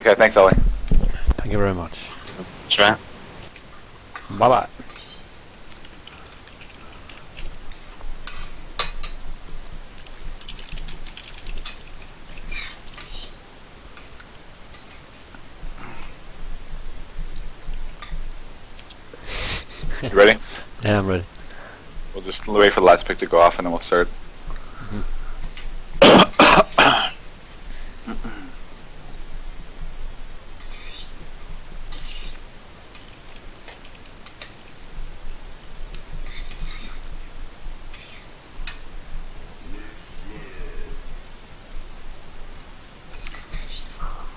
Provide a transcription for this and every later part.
Okay, thanks, Ollie. Thank you very much. Sure. Bye-bye. You ready? Yeah, I'm ready. We'll just wait for the last pick to go off and then we'll start.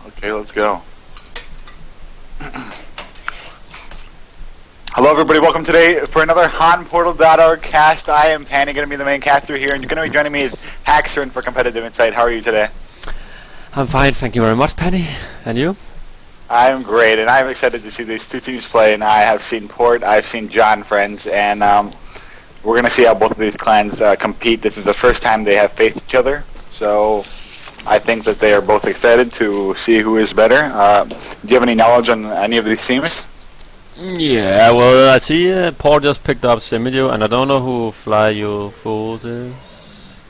Okay, let's go. Hello everybody, welcome today for another HaunPortal.org cast. I am Panny, going to be the main caster here, and you're going to be joining me as jaH&Friends for Competitive Insight. How are you today? I'm fine, thank you very much, Penny. And you? I'm great, and I'm excited to see these two teams play, and I have seen Port, I've seen jaH&Friends, and we're going to see how both of these clans compete. This is the first time they have faced each other, so I think that they are both excited to see who is better. Do you have any knowledge on any of these teams? Yeah, well, I see Paul just picked up Semidio, and I don't know who Fly You Fools is.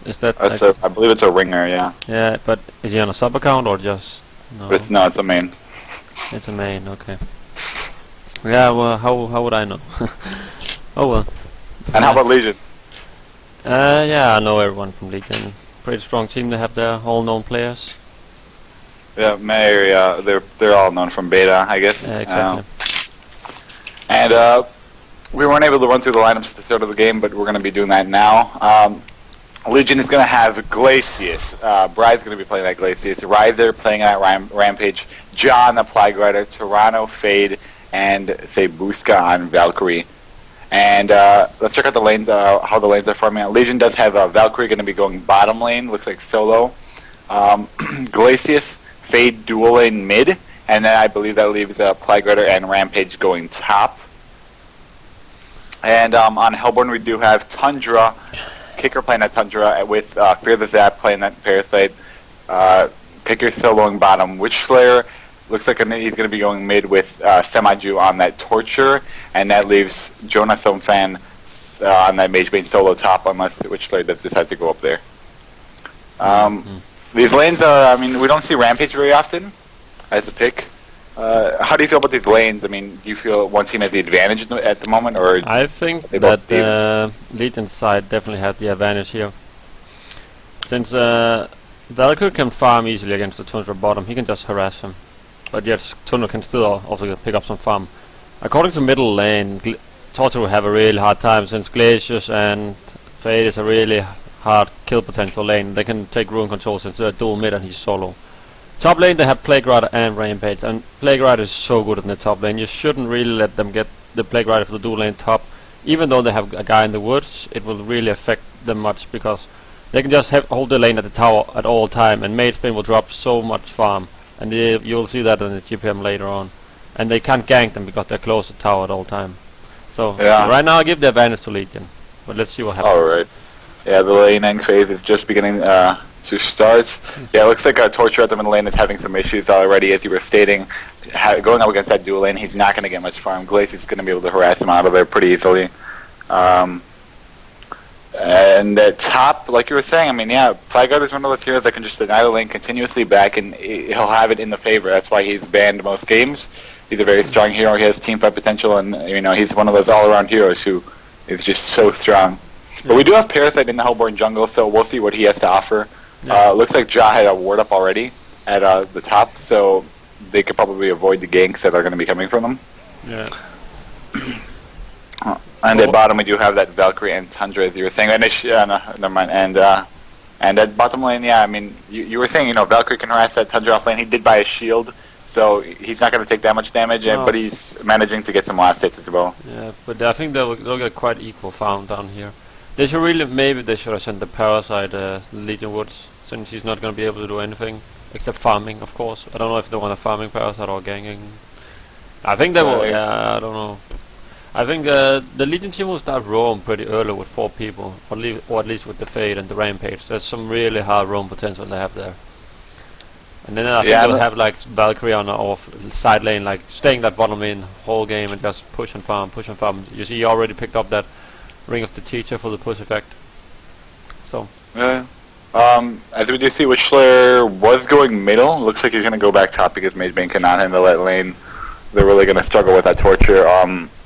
Is that? I believe it's a ringer, yeah. Yeah, but is he on a sub account or just? No. It's a main. It's a main, okay. Yeah, well, how would I know? Oh well. And how about Legion? Yeah, I know everyone from Legion. Pretty strong team. They have their all known players. Yeah, Mayor, they're all known from beta, I guess. Yeah, exactly. And we weren't able to run through the lineups at the start of the game, but we're going to be doing that now. Legion is going to have Glacius. Bride's going to be playing at Glacius. Riser playing at Rampage. John, the Plague Rider. Toronto, Fade, and Sebuska on Valkyrie. And let's check out the lanes, how the lanes are forming. Legion does have Valkyrie going to be going bottom lane, looks like solo. Glacius, Fade dual lane mid, and then I believe that leaves Plague Rider and Rampage going top. And on Hellborn we do have Tundra, Kicker playing at Tundra with Fear the Zap playing at Parasite. Kicker soloing bottom. Witchslayer looks like he's going to be going mid with Semiju on that Torture, and that leaves Jonas Fan on that Mage Bane solo top, unless Witchslayer does decide to go up there. These lanes are, I mean, we don't see Rampage very often as a pick. How do you feel about these lanes? I mean, do you feel one team has the advantage at the moment, or I think that Legion's side definitely had the advantage here. Since Valkyrie can farm easily against the Tundra bottom, he can just harass him. But yet Tundra can still also pick up some farm. According to middle lane, Torture will have a really hard time, since Glacius and Fade is a really hard kill potential lane. They can take Ruin Control since they're dual mid and he's solo. Top lane they have Plague Rider and Rampage, and Plague Rider is so good in the top lane. You shouldn't really let them get the Plague Rider for the dual lane top. Even though they have a guy in the woods, it will really affect them much, because they can just hold the lane at the tower at all time, and Mage Bane will drop so much farm, and you'll see that in the GPM later on. And they can't gank them because they're close to tower at all time. So yeah. Right now I give the advantage to Legion, but let's see what happens. Alright. Yeah, the laning phase is just beginning to start. Yeah, it looks like Torture at the middle lane is having some issues already, as you were stating. Going up against that dual lane, he's not going to get much farm. Glacius is going to be able to harass him out of there pretty easily. And at top, like you were saying, I mean, yeah, Plague Rider is one of those heroes that can just deny the lane continuously back, and he'll have it in the favor. That's why he's banned most games. He's a very strong hero. He has team fight potential, and he's one of those all-around heroes who is just so strong. But we do have Parasite in the Hellborn jungle, so we'll see what he has to offer. Yeah. Looks like jaH had a ward up already at the top, so they could probably avoid the ganks that are going to be coming from them. Yeah. And at bottom we do have that Valkyrie and Tundra, as you were saying. And never mind. And at bottom lane, yeah, I mean, you were saying, Valkyrie can harass that Tundra off lane. He did buy a shield, so he's not going to take that much damage, but he's managing to get some last hits as well. Yeah, but I think they'll get quite equal farm down here. They should maybe they should have sent the Parasite Legion Woods, since he's not going to be able to do anything except farming, of course. I don't know if they want a farming Parasite or ganking. I think they will. Yeah, I don't know. I think the Legion team will start roam pretty early with 4 people, or at least with the Fade and the Rampage. There's some really hard roam potential they have there. And then I think Yeah, you'll have like Valkyrie on off side lane, like staying that bottom lane whole game and just push and farm, push and farm. You see, you already picked up that Ring of the Teacher for the push effect. So. Yeah. As we do see, Witchslayer was going middle. Looks like he's going to go back top because Mage Bane cannot handle that lane. They're really going to struggle with that Torture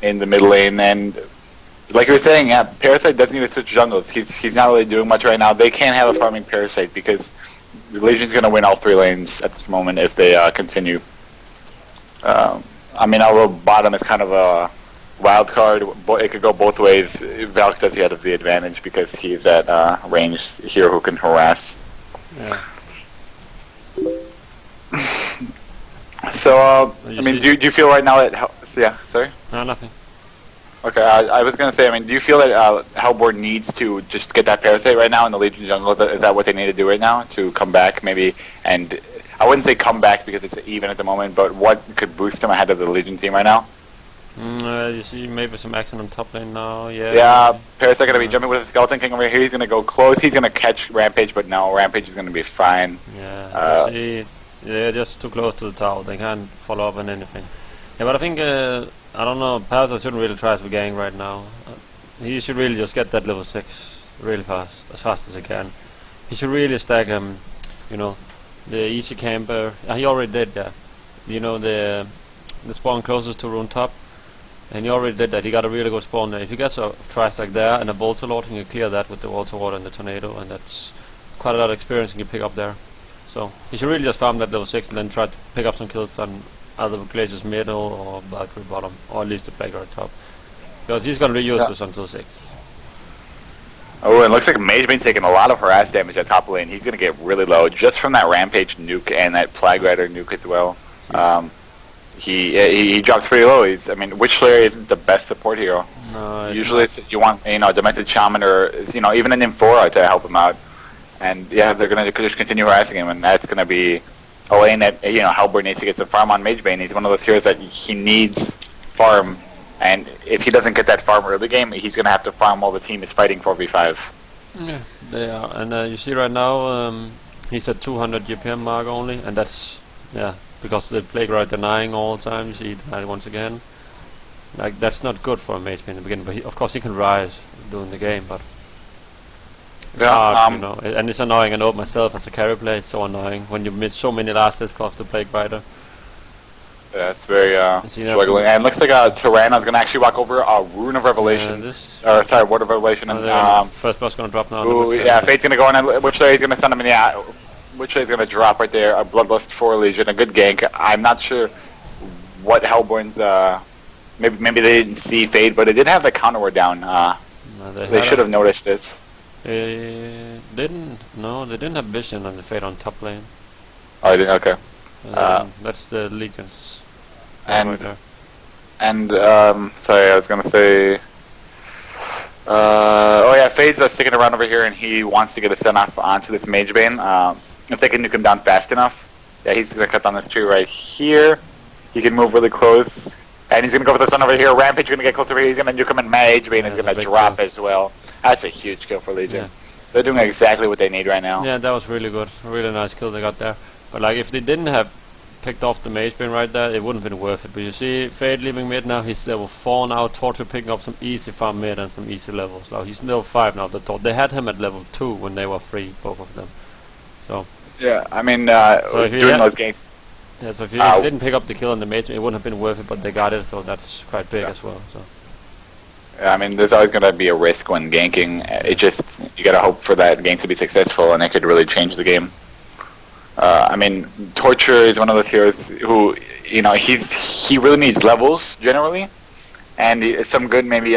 in the mid lane. And like you were saying, yeah, Parasite doesn't need to switch jungles. He's not really doing much right now. They can't have a farming Parasite because the Legion's going to win all 3 lanes at this moment if they continue. I mean, although bottom is kind of a wild card, it could go both ways. Valk does have the advantage because he's that ranged hero who can harass. Yeah. So, I mean, do you feel right now that... Yeah, sorry? No, nothing. Okay, I was going to say, I mean, do you feel that Hellborn needs to just get that Parasite right now in the Legion jungle? Is that what they need to do right now to come back, maybe? And I wouldn't say come back because it's even at the moment, but what could boost them ahead of the Legion team right now? You see maybe some action on top lane now, yeah. Yeah, Parasite going to be jumping with the Skeleton King over here. He's going to go close. He's going to catch Rampage, but no, Rampage is going to be fine. Yeah, you see, they're just too close to the tower. They can't follow up on anything. Yeah, but I think, I don't know, Parasite shouldn't really try to gang right now. He should really just get that level 6 really fast as he can. He should really stack you know, the easy camper. He already did, yeah. You know, the spawn closest to rune top. And he already did that. He got a really good spawn there. If he gets a tri-stack there and a Bolter Lord, he can clear that with the Water Water and the Tornado, and that's quite a lot of experience he can pick up there. So he should really just farm that level 6 and then try to pick up some kills on either Glacier's middle or Valkyrie bottom, or at least the Plague at top. Because he's going to reuse this until 6. Oh, and it looks like Mage Bane's taking a lot of harass damage at top lane. He's going to get really low just from that Rampage nuke and that Plague Rider nuke as well. He drops pretty low. I mean, Witchslayer isn't the best support hero. No, usually you want, Demented Shaman or, even an Infora to help him out. And yeah, they're going to just continue harassing him, and that's going to be a lane that, Hellborn needs to get some farm on Mage Bane. He's one of those heroes that he needs farm, and if he doesn't get that farm early game, he's going to have to farm while the team is fighting 4v5. Yeah, they are. And you see right now, he's at 200 GPM mark only, and that's, because the Plague Rider denying all the time. You see that once again. Like, that's not good for a Mage Bane in the beginning, but of course he can rise during the game, but it's hard, and it's annoying. I know it myself as a carry player. It's so annoying when you miss so many last hits off the Plague Rider. Yeah, it's very struggling. And it looks like Tirana is going to actually walk over a Rune of Revelation. Word of Revelation. And first boss going to drop now. Ooh, yeah, Fate's going to go in, and Witchslayer is going to send him in. Yeah, Witchslayer is going to drop right there. A Bloodlust 4 Legion, a good gank. I'm not sure what Hellborn's... maybe they didn't see Fate, but they did have the counter ward down. They should have noticed this. They didn't have vision on the Fate on top lane. Oh, they didn't? Okay. That's the Legions. And sorry, I was gonna say. Fade's sticking around over here, and he wants to get a send off onto this Mage Bane. If they can nuke him down fast enough, he's gonna cut down this tree right here. He can move really close, and he's gonna go for the sun over here. Rampage is gonna get close over here. He's gonna nuke him, and Mage Bane is gonna drop as well. That's a huge kill for Legion. Yeah. They're doing exactly what they need right now. Yeah, that was really good. Really nice kill they got there. But like, if they didn't have picked off the Mage Bane right there, it wouldn't have been worth it. But you see, Fade leaving mid now, he's level 4 now, Torture picking up some easy farm mid and some easy levels. Now he's level 5 now, they had him at level 2 when they were free, both of them. So... Yeah, I mean, so during those games... Yeah, so if you didn't pick up the kill on the Mage Bane, it wouldn't have been worth it, but they got it, so that's quite big as well. So. Yeah, I mean, there's always going to be a risk when ganking. You got to hope for that gank to be successful, and it could really change the game. I mean, Torture is one of those heroes who, he really needs levels, generally. And some good, maybe,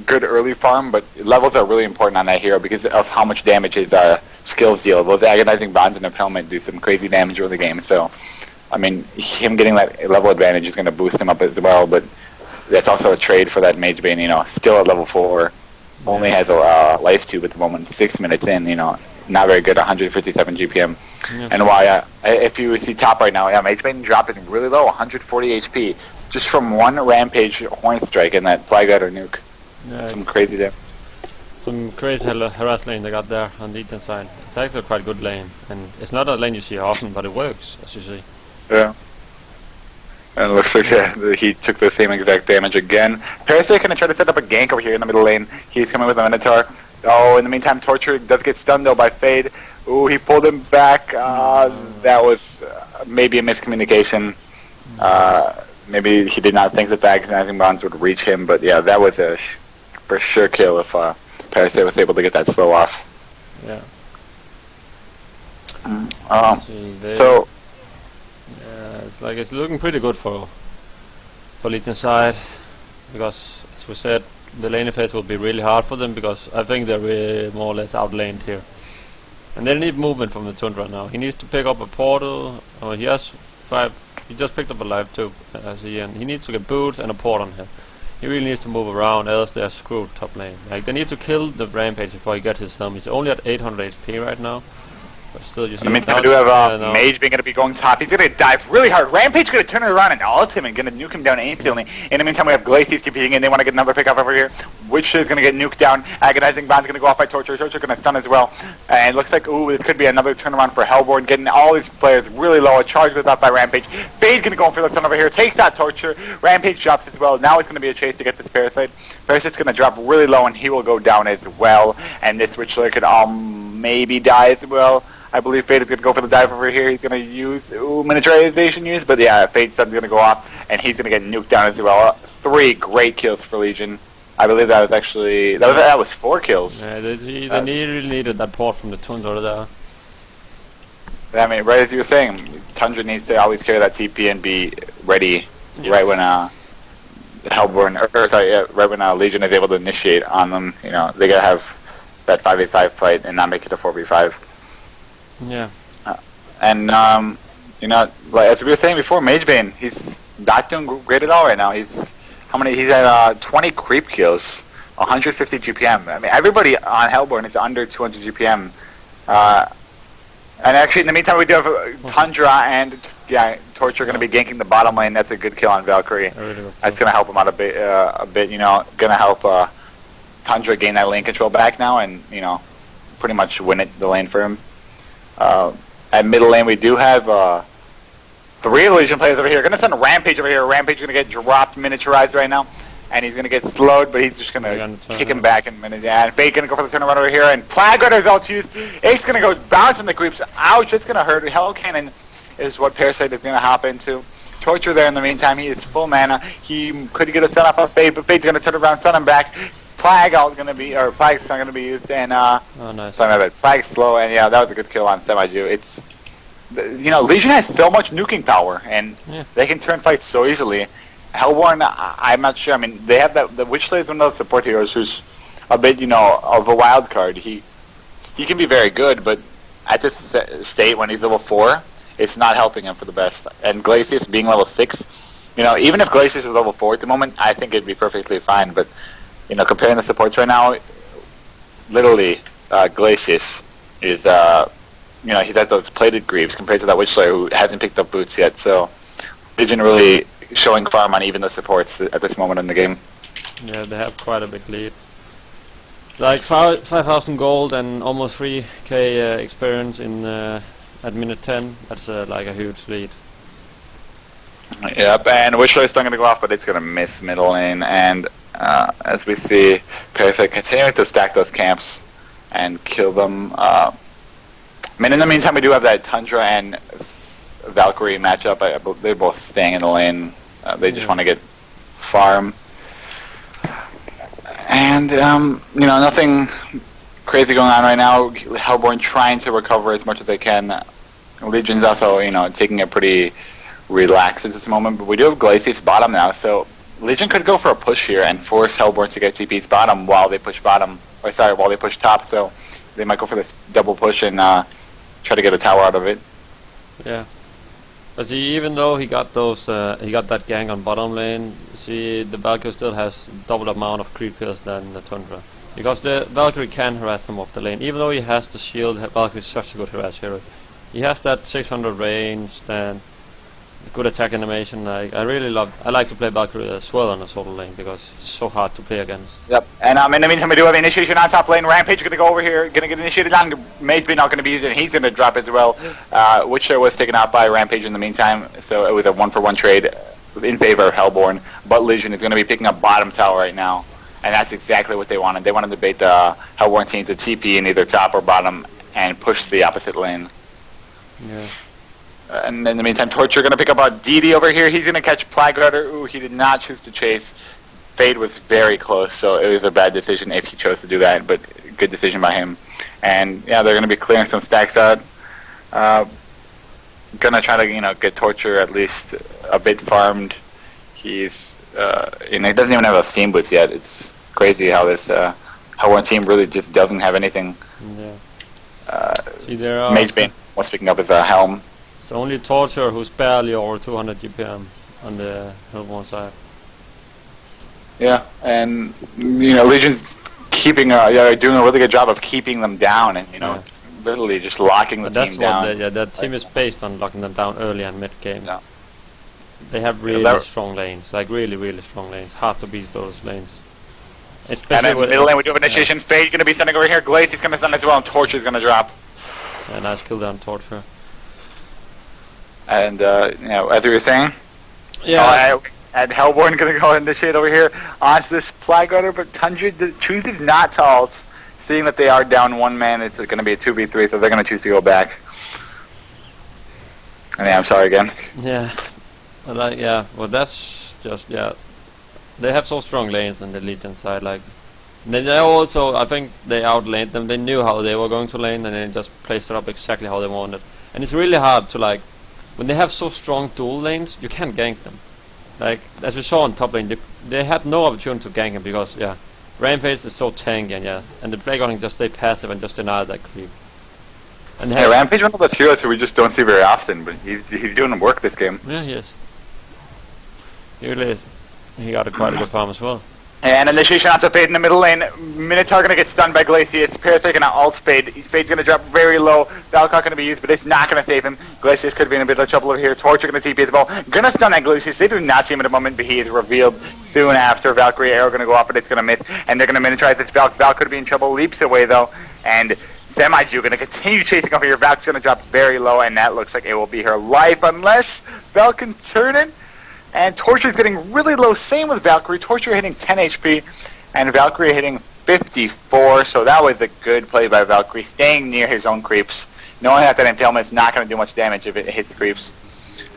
good early farm, but levels are really important on that hero because of how much damage his skills deal. Those Agonizing Bonds and Impalement do some crazy damage early game, so, I mean, him getting that level advantage is going to boost him up as well, but that's also a trade for that Mage Bane, still at level 4, only has a life tube at the moment, 6 minutes in, not very good, 157 GPM. Yeah. And why, if you see top right now, Mage Bane dropping really low, 140 HP, just from one Rampage Horn Strike and that Plague Rider nuke. Yeah, some crazy damage. Some crazy harass lane they got there on the Legion side. It's actually a quite good lane, and it's not a lane you see often, but it works, as you see. Yeah. And it looks like he took the same exact damage again. Parasite gonna try to set up a gank over here in the middle lane. He's coming with a Minotaur. Oh, in the meantime, Torture does get stunned though by Fade. Ooh, he pulled him back. That was maybe a miscommunication. Maybe he did not think that the agonizing bonds would reach him, but yeah, that was a for sure kill if Parasite was able to get that slow off. Yeah. So. Yeah, it's like it's looking pretty good for Legion side, because as we said, the lane phase will be really hard for them, because I think they're more or less outlaned here. And they need movement from the Tundra now. He needs to pick up a portal. Oh, he has 5. He just picked up a life too, as he needs to get boots and a port on him. He really needs to move around, else they're screwed top lane. Like, they need to kill the Rampage before he gets his helm. He's only at 800 HP right now. But still, you see, I mean, we do have Mage being going to be going top. He's going to dive really hard. Rampage going to turn it around and ult him and going to nuke him down instantly. In the meantime, we have Glacius competing, and they want to get another pick up over here. Witch is going to get nuked down. Agonizing Bond's going to go off by Torture. Torture going to stun as well. And it looks like, ooh, this could be another turnaround for Hellborn, getting all these players really low. A charge goes off by Rampage. Fade's going to go for the stun over here. Takes that Torture. Rampage drops as well. Now it's going to be a chase to get this Parasite. Parasite's going to drop really low, and he will go down as well. And this Witchler could maybe die as well. I believe Fade is going to go for the dive over here. He's going to use miniaturization use, but yeah, Fade's sun's going to go off, and he's going to get nuked down as well. 3 great kills for Legion. I believe that was actually that was 4 kills. Yeah, they really needed that port from the Tundra there. I mean, right as you were saying, Tundra needs to always carry that TP and be ready right when Hellborn, right when Legion is able to initiate on them. You know, they gotta have that 5v5 fight and not make it a 4v5. Yeah. And you know, like as we were saying before, Magebane, he's not doing great at all right now. He's at 20 creep kills, 150 GPM. I mean, everybody on Hellborn is under 200 GPM. And actually, in the meantime, we do have Tundra and Torture going to be ganking the bottom lane. That's a good kill on Valkyrie. That's going to help him out a bit. You know, going to help Tundra gain that lane control back now, and you know, pretty much win the lane for him. At middle lane, we do have 3 Legion players over here. Going to send a Rampage over here. Rampage going to get dropped, miniaturized right now, and he's going to get slowed, but he's just going to kick him back in a minute. Yeah, and Fade going to go for the turnaround over here, and Plague Ridder's ult used. Ace going to go bouncing the creeps. Ouch, that's going to hurt. Hell Cannon is what Parasite is going to hop into. Torture there in the meantime. He is full mana. He could get a stun off of Fade, but Fade's going to turn around, stun him back. Plague's not going to be used, and nice. Sorry, my bad. Flag's slow, and yeah, that was a good kill on Semi-Ju. It's, you know, Legion has so much nuking power, and they can turn fights so easily. Hellborn, I'm not sure. I mean, they have the Witchler is one of those support heroes who's a bit, you know, of a wild card. He can be very good, but at this state when he's level 4, it's not helping him for the best. And Glacius being level 6, you know, even if Glacius was level 4 at the moment, I think it'd be perfectly fine. But you know, comparing the supports right now, literally, Glacius is, you know, he's at those plated greaves compared to that Witchler who hasn't picked up boots yet. So, Legion really showing farm on even the supports at this moment in the game. Yeah, they have quite a big lead. Like 5,000 gold and almost 3k experience in at minute 10. That's like a huge lead. Yep, and Witchler is still going to go off, but it's going to miss middle lane. And as we see, Parasite continuing to stack those camps and kill them. I mean, in the meantime, we do have that Tundra and Valkyrie matchup. They're both staying in the lane. They just want to get farm. And, you know, nothing crazy going on right now. Hellborn trying to recover as much as they can. Legion's also, you know, taking it pretty relaxed at this moment. But we do have Glacius bottom now, so Legion could go for a push here and force Hellborn to get TP's bottom while they push while they push top. So they might go for this double push and try to get a tower out of it. Yeah. But see, even though he got those, he got that gang on bottom lane, see, the Valkyrie still has double amount of creep kills than the Tundra. Because the Valkyrie can harass him off the lane. Even though he has the shield, Valkyrie is such a good harass hero. He has that 600 range, and good attack animation. I really I like to play Valkyrie as well on a solo lane because it's so hard to play against. Yep. And in the meantime, we do have initiation on top lane. Rampage is going to go over here, going to get initiated on. Mageblade not going to be used, and he's going to drop as well. Witcher was taken out by Rampage in the meantime, so it was a 1-for-1 trade in favor of Hellborn. But Legion is going to be picking up bottom tower right now, and that's exactly what they wanted. They wanted to bait the Hellborn team to TP in either top or bottom and push the opposite lane. Yeah. And in the meantime, Torture going to pick up a DD over here. He's going to catch Plague Rider. Ooh, he did not choose to chase. Fade was very close, so it was a bad decision if he chose to do that, but good decision by him. And yeah, they're going to be clearing some stacks out. Going to try to, get Torture at least a bit farmed. He's, he doesn't even have a Steam Boots yet. It's crazy how this, how one team really just doesn't have anything. Yeah. See, there are... Magebane was picking up his helm. It's only Torture who's barely over 200 GPM on the Hellborn side. Yeah, and Legion's keeping doing a really good job of keeping them down, and literally just locking the team down. That team is based on locking them down early and mid game. Yeah. They have really strong lanes, like really strong lanes. Hard to beat those lanes. Especially and in middle lane we do have initiation. Fade going to be sending over here. Glacius going to send as well, and Torture is going to drop. Yeah, nice kill down Torture. And as we were saying, and Hellborn going to go initiate over here onto this Plague Rider, but Tundra chooses not to ult, seeing that they are down one man. It's going to be a 2v3, so they're going to choose to go back. And I'm sorry again. Yeah, well that's just they have so strong lanes on the Legion side. Like they also, I think they outlaned them. They knew how they were going to lane, and they just placed it up exactly how they wanted. And it's really hard to when they have so strong dual lanes, you can't gank them. Like, as we saw on top lane, they had no opportunity to gank him because, Rampage is so tanky, and the Plague Rider just stay passive and just deny that creep. And Rampage is one of those heroes who we just don't see very often, but he's doing work this game. Yeah, he is. He really is. He got quite a good farm as well. And initiation onto Fade in the middle lane. Minotaur going to get stunned by Glacius. Parasite going to ult Fade. Fade's going to drop very low. Valkyrie going to be used, but it's not going to save him. Glacius could be in a bit of trouble over here. Torture going to TP as well. Going to stun that Glacius. They do not see him at the moment, but he is revealed soon after. Valkyrie arrow going to go up, but it's going to miss. And they're going to miniaturize this Valk. Valk could be in trouble. Leaps away, though. And Semi-Jew going to continue chasing over here. Valk's going to drop very low, and that looks like it will be her life unless Valk can turn it. And Torture's getting really low. Same with Valkyrie. Torture hitting 10 HP. And Valkyrie hitting 54, so that was a good play by Valkyrie, staying near his own creeps, knowing that Impalement is not going to do much damage if it hits creeps.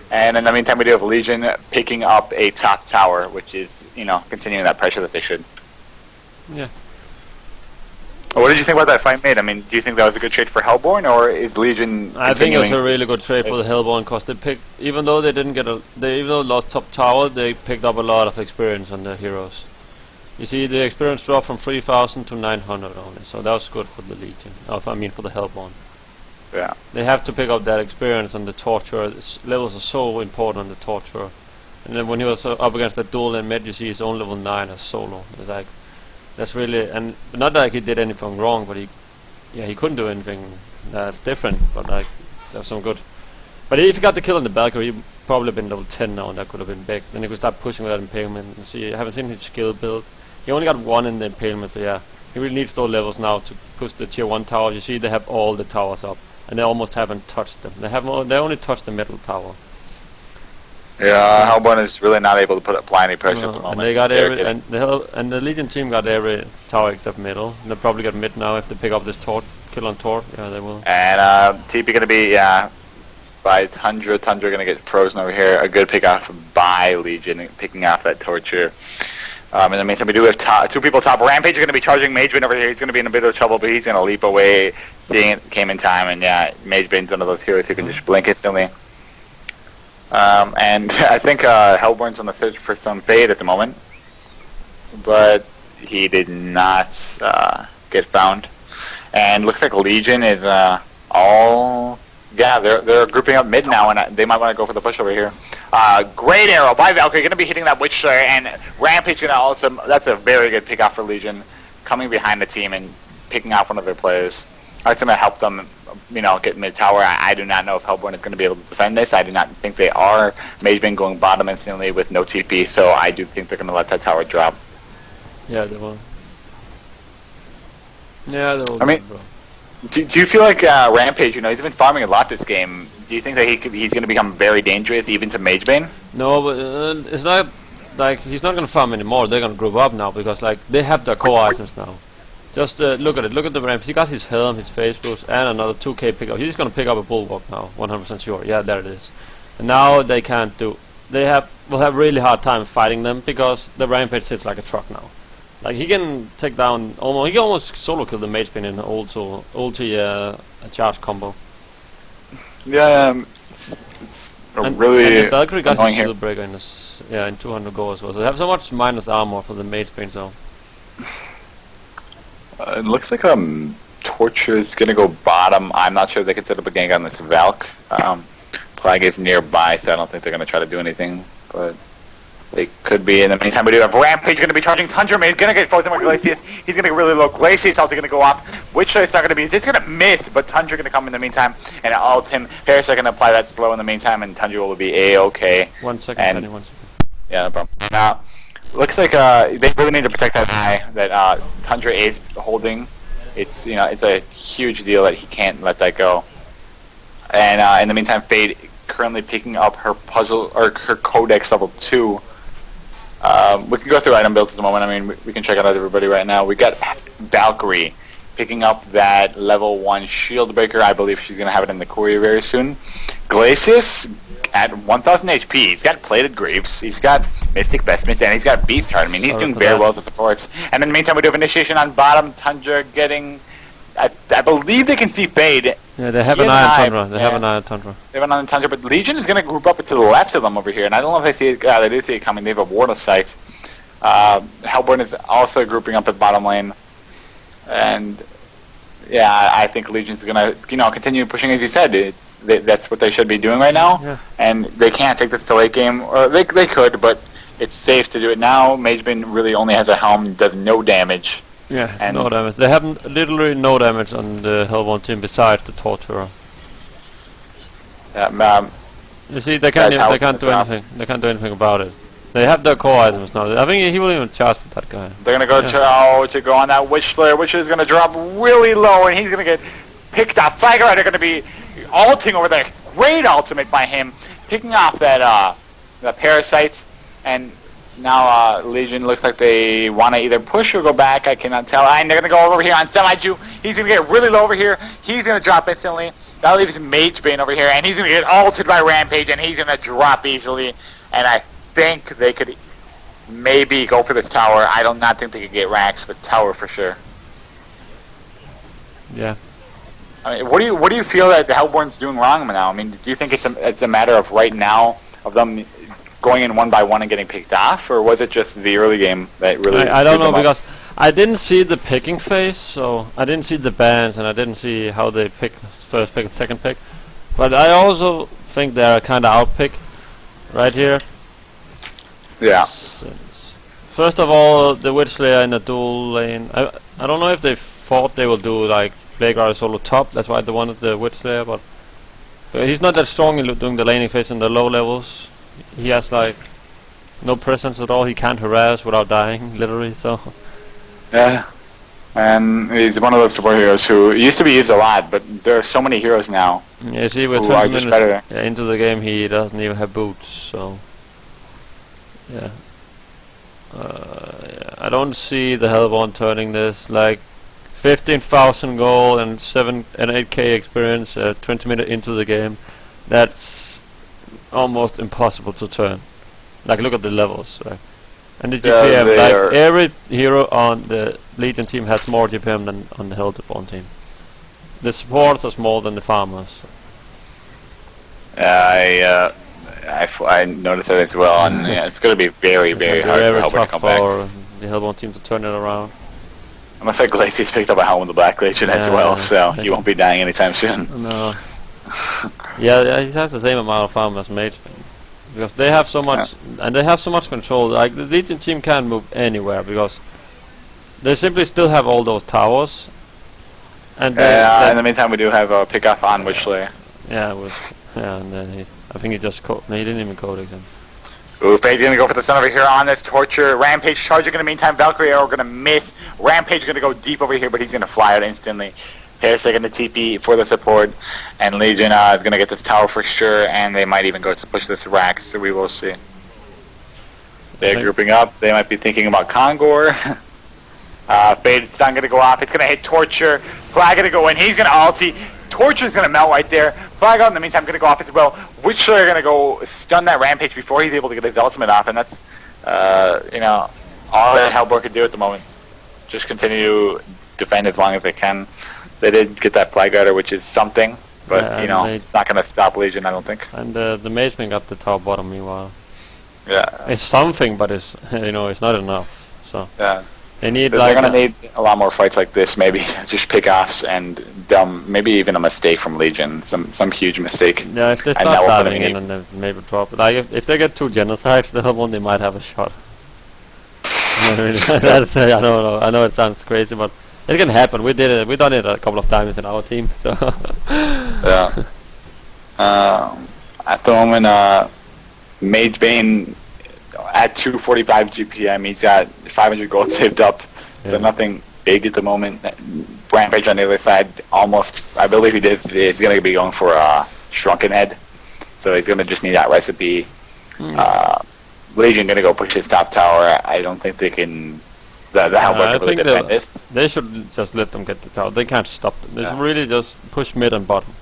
And in the meantime, we do have Legion picking up a top tower, which is, continuing that pressure that they should. Yeah. What did you think about that fight made? I mean, do you think that was a good trade for Hellborn, or is Legion I think it was a really good trade for the Hellborn, because they picked, even though they didn't get even though they lost top tower, they picked up a lot of experience on their heroes. You see, the experience dropped from 3,000 to 900 only, so that was good for the Legion. For the Hellborn. Yeah. They have to pick up that experience on the Torture. Levels are so important on the Torture. And then when he was up against that duel in mid, you see he's only level 9 as solo. It's like, that's really, and not like he did anything wrong, but he couldn't do anything different, but that's some good. But if he got the kill on the Valkyrie, he'd probably been level 10 now, and that could have been big. Then he could start pushing with that Impalement. And see, I haven't seen his skill build. He only got 1 in the Impalement, so he really needs those levels now to push the tier 1 towers. You see, they have all the towers up, and they almost haven't touched them. They only touched the middle tower. Yeah, Hellborn is really not able to apply any pressure at the moment. And they got and the Legion team got every tower except middle. And they'll probably get mid now if they pick up this kill on Tor. Yeah, they will. And TP going to be by Tundra. Tundra going to get frozen over here. A good pick off by Legion, picking off that Torture. In the meantime, we do have 2 people top. Rampage is going to be charging Magebane over here. He's going to be in a bit of trouble, but he's going to leap away, seeing it came in time. And Magebane's one of those heroes who can just blink instantly. And I think Hellborn's on the search for some Fade at the moment, but he did not get found. And looks like Legion is they're grouping up mid now, and they might want to go for the push over here. Great arrow by Valkyrie, going to be hitting that Witch Slayer, and Rampage going to also, that's a very good pick off for Legion, coming behind the team and picking off one of their players. That's going to help them get mid tower. I do not know if Hellborn is going to be able to defend this. I do not think they are. Mageban going bottom instantly with no TP, so I do think they're going to let that tower drop. Yeah, they will. Yeah, they will. I mean, do you feel like Rampage? He's been farming a lot this game. Do you think that he's going to become very dangerous even to Magebane? No, but it's not like he's not gonna farm anymore. They're gonna group up now because like they have their core items now. Just look at it. Look at the ramp. He got his helm, his face boost, and another 2k pickup. He's gonna pick up a bulwark now. 100% sure. Yeah, there it is. And now they can't do. Will have really hard time fighting them because the rampage hits like a truck now. Like he can take down almost. He can almost solo kill the Magebane in an ulti a charge combo. Yeah, it's really and the Valkyrie got his here. shield breaker in this, in 200 gold as well. So they have so much minus armor for the Magebane, so. It looks like Torture is gonna go bottom. I'm not sure if they can set up a gank on this Valk. Plague is nearby, so I don't think they're gonna try to do anything, but they could be. In the meantime, we do have Rampage gonna be charging Tundra Mage, gonna get frozen with Glacius. He's gonna get really low. Glacius also gonna go off. Which it's not gonna be. It's gonna miss, but Tundra gonna come in the meantime and ult him. Paris are gonna apply that slow in the meantime, and Tundra will be a-okay. 1 second, And- Penny, 1 second. Yeah, no problem. Now, looks like they really need to protect that eye that Tundra is holding. It's it's a huge deal that he can't let that go. And in the meantime, Fade currently picking up her puzzle or her Codex level 2. We can go through item builds at the moment. I mean, we can check out everybody right now. We got Valkyrie picking up that level 1 shield breaker. I believe she's gonna have it in the courier very soon. Glacius at 1000 HP. He's got plated greaves. He's got mystic vestments, and he's got beast heart. I mean, he's doing very well as a supports. And in the meantime, we do have initiation on bottom. Tundra getting. I believe they can see Fade. Yeah, they have an Iron Tundra. They have an Iron Tundra. They have an Iron Tundra, but Legion is going to group up to the left of them over here, and I don't know if they see it. They do see it coming. They have a ward of sight. Hellborn is also grouping up at bottom lane, and yeah, I think Legion's going to continue pushing, as you said. That's what they should be doing right now, Yeah. and they can't take this to late game, or they could, but it's safe to do it now. Magebane really only has a helm, does no damage. Yeah, And- no damage. They have literally no damage on the Hellborn team besides the Torturer. You see, they can't That they can't do helps. anything. They can't do anything about it. They have their core items now. I think he will even charge for that guy. They're going to go to go on that Witch Slayer. Witch is going to drop really low, and he's going to get picked up. Flagger are going to be ulting over there. Great ultimate by him, picking off that parasite, and now Legion looks like they want to either push or go back. I cannot tell. And they're going to go over here on Semi-Jew. He's going to get really low over here. He's going to drop instantly. That leaves Magebane over here, and he's going to get ulted by Rampage, and he's going to drop easily. And I think they could maybe go for this tower. I do not think they could get racks, but tower for sure. Yeah. I mean, what do you feel that the Hellborn's doing wrong now? I mean, do you think it's a matter of right now of them going in one by one and getting picked off, or was it just the early game that really? I don't screwed know them up? because I didn't see the picking phase, so I didn't see the bans and I didn't see how they pick first pick and second pick. But I also think they're kind of outpick right here. Yeah. First of all, the Witch Slayer in a dual lane. I don't know if they thought they will do like Playground solo top. That's why they wanted the Witch Slayer, but he's not that strong in doing the laning phase in the low levels. He has like no presence at all. He can't harass without dying, literally. So Yeah. And he's one of those support heroes who used to be used a lot, but there are so many heroes now. yeah, see, we're Who are 20 just minutes better. into the game. He doesn't even have boots. So yeah. Yeah, I don't see the Hellborn turning this. Like 15,000 gold and 8k experience 20 minutes into the game. That's almost impossible to turn. Like look at the levels, right? And the Yeah, GPM, they like are- every hero on the Legion team has more GPM than on the Hellborn team. The supports are more than the farmers. I noticed that as well, and yeah, it's going to be very, It's very gonna be hard very for Hellborn to tough come back. for the Hellborn team to turn it around. I'm afraid Glacius picked up a helm with the Black Legion as Yeah, well, so they he won't be dying anytime soon. No. yeah, he has the same amount of farm as Magebane. Because they have so much, and they have so much control. Like the Legion team can't move anywhere because they simply still have all those towers. And in the meantime, we do have a pickoff on Witchley. Yeah, and then I think he just caught. No, he didn't even code again. Ooh, Fade's gonna go for the stun over here on this Torture. Rampage charging in the meantime. Valkyrie Arrow gonna miss. Rampage gonna go deep over here, but he's gonna fly out instantly. Parasite gonna TP for the support, and Legion is gonna get this tower for sure, and they might even go to push this rack, so we will see. They're grouping up. They might be thinking about Kongor. Fade stun gonna go off. It's gonna hit Torture. Flag gonna go in. He's gonna ulti. Torture's gonna melt right there. Flag out in the meantime gonna go off as well. Witcher are gonna go stun that Rampage before he's able to get his ultimate off, and that's all that Hellborn can do at the moment. Just continue to defend as long as they can. They did get that flag outer, which is something, but it's not gonna stop Legion, I don't think. And the Mageman got the top bottom meanwhile. Yeah. It's something, but it's it's not enough. So yeah. they need They're gonna need a lot more fights like this, maybe just pick-offs and maybe even a mistake from Legion, some huge mistake. Yeah, if they start diving in and then maybe drop it. Like if they get 2 genocides, the one they might have a shot. I don't know. I know it sounds crazy, but it can happen. We did it. We done it a couple of times in our team. So yeah. At the moment, Magebane at 245 GPM. He's got 500 gold saved up. So nothing big at the moment. Rampage on the other side, almost. I believe he's going to be going for a Shrunken Head. So he's going to just need that recipe. Legion going to go push his top tower. I don't think they can. The Hellborn can really defend this. They should just let them get the tower. They can't stop them. It's really just push mid and bottom.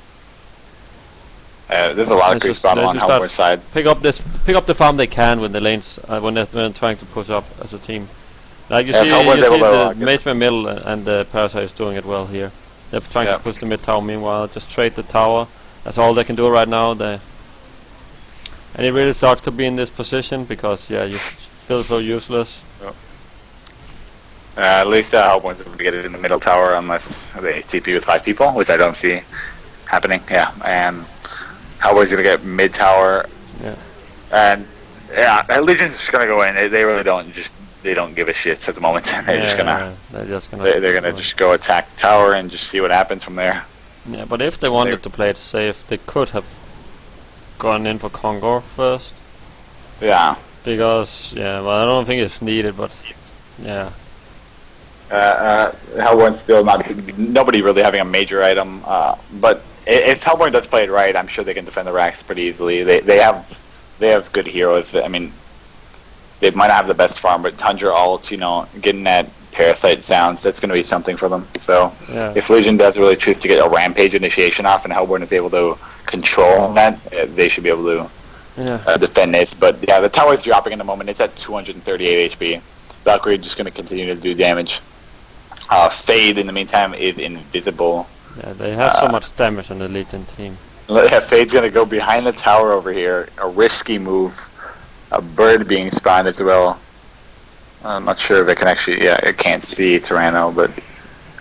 There's a lot of creep spawn on Hellborn's side. Pick up the farm they can when the lanes when they're trying to push up as a team. Like you see the Mageman middle and the Parasite is doing it well here. They're trying to push the mid tower. Meanwhile, just trade the tower. That's all they can do right now. And it really sucks to be in this position because you feel so useless. At least Hellborn's going to get it in the middle tower unless they TP with 5 people, which I don't see happening. Yeah, and Hellborn's going to get mid tower. Yeah. And Legion's just going to go in. They really don't give a shit at the moment. They're gonna just go attack the tower and just see what happens from there. Yeah, but if they wanted to play it safe, they could have gone in for Kongor first. Yeah. Because I don't think it's needed, but yeah. Hellborn's still nobody really having a major item, but if Hellborn does play it right, I'm sure they can defend the racks pretty easily. They have good heroes. I mean, they might not have the best farm, but Tundra ult, getting that Parasite sounds, that's going to be something for them. So if Legion does really choose to get a Rampage initiation off and Hellborn is able to control that, they should be able to defend this. But yeah, the tower's dropping in the moment. It's at 238 HP. Valkyrie just going to continue to do damage. Fade, in the meantime, is invisible. Yeah, they have so much damage on the Legion team. Yeah, Fade's going to go behind the tower over here. A risky move. A bird being spawned as well. I'm not sure if it can actually... Yeah, it can't see Tyranno, but...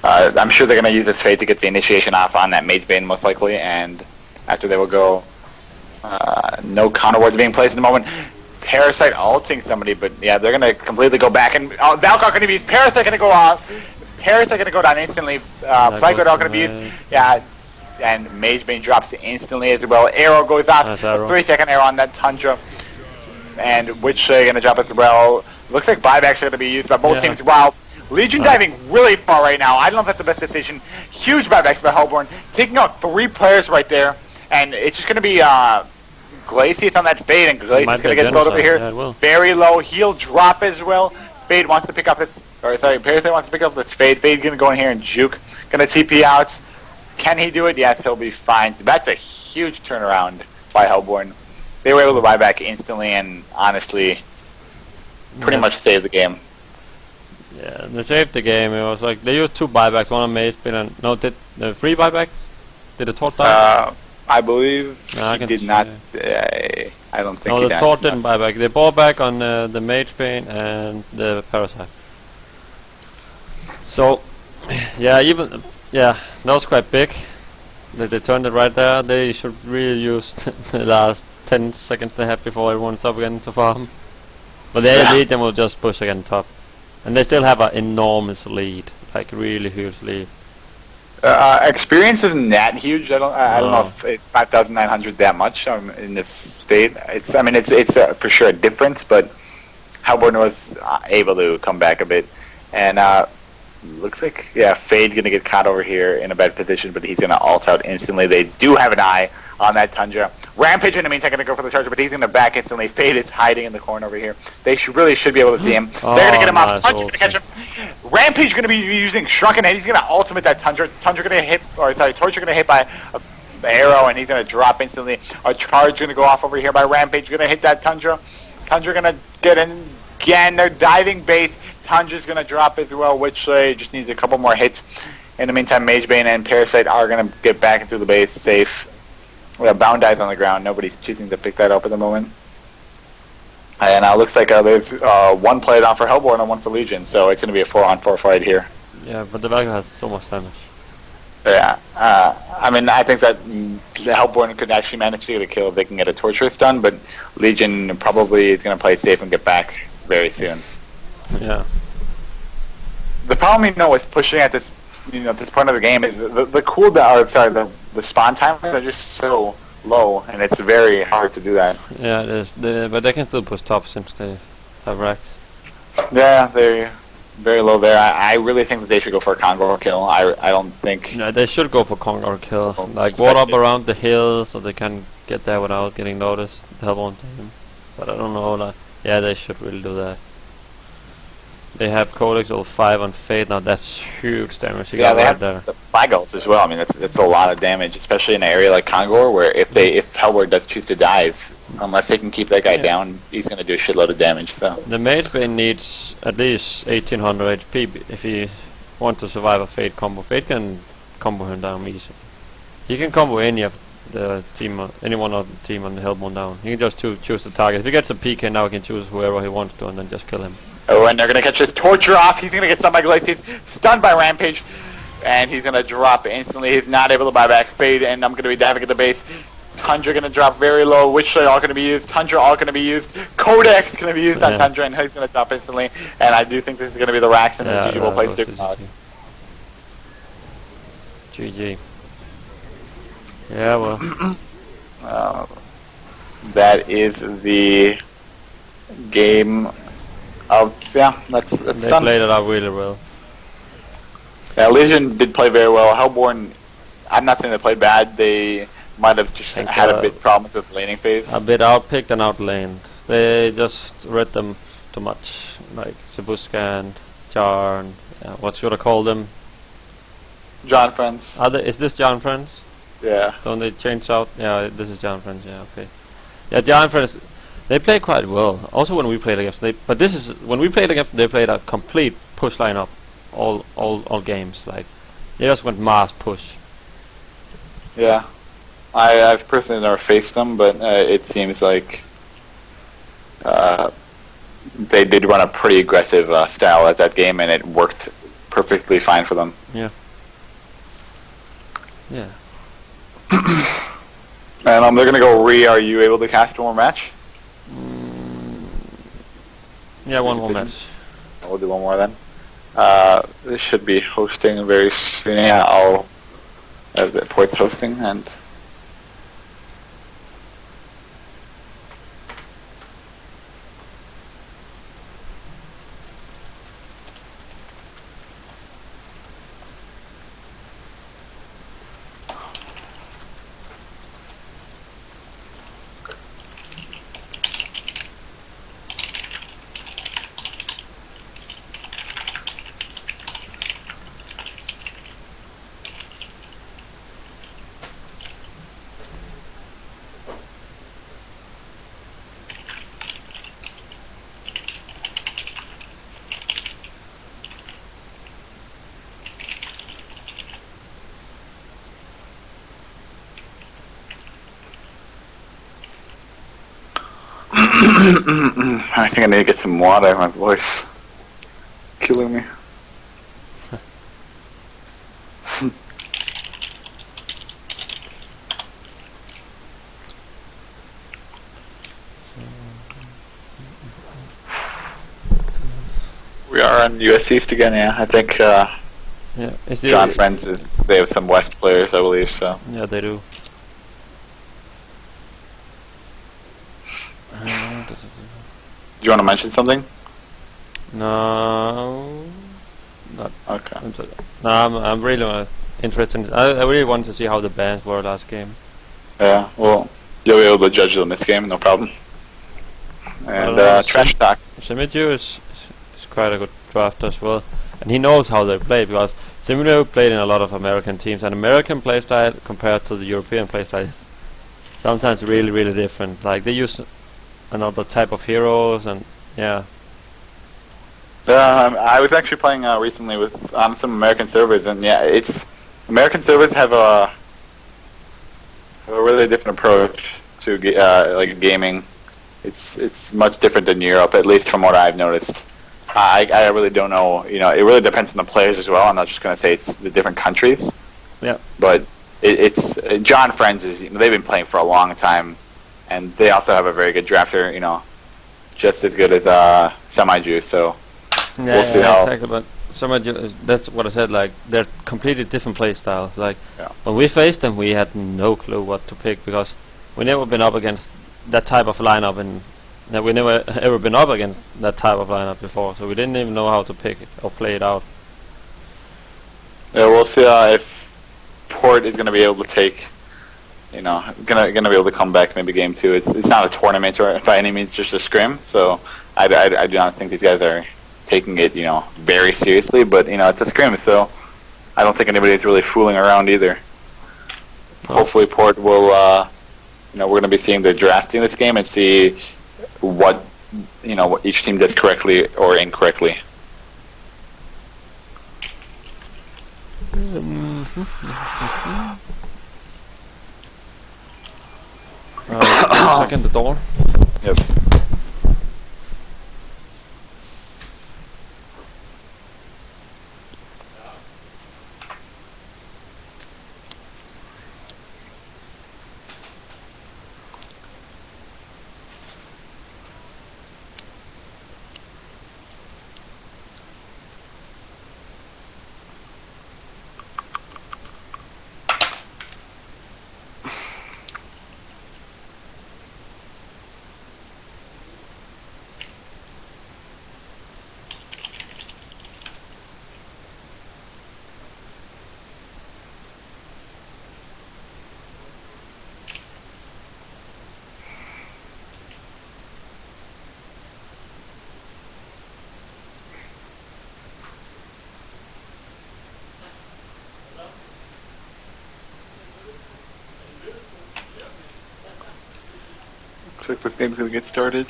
I'm sure they're going to use this Fade to get the initiation off on that Magebane, most likely, and after they will go... no counter wards being placed in the moment. Parasite ulting somebody, but yeah, they're going to completely go back, and Valkyrie going to be used. Parasite going to go off. Parasite going to go down instantly. Flag going to be used. Yeah, and Magebane drops instantly as well. Arrow goes off. Nice 3-second arrow on that Tundra. And Witch going to drop as well. Looks like buybacks are going to be used by both teams. Wow. Legion diving really far right now. I don't know if that's the best decision. Huge buybacks by Hellborn. Taking out 3 players right there. And it's just going to be Glacius on that Fade. And Glacius is going to get slowed over here. Yeah, very low. He'll drop as well. Fade wants to pick up his... Parasite wants to pick up this Fade. Fade going to go in here and juke. Going to TP out. Can he do it? Yes, he'll be fine. So that's a huge turnaround by Hellborn. They were able to buy back instantly and honestly pretty much save the game. Yeah, they saved the game. It was like they used 2 buybacks, one on Magebane and... No, did 3 buybacks? Did the Tort die? I believe he did not... I don't think he died. No, the Tort didn't buy back. They bought back on the Magebane and the Parasite. So, that was quite big. They turned it right there. They should really use the last 10 seconds they have before everyone's up again to farm. But the Legion will just push again top. And they still have an enormous lead. Like really huge lead. Experience isn't that huge. I don't know if it's 5,900 that much in this state. It's for sure a difference, but Halborn was able to come back a bit, and looks like Fade's gonna get caught over here in a bad position, but he's gonna ult out instantly. They do have an eye on that Tundra. Rampage in the meantime gonna go for the charger, but he's gonna back instantly. Fade is hiding in the corner over here. They really should be able to see him. They're gonna get him off. Tundra gonna catch him. Rampage gonna be using Shrunken Head. He's gonna ultimate that Tundra. Torch gonna hit by a arrow, and he's gonna drop instantly. A charge gonna go off over here by Rampage. Gonna hit that Tundra. Tundra gonna get in again. They're diving base. Tundra's gonna drop as well, which just needs a couple more hits. In the meantime, Magebane and Parasite are gonna get back into the base safe. We have Bound Dies on the ground. Nobody's choosing to pick that up at the moment. And it looks like there's one play down for Hellborn and one for Legion, so it's going to be a 4-on-4 fight here. Yeah, but the Valkyrie has so much damage. Yeah, I think that the Hellborn could actually manage to get a kill if they can get a Torturous done, but Legion probably is going to play safe and get back very soon. Yeah. The problem, with pushing at this, at this point of the game is the cooldown, the spawn times are just so low, and it's very hard to do that. Yeah, it is. But they can still push top since they have racks. Yeah, they're very low there. I really think that they should go for a Congo kill. I don't think... Yeah, they should go for Congo kill. Like, ward up around the hill so they can get there without getting noticed. The Hellborn team. But I don't know, yeah, they should really do that. They have Codex level 5 on Fade now. That's huge damage. They have the Flag ults as well. That's a lot of damage, especially in an area like Kongor, where if Hellborn does choose to dive, unless they can keep that guy down, he's going to do a shitload of damage. So the Magebane needs at least 1800 HP if he wants to survive a Fade combo. Fade can combo him down easily. He can combo any of the team, anyone on the team on the Hellborn down. He can just choose the target. If he gets a PK now, he can choose whoever he wants to and then just kill him. Oh, and they're going to catch his Torture off. He's going to get stunned by Glacius, stunned by Rampage, and he's going to drop instantly. He's not able to buy back Fade, and I'm going to be diving at the base. Tundra going to drop very low. Witchblade all going to be used. Tundra all going to be used. Codex going to be used on Tundra, and he's going to drop instantly. And I do think this is going to be the Rax and his usual place to GG. Yeah, well. That is the game. That's they done. played it out really well. Yeah, Legion did play very well. Hellborn, I'm not saying they played bad. They might have just had a bit problems with laning phase. A bit outpicked and outlaned. They just read them too much. Like Sabuska and Jar and what should I call them? jaH&Friends. Is this jaH&Friends? Yeah. Don't they change out? Yeah, this is jaH&Friends. Yeah, okay. Yeah, jaH&Friends. They play quite well. Also, when we played against but this is when we played against. They played a complete push lineup, all games. Like they just went mass push. Yeah, I've personally never faced them, but it seems like they did run a pretty aggressive style at that game, and it worked perfectly fine for them. Yeah. Yeah. And they're gonna go Are you able to cast one more match? Yeah, one more match. We'll do one more then. This should be hosting very soon. Yeah, I'll have the Port's hosting and. I think I need to get some water. My voice killing me. We are on US East again. Yeah, I think. Yeah, jaH&Friends is They have some West players, I believe. So Yeah, they do. do you want to mention something? No, not. Okay. No, I'm really interested. I really want to see how the bands were last game. Yeah. Well, you'll be able to judge them this game, no problem. And trash talk. Simidu is quite a good drafter as well, and he knows how they play because Simidu played in a lot of American teams, and American playstyle compared to the European playstyle is sometimes really different. Like they use another type of heroes, and yeah. I was actually playing recently on some American servers, and yeah, it's American servers have a really different approach to like gaming. It's much different than Europe, at least from what I've noticed. I really don't know. You know, it really depends on the players as well. I'm not just going to say it's the different countries. Yeah. But it's jaH&Friends is they've been playing for a long time, and they also have a very good drafter. You know, just as good as Semi-Ju. So Yeah, we'll see how. exactly. But that's what I said. Like they're completely different play styles. Like Yeah. when we faced them, we had no clue what to pick because we never been up against that type of lineup, and we never ever been up against that type of lineup before. So we didn't even know how to pick it or play it out. Yeah, we'll see if Port is going to be able to take. You know, gonna be able to come back maybe game 2. It's not a tournament or by any means just a scrim. So I do not think these guys are taking it, you know, very seriously, but you know, it's a scrim, so I don't think anybody's really fooling around either. No. Hopefully Port will, you know, we're going to be seeing the drafting this game and see what, you know, what each team does correctly or incorrectly. Second the door. Yep. Looks like this game's going to get started.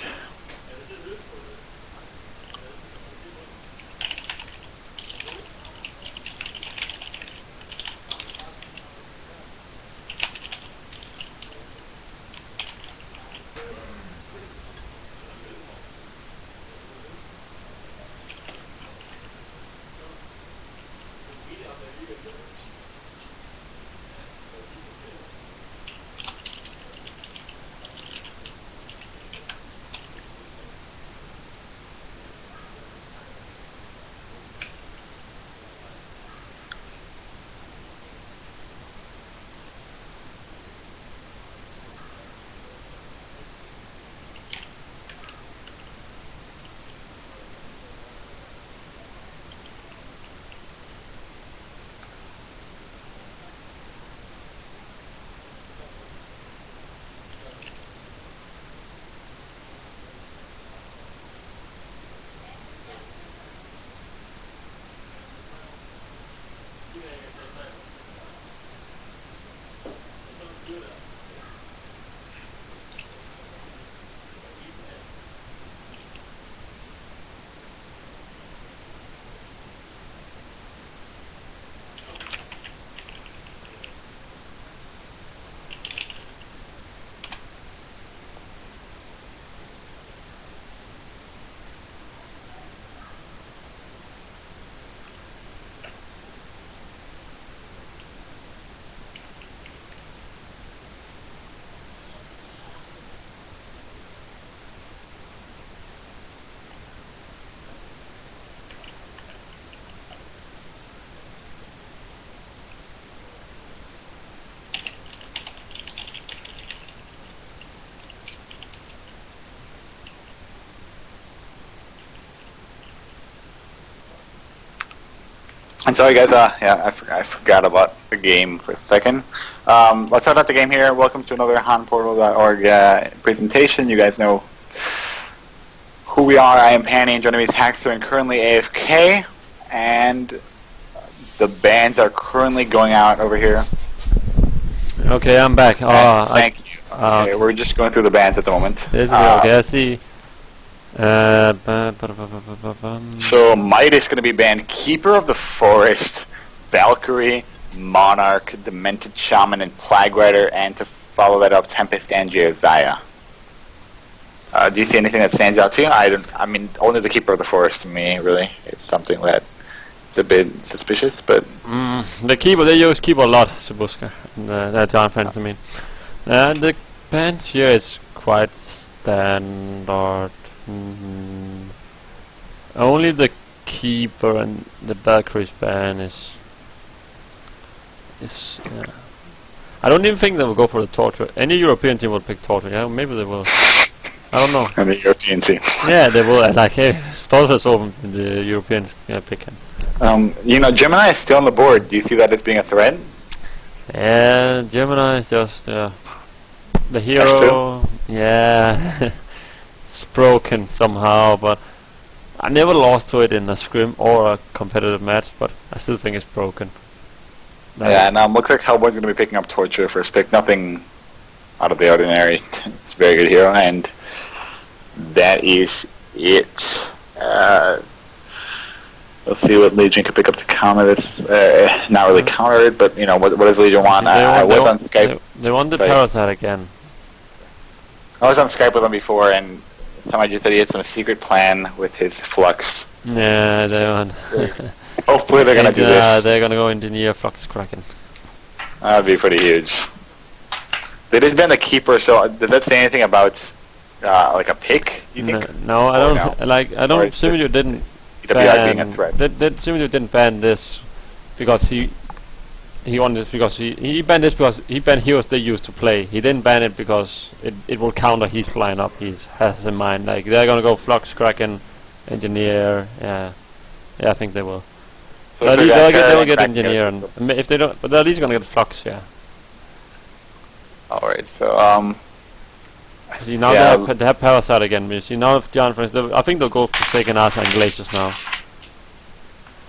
And sorry guys, I forgot about the game for a second. Let's start out the game here. Welcome to another hanportal.org presentation. You guys know who we are. I am Panny, and joining me is Haxter, and currently AFK. And the bans are currently going out over here. Okay, I'm back. Thank you. Okay, we're just going through the bans at the moment. Okay, I see. So Might is going to be banned Keeper of the Forest, Valkyrie, Monarch, Demented Shaman, and Plague Rider, and to follow that up, Tempest and Jaha. Do you see anything that stands out to you? I mean, only the Keeper of the Forest to me, really. It's something that it's a bit suspicious, but... the Keeper, they use Keeper a lot, Sabuska. That jaH&Friends, I mean. The bans here is quite standard. Only the Keeper and the Valkyrie's ban is I don't even think they will go for the Torture. Any European team will pick Torture. Yeah, maybe they will. I don't know. And the European team. Yeah, they will. Like, hey, Torture is open. The Europeans pick him. Gemini is still on the board. Do you see that as being a threat? Yeah, Gemini is just the hero. Yeah, it's broken somehow, but I never lost to it in a scrim or a competitive match. But I still think it's broken. Yeah, now it looks like Hellboy's going to be picking up Torture first pick. Nothing out of the ordinary. It's a very good hero, and that is it. Let's see what Legion could pick up to counter this. Not really counter it, but what does Legion want? I was on Skype. They want the Parasite again. I was on Skype with him before, and somebody just said he had some secret plan with his Flux. Yeah, they want. Hopefully they're going to do this. They're going to go engineer Flux Kraken. That would be pretty huge. They did ban the Keeper, so did that say anything about like a pick, you think? No, I don't. No? I don't. Simulator didn't ban. Being a threat. That Simulator didn't ban this because he wanted this because he banned this because he banned heroes they used to play. He didn't ban it because it will counter his lineup he has in mind. Like, they're going to go Flux Kraken, engineer. Yeah, I think they will. So they'll get engineer, and if they don't, but they're at least gonna get Flux, yeah. Alright, so see, now they have Parasite again. You see, now if jaH&Friends, I think they'll go for Sacred Archer and Glaciers now.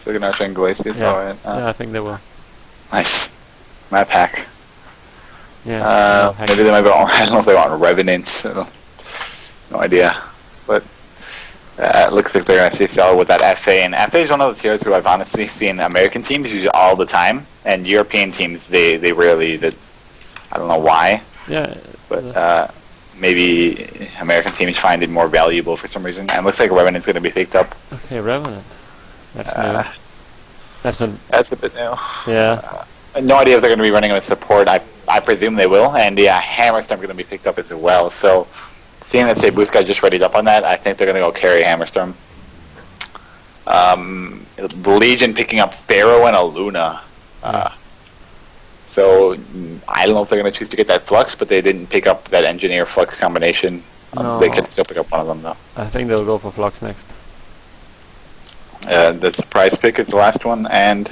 Sacred Archer and Glaciers, yeah. Alright. Yeah, I think they will. Nice. Map hack. Yeah. Maybe they might go. I don't know if they want Revenant. No idea, but. It looks like they're going to CCL with that FA, and FA is one of those heroes who I've honestly seen American teams use all the time, and European teams they rarely. I don't know why. Yeah. But maybe American teams find it more valuable for some reason. And it looks like Revenant's going to be picked up. Okay, Revenant. That's new. That's a bit new. Yeah. No idea if they're going to be running with support. I presume they will, and Hammerstorm's going to be picked up as well. So. Seeing that Sabuska just readied up on that, I think they're going to go carry Hammerstorm. The Legion picking up Pharaoh and a Luna. So I don't know if they're going to choose to get that Flux, but they didn't pick up that Engineer Flux combination. No. They could still pick up one of them, though. I think they'll go for Flux next. The surprise pick is the last one, and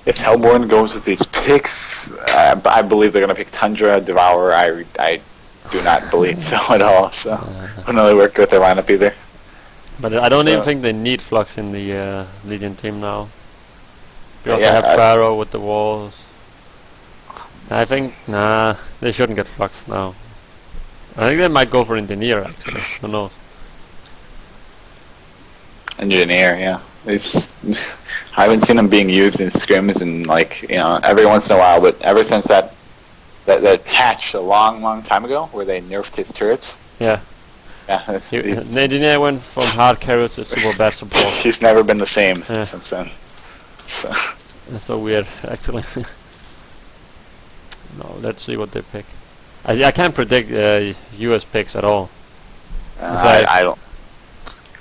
if Hellborn goes with these picks, I believe they're going to pick Tundra, Devourer. I do not believe so at all, so don't really work with their lineup either. But I don't even think they need Flux in the Legion team now. Because they have Pharaoh with the walls. I think, they shouldn't get Flux now. I think they might go for Engineer, actually. Who knows? Engineer, yeah. I haven't seen them being used in scrims in, every once in a while, but ever since that patch a long time ago where they nerfed his turrets. Yeah. The engineer went from hard carry to super bad support. He's never been the same since then. So. That's so weird, actually. No, let's see what they pick. I can't predict US picks at all. I don't.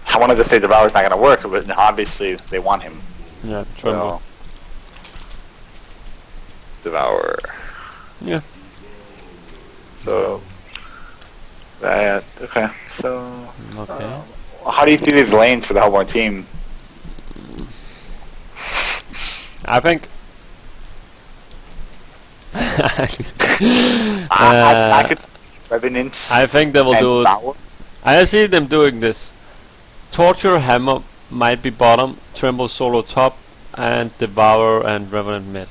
I wanted to say Devourer's not going to work, but obviously they want him. Yeah, Tremble. So. Devourer. Yeah. So okay. So okay. How do you see these lanes for the Hellborn team? I think. I could Revenants. I think they will do. Power. I see them doing this. Torture Hammer might be bottom, Tremble solo top, and Devour and Revenant mid.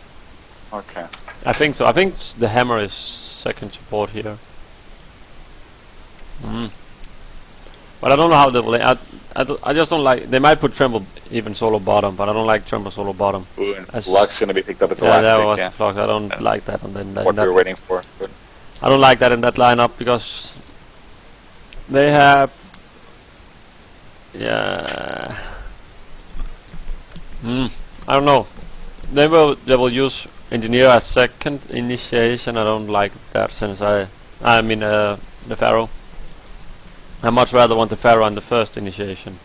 Okay. I think so. I think the Hammer is second support here. But I don't know how they will. I just don't like. They might put Tremble even solo bottom, but I don't like Tremble solo bottom. Ooh, and Flux going to be picked up at the Yeah, last that pick, was yeah. the Flux. I don't like that. And then What we were waiting for. But I don't like that in that lineup because they have. Yeah. I don't know. They will use Engineer as second initiation. I don't like that since I mean the Pharaoh. I much rather want the Pharaoh on the first initiation.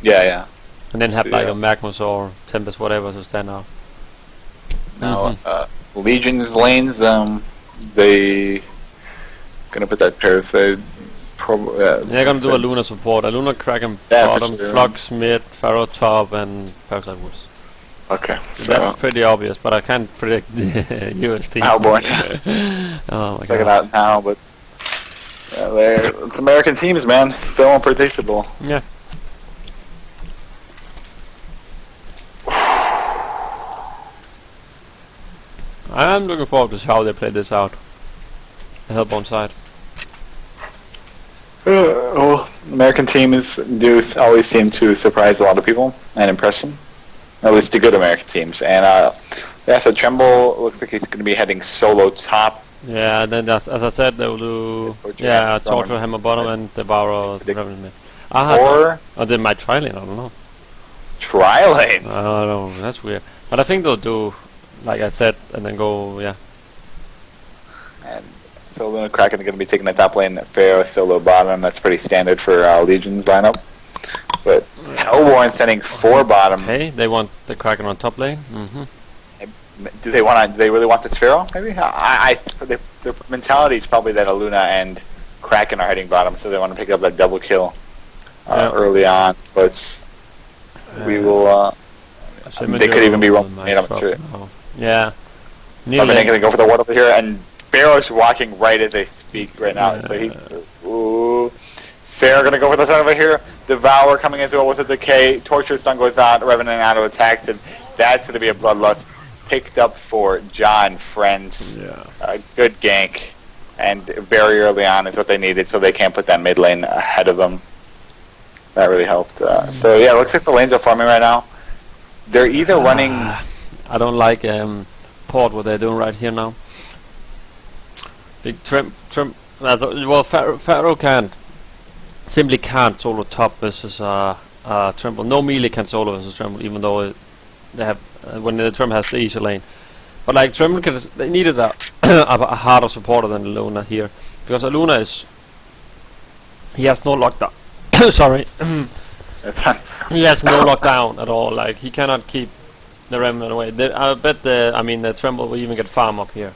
yeah. And then have like Yeah. a Magnus or Tempest, whatever, to stand out. Now, Legion's lanes, they gonna put that Parasite. They're gonna do a Luna support. A Luna Kraken Yeah, for bottom, sure. Flux mid, Pharaoh top, and Parasite Woods. Okay, That's so pretty obvious, but I can't predict UST. Hellborn. Oh my Check it god. out now, but it's American teams, man. So unpredictable. Yeah. I'm looking forward to see how they play this out. The Hellborn side. Well, American teams do always seem to surprise a lot of people and impress them. At least the good American teams. And yeah, so Tremble looks like he's going to be heading solo top. Yeah, then as I said, they will do Torture Hammer bottom and Devour Revenant mid. Or they might try lane. I don't know. Try lane. I don't know. That's weird. But I think they'll do like I said, and then go And so Luna Kraken are going to be taking the top lane. Pharaoh solo bottom. That's pretty standard for Legion's lineup. But Hellborn sending 4 bottom. Okay, they want the Kraken on top lane. Do they want to? Do they really want this Pharaoh? Maybe. Their mentality is probably that Luna and Kraken are heading bottom, so they want to pick up that double kill early on. But we will. They could even be wrong. I'm sure. Yeah. They're going to go for the ward over here, and Pharaoh's walking right as they speak right now. So he. Ooh. Pharaoh going to go for the side over here. Devour coming as well with a decay. Torture stun goes out. Revenant auto attacks, and that's going to be a bloodlust picked up for jaH&Friends. Yeah. Good gank, and very early on is what they needed, so they can't put that mid lane ahead of them. That really helped. So yeah, it looks like the lanes are farming right now. They're either running. I don't like port what they're doing right here now. Big well, Pharaoh simply can't solo top versus Tremble. No melee can solo versus Tremble, even though they have when the Tremble has the easy lane. But like Tremble, they needed a harder supporter than Luna here, because Luna he has no lockdown. Sorry. He has no lockdown at all. Like he cannot keep the Remnant away. I bet the Tremble will even get farm up here.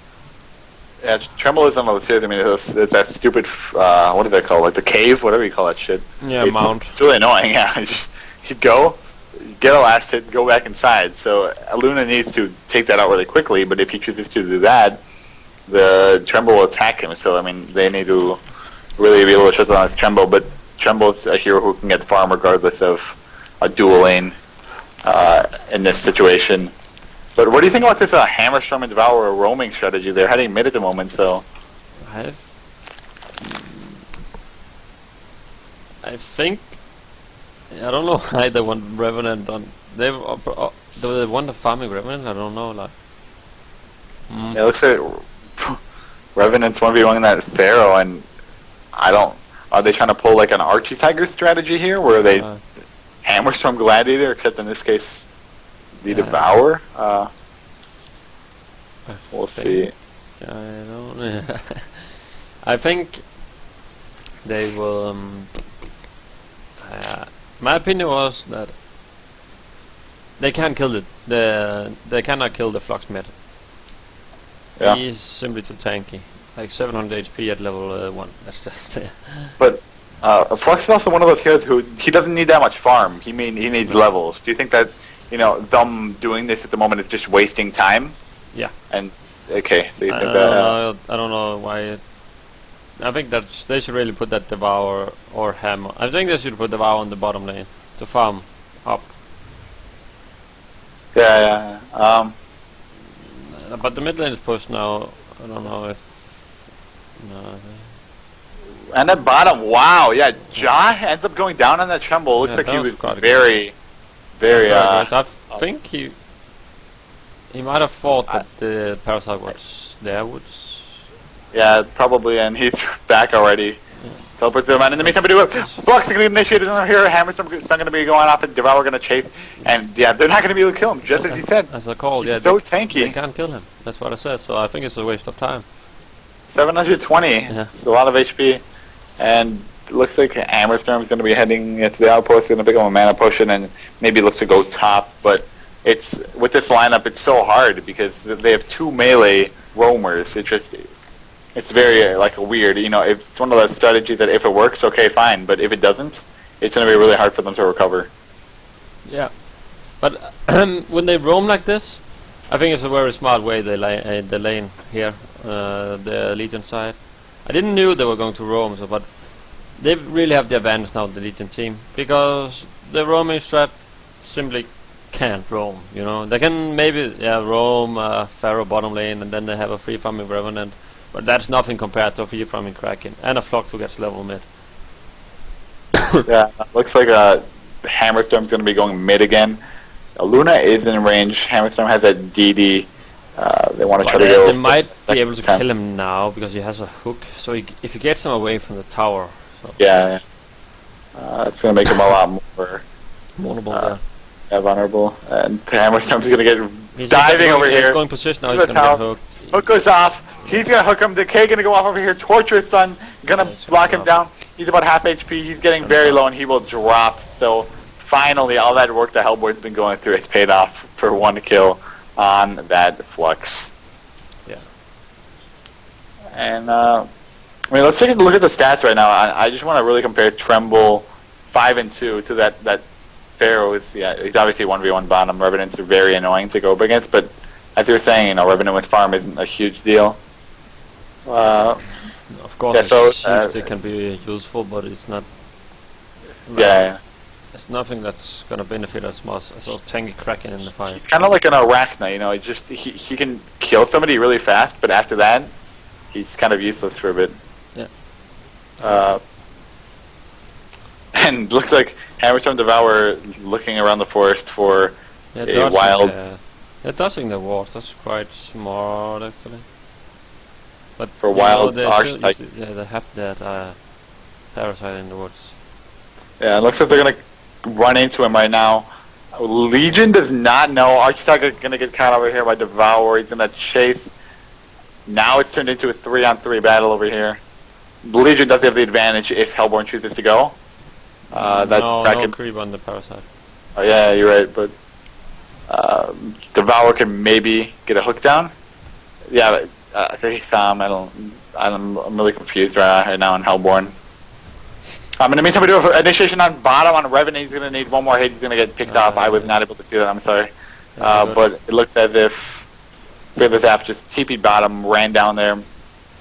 Yeah, Tremble is on the tiers. I mean, it's that stupid, what do they call it? Like the cave, whatever you call that shit. Yeah, mount. It's really annoying, yeah. He'd go, get a last hit, go back inside. So Luna needs to take that out really quickly, but if he chooses to do that, the Tremble will attack him. So, I mean, they need to really be able to shut down this Tremble, but Tremble's a hero who can get farm regardless of a dual lane in this situation. But what do you think about this Hammerstorm and Devour roaming strategy? They're heading mid at the moment, so... I think... I don't know why they want Revenant on... Do they want the farming Revenant? I don't know, like... It looks like Revenant's 1v1 that Pharaoh, and I don't... Are they trying to pull like an Archie Tiger strategy here, where they Hammerstorm Gladiator, except in this case... The Devour? We'll see. I don't. I think they will. My opinion was that they can't kill they cannot kill the Flux mid. Yeah. He's simply too tanky. Like 700 HP at level 1. That's just. But Flux is also one of those heroes who he doesn't need that much farm. He needs levels. Do you think that them doing this at the moment is just wasting time. Yeah. And okay, so you think I don't know why. I think they should really put that Devour or Hammer. I think they should put Devour on the bottom lane to farm up. Yeah. But the mid lane is pushed now. I don't know if. No. And at bottom, wow, yeah, jaH ends up going down on that Tremble. Looks like he was very. I think he might have thought that the Parasite was there. Yeah, probably, and he's back already. Teleport to him, and in the meantime, we do it. Flux initiated on here. Hammerstorm is not going to be going off, and Devour going to chase. And yeah, they're not going to be able to kill him, just as he said. As I called, he's so tanky. They can't kill him. That's what I said. So I think it's a waste of time. 720. Yeah. It's a lot of HP, and it looks like Hammerstorm is going to be heading to the outpost, going to pick up a mana potion, and maybe looks to go top. But it's with this lineup, it's so hard because they have 2 melee roamers. It's very weird. It's one of those strategies that if it works, okay, fine. But if it doesn't, it's going to be really hard for them to recover. Yeah, but when they roam like this, I think it's a very smart way they lane here, the Legion side. I didn't knew they were going to roam, but they really have the advantage now, the Legion team, because the roaming strat simply can't roam. They can maybe roam Pharaoh bottom lane, and then they have a free farming Revenant. But that's nothing compared to a free farming Kraken and a Flux who gets level mid. Yeah, looks like Hammerstorm's going to be going mid again. Luna is in range. Hammerstorm has that DD. They want to try to go. They might be able to kill him now because he has a hook. So if he gets him away from the tower. So yeah. It's going to make him a lot more vulnerable. Vulnerable. And Hammerstorm's going to get diving over here. He's going position now. He's going to get hooked. Hook goes off. He's going to hook him. Decay going to go off over here. Torture Stun going to block him down. He's about half HP. He's getting very low, and he will drop. So finally, all that work that Hellboy's been going through has paid off for 1 kill on that Flux. Yeah. And let's take a look at the stats right now. I just want to really compare Tremble 5 and 2 to that Pharaoh. He's obviously 1v1 bottom. Revenants are very annoying to go up against, but as you were saying, Revenant with farm isn't a huge deal. Of course, it can be useful, but it's not. Yeah. It's nothing that's gonna benefit as much as a tanky Kraken in the fight. He's kind of like an Arachna, he can kill somebody really fast, but after that, he's kind of useless for a bit. Yeah. And looks like Hammerstorm Devour looking around the forest for a wild. Dodging the walls, that's quite smart actually. But for wild archetype. They have that Parasite in the woods. Yeah, it looks like they're gonna run into him right now. Legion does not know. Archetype is gonna get caught over here by Devour. He's gonna chase. Now it's turned into a 3-on-3 battle over here. The Legion does have the advantage if Hellborn chooses to go. No creep on the Parasite. Oh yeah, you're right, but Devour can maybe get a hook down. Yeah, I think he saw him. I'm really confused right now on Hellborn. In the meantime, we do initiation on bottom on Revenant. He's going to need 1 more hit. He's going to get picked off. I was not able to see that. I'm sorry. But it looks as if Fearless App just TP'd bottom, ran down there,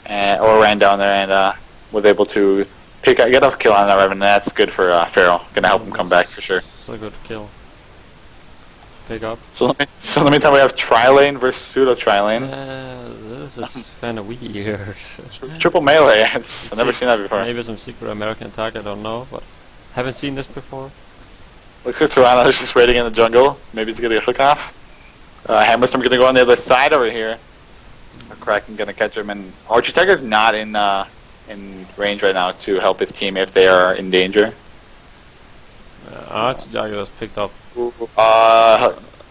and was able to get a kill on that Revenant. That's good for Pharaoh. Going to help him come back for sure. So good kill. Pick up. So in the meantime, we have Tri-Lane versus Pseudo Tri-Lane. This is kind of weird. Triple melee. I've never seen that before. Maybe some secret American attack, I don't know, but haven't seen this before. Looks like Toronto is just waiting in the jungle. Maybe he's going to get a hook off. Hammerstorm going to go on the other side over here. Kraken going to catch him, and Architecture is not in range right now to help his team if they are in danger. Architecture was picked up.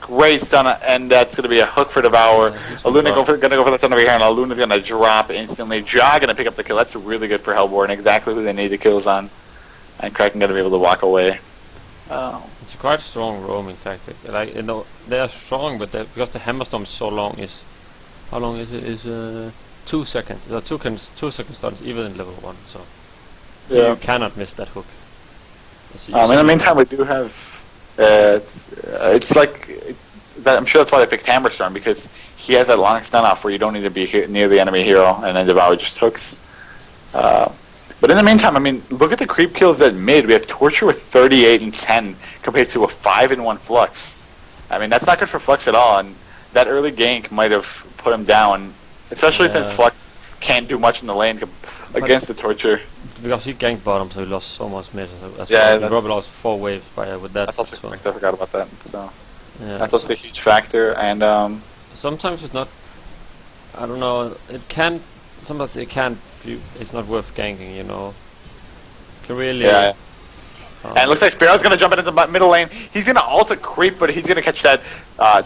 Great stun, and that's going to be a hook for Devour. Aluna going to go for the stun over here, and Aluna's going to drop instantly. jaH going to pick up the kill. That's really good for Hellborn, exactly who they need the kills on. And Kraken going to be able to walk away. It's a quite strong roaming tactic. They are strong, but because the Hammerstorm is so long, how long is it? Is 2 seconds. So 2 second stuns even in level 1. So you cannot miss that hook. In the meantime, we do have It's like that. I'm sure that's why they picked Hammerstorm, because he has that long stun off where you don't need to be near the enemy hero, and then Devour just hooks. But in the meantime, I mean, look at the creep kills at mid. We have Torture with 38 and 10 compared to a 5 and 1 Flux. I mean, that's not good for Flux at all, and that early gank might have put him down, especially since Flux can't do much in the lane against the Torture. Because he ganked bottom, so he lost so much mid as yeah, well. He probably lost 4 waves with that. That's also correct. I forgot about that. So yeah, that's also a huge factor, and sometimes it's not. I don't know. It can. Sometimes it can't. It's not worth ganking. You know. You can really. Yeah. And it looks like Pharaoh's going to jump into the middle lane. He's going to ult creep, but he's going to catch that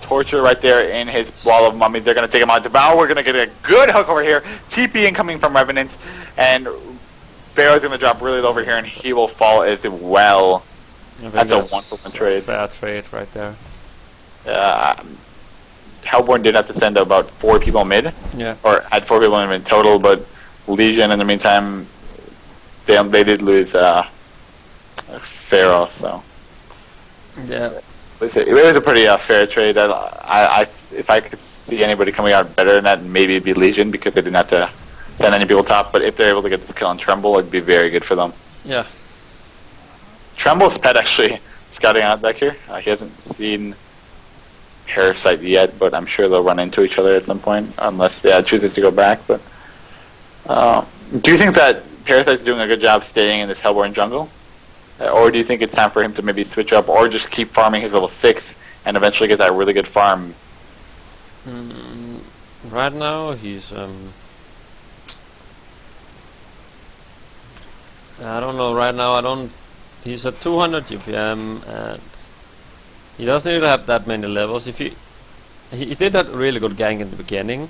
Torture right there in his wall of mummies. They're going to take him out. Devour, we're going to get a good hook over here. TP incoming from Revenant. And Pharaoh's going to drop really low over here, and he will fall as well. That's a 1-for-1 trade. Fair trade right there. Hellborn did have to send about 4 people mid. Yeah. Or had 4 people in total, but Legion, in the meantime, they did lose Pharaoh, so yeah, it was a pretty fair trade. If I could see anybody coming out better than that, maybe it'd be Legion, because they didn't have to send any people top. But if they're able to get this kill on Tremble, it'd be very good for them. Yeah. Tremble's pet actually scouting out back here. He hasn't seen Parasite yet, but I'm sure they'll run into each other at some point, unless chooses to go back. But do you think that Parasite's doing a good job staying in this Hellborn jungle? Or do you think it's time for him to maybe switch up, or just keep farming his level 6 and eventually get that really good farm? Right now he's I don't know. Right now he's at 200 UPM, and he doesn't really have that many levels. If he did that really good gank in the beginning.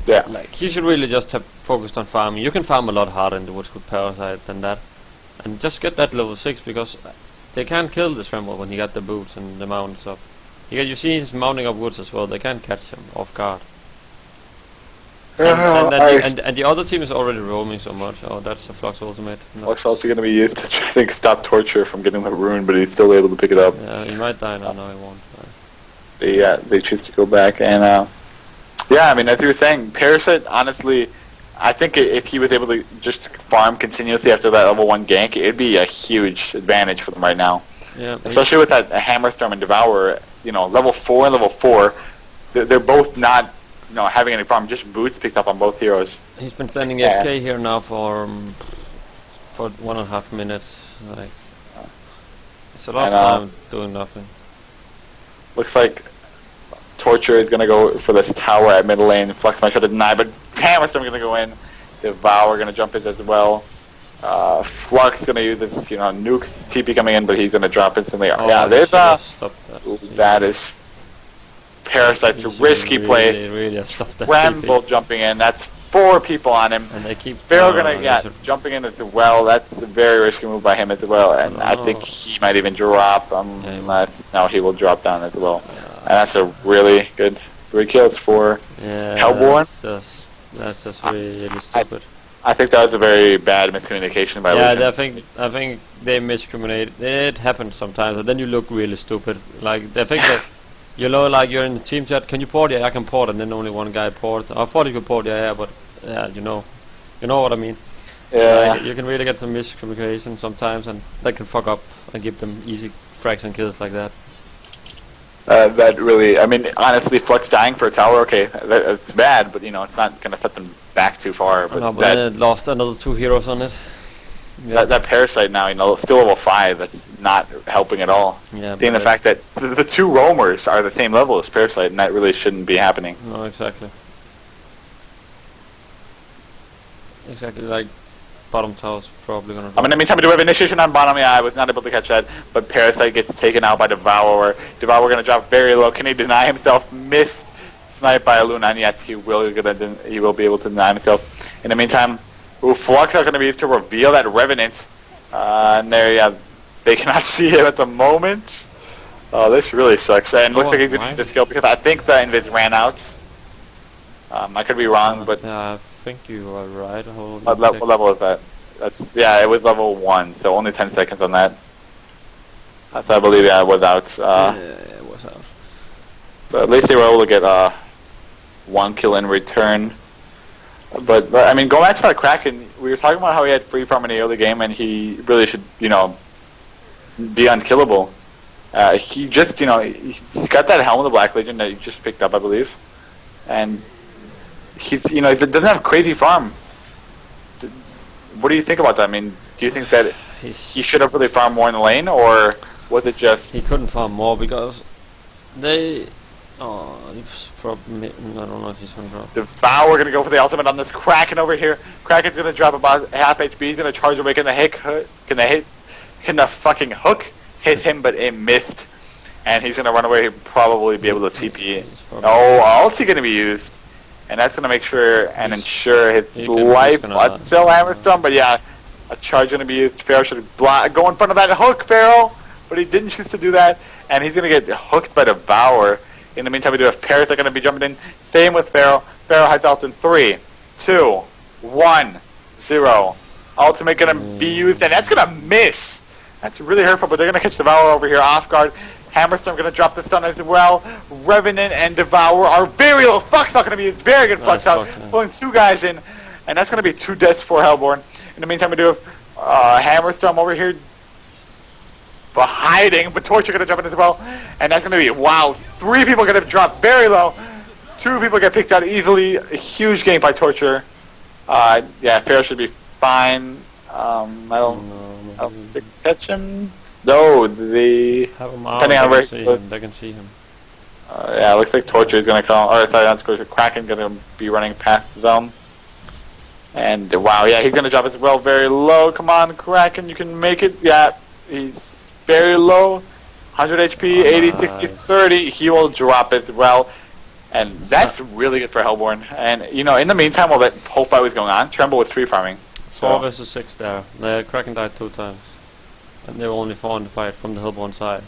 Yeah. Like, he should really just have focused on farming. You can farm a lot harder in the woods with Parasite than that. And just get that level 6, because they can't kill the Tremble when he got the boots and the mounts up. You see he's mounting up woods as well. They can't catch him off guard. And the other team is already roaming so much. Oh, that's the Flux ultimate. Flux also going to be used to try to stop Torture from getting the rune, but he's still able to pick it up. Yeah, he might die now. No, he won't. They choose to go back, and yeah, I mean, as you were saying, Parasite, honestly, I think if he was able to just farm continuously after that level 1 gank, it'd be a huge advantage for them right now. Yeah. Especially with that Hammerstorm and Devourer, level 4 and level 4, they're both not, having any problem. Just boots picked up on both heroes. He's been standing AFK here now for 1.5 minutes. Like, it's a lot of time doing nothing. Looks like Torture is going to go for this tower at middle lane. Flux might try to deny, but Hammerstorm going to go in. Devour going to jump in as well. Flux going to use this, nukes TP coming in, but he's going to drop instantly. Oh, yeah, there's that is Parasite's a risky play. Really stopped that Ramble jumping in. That's 4 people on him. And they keep Pharaoh going to jumping in as well. That's a very risky move by him as well, and I think he might even drop unless he will drop down as well. And that's a really good 3 kills for Hellborn. That's just really stupid. I think that was a very bad miscommunication by Legion. I think they miscommunicated. It happens sometimes, and then you look really stupid. Like, they think that, like, you're in the team chat, can you port? Yeah, I can port, and then only one guy ports. I thought you could port, but you know what I mean. Yeah. Like, you can really get some miscommunication sometimes, and that can fuck up and give them easy frags and kills like that. That really, I mean, honestly, Flux dying for a tower, okay, it's bad, but it's not going to set them back too far. But, then it lost another 2 heroes on it. Yeah. That Parasite now, still level 5, that's not helping at all. Yeah, seeing the fact that the 2 roamers are the same level as Parasite, and that really shouldn't be happening. No, exactly. Like, bottom tower's probably gonna drop. I mean, in the meantime, we do have initiation on bottom. Yeah, I was not able to catch that, but Parasite gets taken out by Devourer. Devourer going to drop very low. Can he deny himself? Missed snipe by Luna, and yes, he will be able to deny himself. In the meantime, Flux are going to be used to reveal that Revenant. And there, they cannot see him at the moment. Oh, this really sucks. And looks like he's going to use the skill, because I think the invis ran out. I could be wrong, but... Yeah, I think you are right. What level is that? It was level 1, so only 10 seconds on that. So I believe it was out. Yeah, it was out. But at least they were able to get 1 kill in return. But I mean, going back to that Kraken, we were talking about how he had free farm in the early game, and he really should, be unkillable. He just, he's got that helm of the Black Legion that he just picked up, I believe, and he doesn't have crazy farm. What do you think about that? I mean, do you think that he should have really farmed more in the lane, or was it just he couldn't farm more because they? Oh, he's probably. I don't know if he's gonna drop. Devour gonna go for the ultimate on this Kraken over here. Kraken's gonna drop about half HP. He's gonna charge away. Can the fucking hook hit him? But it missed, and he's gonna run away. He'll probably be able to TP. Oh, ulti gonna be used, and that's gonna make sure and ensure his life until Hammerstorm. But yeah, a charge gonna be used. Pharaoh should go in front of that hook, Pharaoh, but he didn't choose to do that, and he's gonna get hooked by Devour. In the meantime, we do have Paris are going to be jumping in. Same with Pharaoh. Pharaoh has ult in 3, 2, 1, 0. Ultimate going to be used, and that's going to miss. That's really hurtful, but they're going to catch Devour over here off guard. Hammerstorm going to drop the stun as well. Revenant and Devour are very low. Flux not going to be used. Very good Flux out. Pulling 2 guys in, and that's going to be 2 deaths for Hellborn. In the meantime, we do have Hammerstorm over here hiding, but Torture gonna jump in as well, and that's gonna be 3 people gonna drop very low, 2 people get picked out easily. A huge game by Torture. Yeah, Pharaoh should be fine. I don't think catch him. No, have him out. Depending on where they can see him. Yeah, it looks like Torture is gonna come. Or sorry, not Torture. Kraken gonna be running past them. And yeah, he's gonna drop as well very low. Come on, Kraken, you can make it. Yeah, he's very low, 100 HP, 80, 60, 30. He will drop as well, and that's really good for Hellborn. And in the meantime, while that whole fight was going on, Tremble was free farming. 4 versus 6 there. The Kraken died 2 times, and they were only 4 in the fight from the Hellborn side.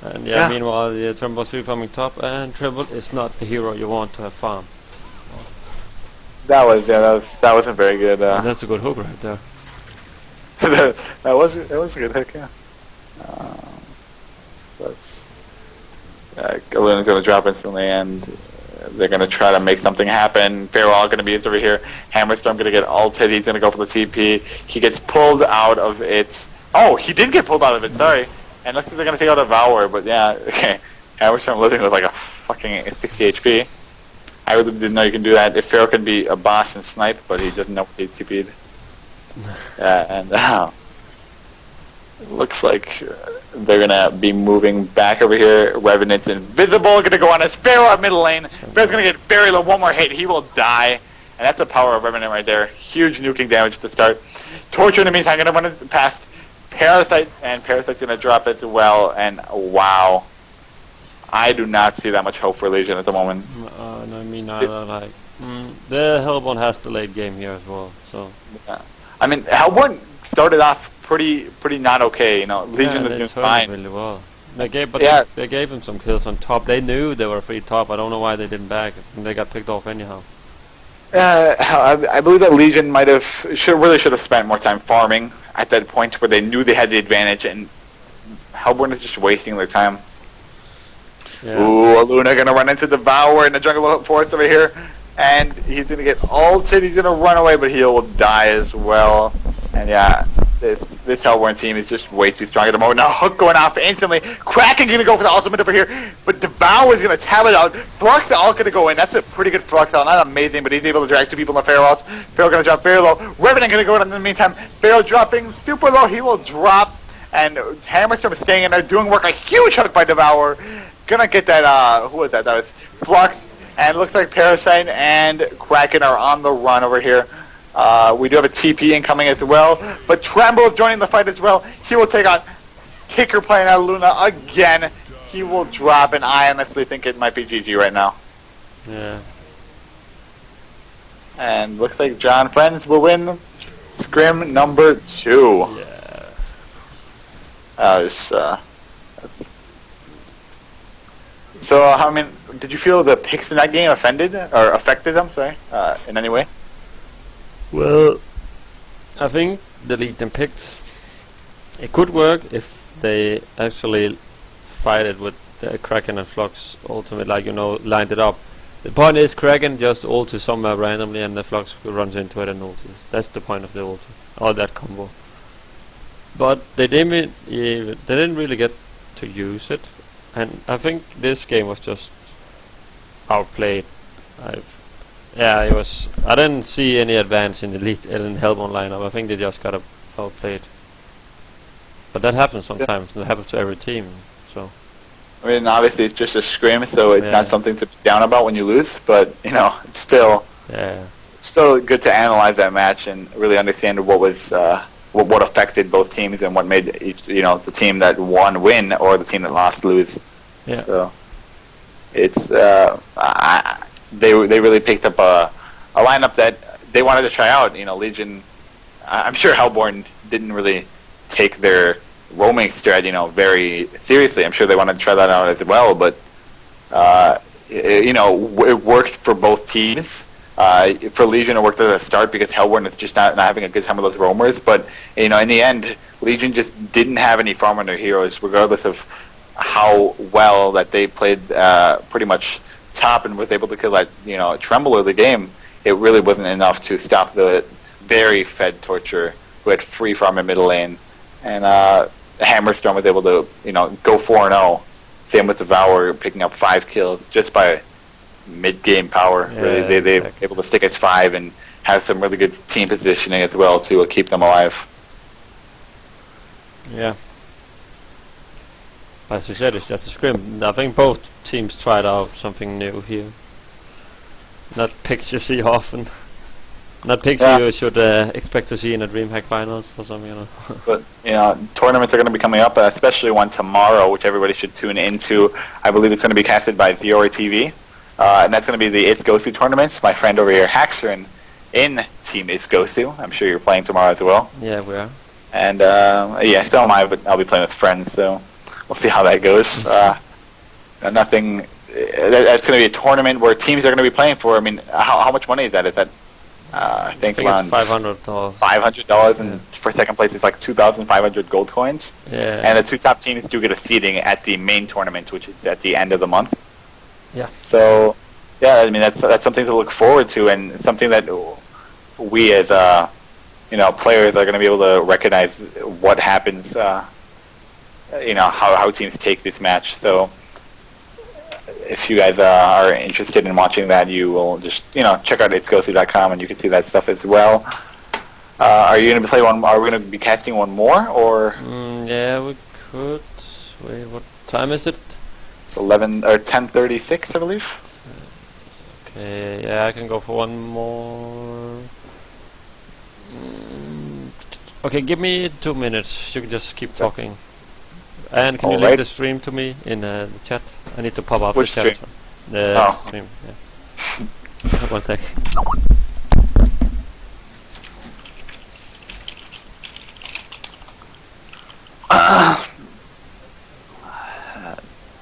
And meanwhile, the Tremble was free farming top, and Tremble is not the hero you want to have farm. That wasn't very good. That's a good hook right there. that was a good hook, yeah. Galuna's going to drop instantly, and they're going to try to make something happen. Pharaoh going to be used over here. Hammerstorm going to get ulted. He's going to go for the TP. He gets pulled out of it. Oh, he did get pulled out of it, sorry. And looks like they're going to take out Devour, but yeah, okay. Hammerstorm living with like a fucking 60 HP. I really didn't know you can do that. If Pharaoh can be a boss and snipe, but he doesn't know what he TP'd. And looks like they're gonna be moving back over here. Revenant's invisible, gonna go on as Pharaoh at middle lane. Pharaoh's gonna get very low, 1 more hit, he will die. And that's the power of Revenant right there. Huge nuking damage at the start. Torture in the meantime, gonna run it past Parasite, and Parasite's gonna drop as well. And wow, I do not see that much hope for Legion at the moment. No, me neither. The Hellborn has the late game here as well, so. Yeah. I mean, Hellborn started off pretty not okay, Legion was doing fine. Really well. They gave him some kills on top. They knew they were free top. I don't know why they didn't back it, and they got picked off anyhow. I believe that Legion really should have spent more time farming at that point where they knew they had the advantage, and Hellborn is just wasting their time. Yeah. Ooh, Luna gonna run into Devour in the jungle forest over here, and he's gonna get ulted. He's gonna run away, but he will die as well. And yeah, this Hellborn team is just way too strong at the moment. Now Hook going off instantly. Kraken gonna go for the ultimate over here, but Devour is gonna tab it out. Flux ult gonna go in. That's a pretty good Flux ult. Not amazing, but he's able to drag 2 people in the Pharaoh ult. Pharaoh gonna drop very low. Revenant gonna go in the meantime. Pharaoh dropping super low. He will drop, and Hammerstorm is staying in there doing work. A huge hook by Devour. Gonna get that, who was that? That was Flux, and it looks like Parasite and Kraken are on the run over here. We do have a TP incoming as well, but Tremble is joining the fight as well. He will take on Kicker playing out Luna again. He will drop, and I honestly think it might be GG right now. Yeah. And looks like jaH&Friends will win Scrim number 2. Yeah. So, I mean, did you feel the picks in that game affected them, in any way? Well, I think the Legion picks It could work if they actually fight it with the Kraken and Flux ultimate, like, lined it up. The point is Kraken just ulti somewhere randomly and the Flux runs into it and ultis. That's the point of the ulti, or that combo. But they didn't really get to use it, and I think this game was just outplayed. It was. I didn't see any advance in the lead in Hellborn lineup. I think they just got outplayed. But that happens sometimes. And it happens to every team. So. I mean, obviously it's just a scrim, so it's not something to be down about when you lose. But it's still good to analyze that match and really understand what was what affected both teams and what made the team that won win or the team that lost lose. Yeah. So it's they really picked up a lineup that they wanted to try out. Legion. I'm sure Hellborn didn't really take their roaming strat, very seriously. I'm sure they wanted to try that out as well, but it worked for both teams. For Legion, it worked at the start because Hellborn is just not having a good time with those roamers. But in the end, Legion just didn't have any farm on their heroes, regardless of how well that they played pretty much top and was able to kill that Tremble of the game. It really wasn't enough to stop the very fed Torture who had free farm in middle lane, and Hammerstorm was able to go 4-0. Same with Devour, picking up 5 kills just by mid-game power. Yeah, really, they were able to stick as 5 and have some really good team positioning as well to keep them alive. Yeah. As you said, it's just a scrim. I think both teams tried out something new here. Not picks you see often. Not picks you should expect to see in a DreamHack finals or something. But tournaments are going to be coming up, especially one tomorrow, which everybody should tune into. I believe it's going to be casted by Ziori TV. And that's going to be the It's Gosu tournaments. My friend over here, Haxerin, in Team It's Gosu. I'm sure you're playing tomorrow as well. Yeah, we are. And so am I, but I'll be playing with friends, so we'll see how that goes. Nothing. That's going to be a tournament where teams are going to be playing for. I mean, how much money is that? Is that I think around $500. $500, and for second place it's like 2,500 gold coins. Yeah. And the 2 top teams do get a seeding at the main tournament, which is at the end of the month. Yeah. So, I mean that's something to look forward to, and something that we as players are going to be able to recognize what happens. How teams take this match. So, if you guys are interested in watching that, you will just check out itsgosu.com and you can see that stuff as well. Are you going to play one? Are we going to be casting one more, or? Yeah, we could. Wait, what time is it? 11 or 10:36, I believe. Okay, yeah, I can go for one more. Okay, give me 2 minutes. You can just keep talking. And can you link the stream to me in the chat? I need to pop up Which the chat. stream? The stream, yeah. 1 sec.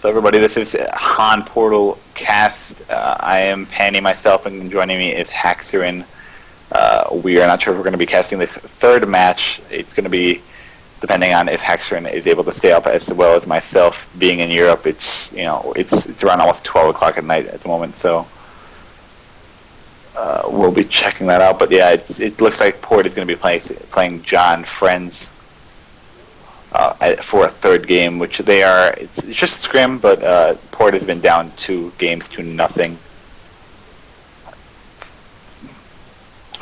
So everybody, this is Han Portal Cast. I am Panny myself, and joining me is Haxerin. We are not sure if we're going to be casting this third match. It's going to be depending on if Haxerin is able to stay up as well as myself. Being in Europe, it's it's around almost 12 o'clock at night at the moment, so we'll be checking that out. But yeah, it looks like Port is going to be playing jaH&Friends for a third game, which they are. It's just a scrim, but Port has been down 2 games to nothing.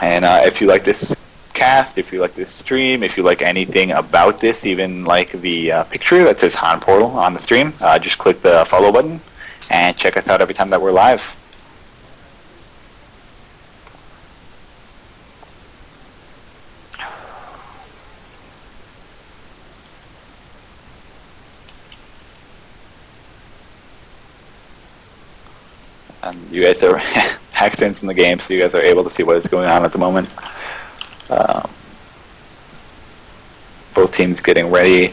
And if you like this cast, if you like this stream, if you like anything about this, even like the picture that says Han Portal on the stream, just click the follow button and check us out every time that we're live. And you guys are Haxerin's in the game, so you guys are able to see what is going on at the moment. Both teams getting ready,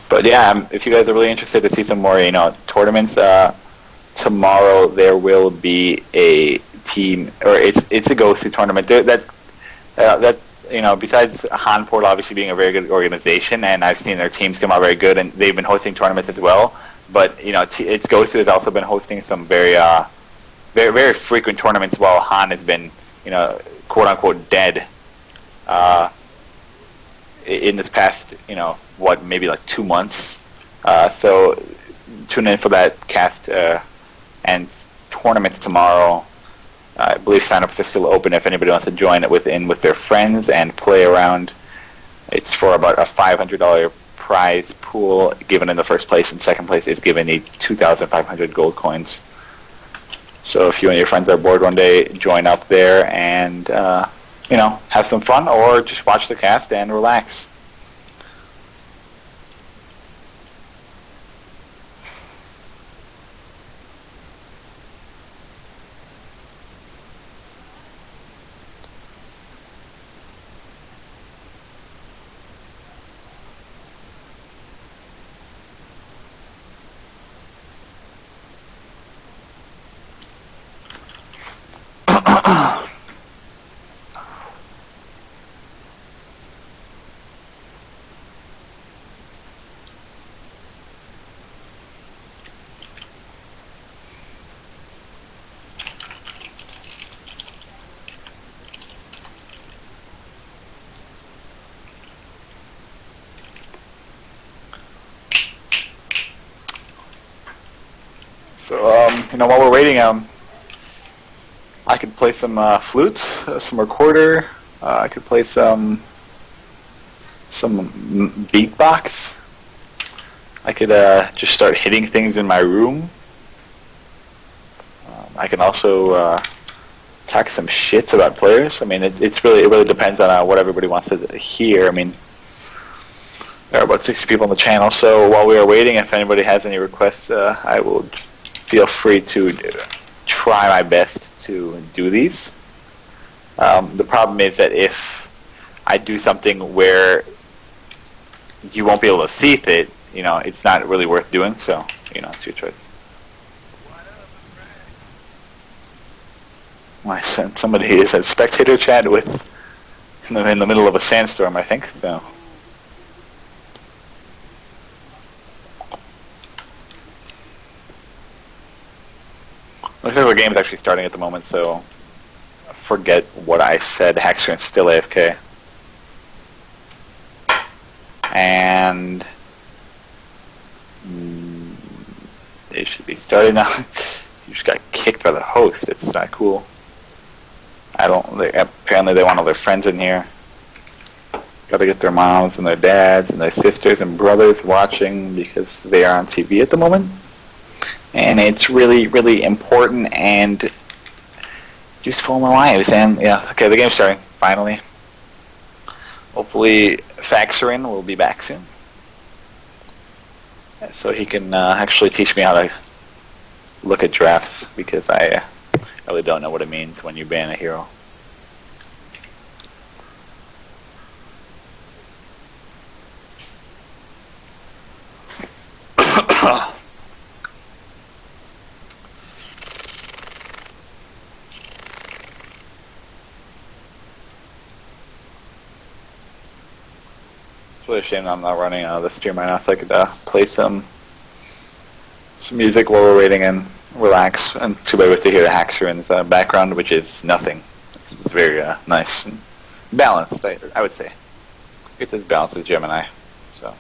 but yeah, if you guys are really interested to see some more, tournaments, tomorrow there will be a team, or it's a Gosu tournament. That besides Han Portal obviously being a very good organization, and I've seen their teams come out very good, and they've been hosting tournaments as well. But its Go-To has also been hosting some very, very, very frequent tournaments, while Han has been, quote unquote, dead. In this past, maybe like 2 months. So tune in for that cast and tournaments tomorrow. I believe sign-ups are still open if anybody wants to join it with their friends and play around. It's for about a $500 prize pool given in the first place, and second place is given the 2,500 gold coins. So if you and your friends are bored one day, join up there and have some fun, or just watch the cast and relax. So, while we're waiting, I could play some flute, some recorder. I could play some beatbox. I could just start hitting things in my room. I can also talk some shits about players. I mean, it really depends on what everybody wants to hear. I mean, there are about 60 people on the channel, so while we are waiting, if anybody has any requests, I will feel free to try my best to do these. The problem is that if I do something where you won't be able to see it, it's not really worth doing, so, it's your choice. I sent somebody is a spectator chat in the middle of a sandstorm, I think, so. Looks like the game is actually starting at the moment, so forget what I said. jaH&Friends still AFK. And they should be starting now. You just got kicked by the host. It's not cool. Apparently they want all their friends in here. Gotta get their moms and their dads and their sisters and brothers watching because they are on TV at the moment. And it's really, really important and useful in my lives. And yeah, okay, the game's starting, finally. Hopefully Faxerin will be back soon. So he can actually teach me how to look at drafts, because I really don't know what it means when you ban a hero. It's really a shame I'm not running the stream right now, so I could play some music while we're waiting and relax. And too bad we have to hear the jaH&Friends background, which is nothing. It's very nice and balanced, I would say. It's as balanced as Gemini. So,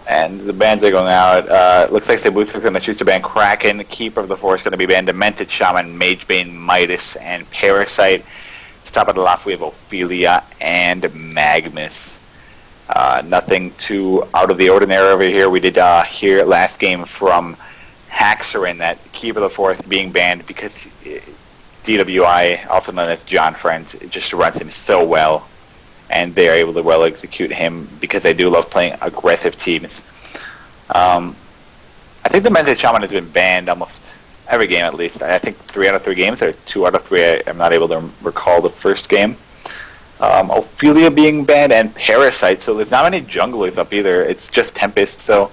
and the bans are going out. Looks like Sabusa is going to choose to ban Kraken. Keeper of the Forest going to be banned. Demented Shaman, Magebane, Midas, and Parasite. Top of the left, we have Ophelia and Magmus. Nothing too out of the ordinary over here. We did hear last game from jaH&Friends that Keeper of the Forest being banned because DWI, also known as jaH&Friends, just runs him so well, and they are able to well execute him because they do love playing aggressive teams. I think the Demented Shaman has been banned almost every game at least. I think 3 out of 3 games, or 2 out of 3. I'm not able to recall the first game. Ophelia being banned and Parasite, so there's not many junglers up either. It's just Tempest, so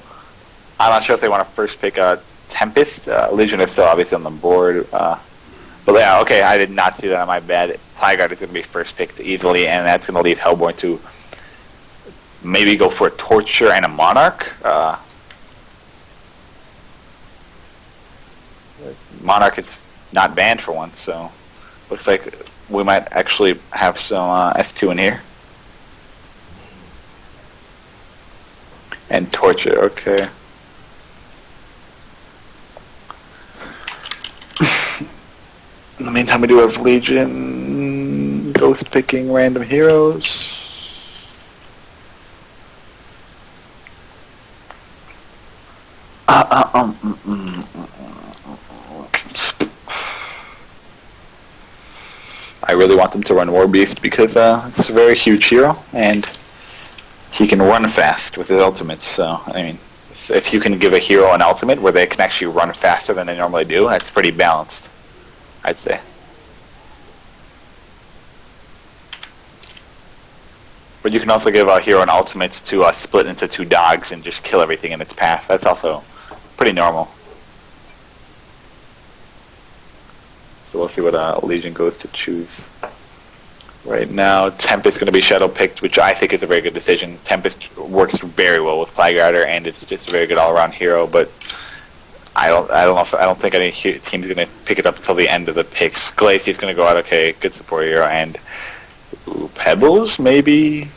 I'm not sure if they want to first pick Tempest. Legion is still obviously on the board. But yeah, okay, I did not see that, my bad. Plagueguard is going to be first picked easily, and that's going to lead Hellborn to maybe go for a Torture and a Monarch. Monarch is not banned for once, so looks like we might actually have some S2 in here. And Torture, okay. In the meantime, we do have Legion, ghost picking random heroes. I really want them to run War Beast because it's a very huge hero, and he can run fast with his ultimates. So, I mean, if you can give a hero an ultimate where they can actually run faster than they normally do, that's pretty balanced, I'd say. But you can also give a hero an ultimate to split into two dogs and just kill everything in its path. That's also pretty normal. So we'll see what Legion goes to choose. Right now, Tempest is going to be shadow picked, which I think is a very good decision. Tempest works very well with Plagueguarder, and it's just a very good all-around hero. But I don't think any team's going to pick it up until the end of the picks. Glacier is going to go out. Okay, good support hero, and Pebbles maybe.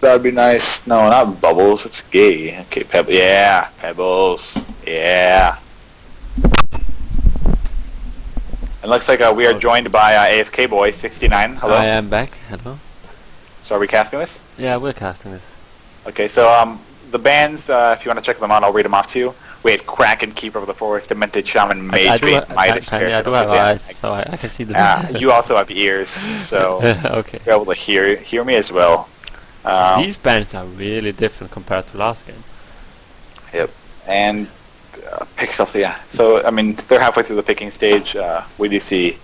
That'd be nice. No, not Bubbles. It's gay. Okay, Pebbles. Yeah, Pebbles. Yeah. It looks like we are joined by AFK Boy 69. Hello. I am back. Hello. So are we casting this? Yeah, we're casting this. Okay, so the bands, if you want to check them out, I'll read them off to you. We had Kraken, Keeper of the Forest, Demented Shaman, Mage Bait, Midas, I do have eyes, so I can see the. You also have ears, so okay. you're able to hear me as well. These bands are really different compared to last game. Yep, and Pixels, yeah. So I mean, they're halfway through the picking stage. We do see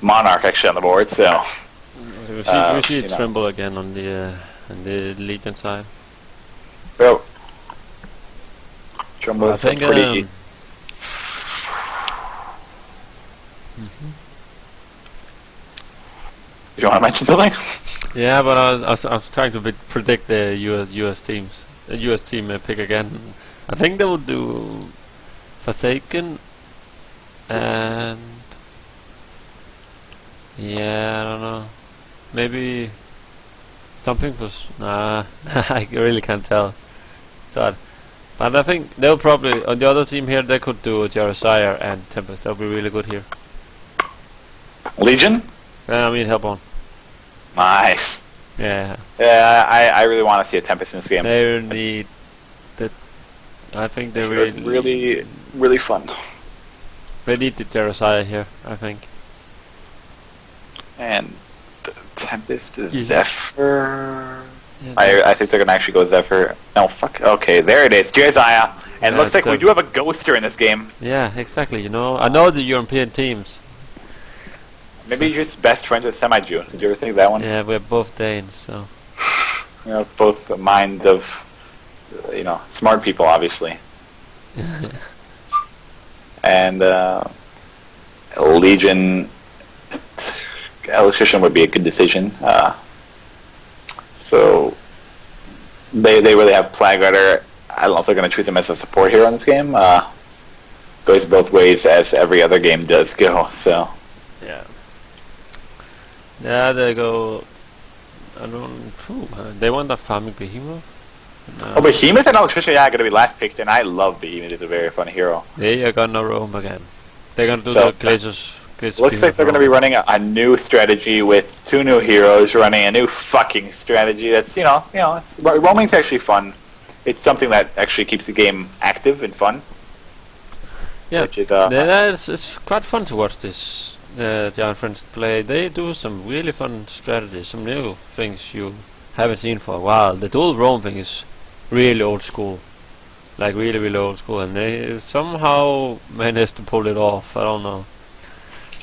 Monarch actually on the board, so we see it tremble again on the Legion side. Well, Tremble I think pretty. You want to mention something? Yeah, but I was trying to predict the US teams. The US team pick again. I think they will do Forsaken and yeah, I don't know. Maybe something for nah. I really can't tell. So, but I think they'll probably on the other team here they could do jaH&Friends and Tempest. That'll be really good here. Legion? I mean Hellborn. Nice. Yeah. Yeah, I really want to see a Tempest in this game. They need the. I think they really fun. They need the jaH&Friends here. I think. And Tempest is Zephyr. Yeah, I think they're gonna actually go Zephyr. No, fuck. Okay, there it is, jaH&Friends. And it looks like we do have a ghoster in this game. Yeah, exactly. You know, I know the European teams. Maybe you're just best friends with Semi-Jew. Did you ever think of that one? Yeah, we're both Danes, so. You know, both the mind of, smart people, obviously. And Legion, Electrician would be a good decision. So they really have Plagueguarder. I don't know if they're going to choose him as a support hero in this game. Goes both ways, as every other game does go. So. Yeah. Yeah, they go. I don't. They want a farming behemoth. No. Oh, Behemoth and Electrician, yeah, going to be last picked, and I love Behemoth. It's a very fun hero. They are gonna roam again. They're gonna do the Glaciers. Looks like they're going to be running a new strategy with 2 new heroes, running a new fucking strategy. That's roaming's actually fun. It's something that actually keeps the game active and fun. Yeah, which is, it's quite fun to watch this jaH&Friends play. They do some really fun strategies, some new things you haven't seen for a while. The dual roam thing is really old school, like really old school, and they somehow managed to pull it off. I don't know.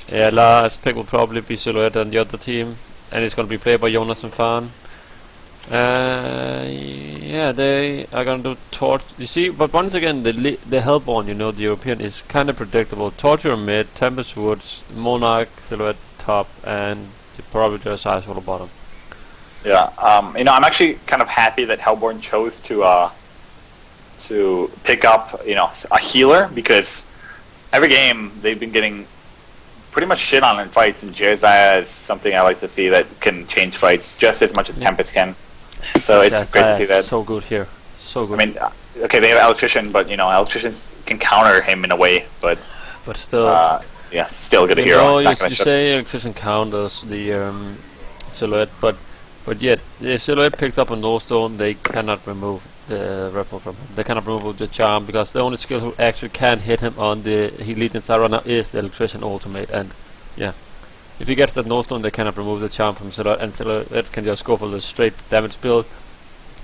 Yeah, last pick will probably be Silhouette on the other team, and it's going to be played by Jonas and Fan. Yeah, they are going to do Torch. You see, but once again, the Hellborn, the European, is kind of predictable. Torture mid, Tempest Woods, Monarch, Silhouette, top, and probably just solo bottom. Yeah, I'm actually kind of happy that Hellborn chose to pick up, a healer, because every game they've been getting pretty much shit on in fights, and jaH&Friends is something I like to see that can change fights just as much as Tempest can. So it's great to see that. So good here, so good. I mean, okay, they have Electrician, but Electricians can counter him in a way, but still, still good a hero. You say Electrician counters the Silhouette, but yet if Silhouette picks up a no stone, they cannot remove the ripple from him. They cannot remove the charm, because the only skill who actually can hit him on the Legion Star Runner is the Electrician ultimate, and if he gets that no stone, they cannot remove the charm from Silhouette, and Silhouette can just go for the straight damage build,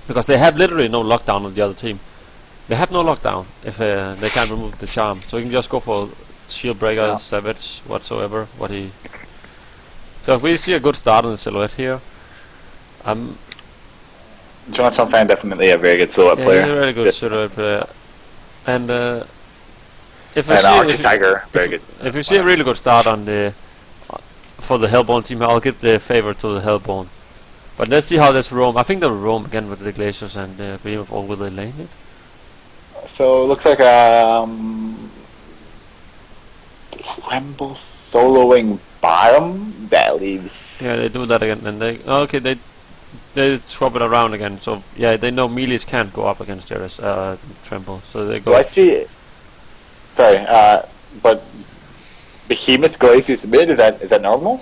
because they have literally no lockdown on the other team. They have no lockdown if they can't remove the charm, so he can just go for Shield Breaker, Savage, whatsoever. So if we see a good start on the Silhouette here, Jonathan Fan definitely a very good Silhouette player. He's a really good Silhouette player, and if we see a really good start on for the Hellborn team, I'll give the favor to the Hellborn. But let's see how this roam. I think they'll roam again with the Glaciers and the Behemoth, or will they lane it? So it looks like Tremble soloing bottom. That leaves. Yeah, they do that again, and they swap it around again. So they know melees can't go up against Tremble, so they go. Do I see it? Sorry, but Behemoth Glaciers mid, is that normal?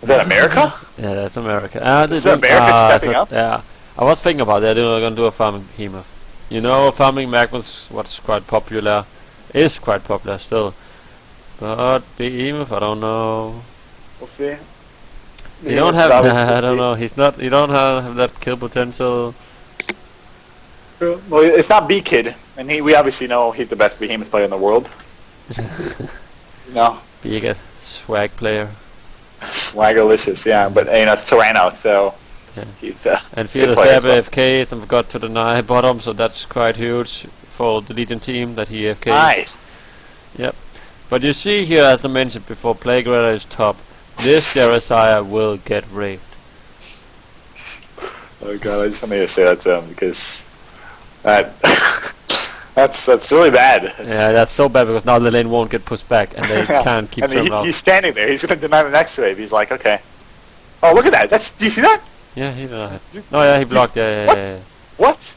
Is that America? Yeah, that's America. Is America stepping up? Yeah, I was thinking about that. They're gonna do a farming Behemoth. Farming Magmas, what's quite popular, is quite popular still. But Behemoth, I don't know. We'll see. You don't have. I don't know. He's not. You don't have that kill potential. Well, it's not B-Kid, and we obviously know he's the best Behemoth player in the world. Big swag player. Swagalicious, yeah, but it's Tyranno, so he's and Fearless AFK, and forgot to deny bottom, so that's quite huge for the Legion team that he AFK. Nice. Yep. But you see here, as I mentioned before, Plague-Rider is top. This jaH&Friends will get raped. Oh god, I just wanted to say that to him, because that's really bad. That's so bad, because now the lane won't get pushed back, and they can't keep turning out. He's standing there. He's going to deny the next wave. He's like, okay. Oh, look at that. Do you see that? Yeah, he denied. Oh yeah, he blocked. Yeah. What?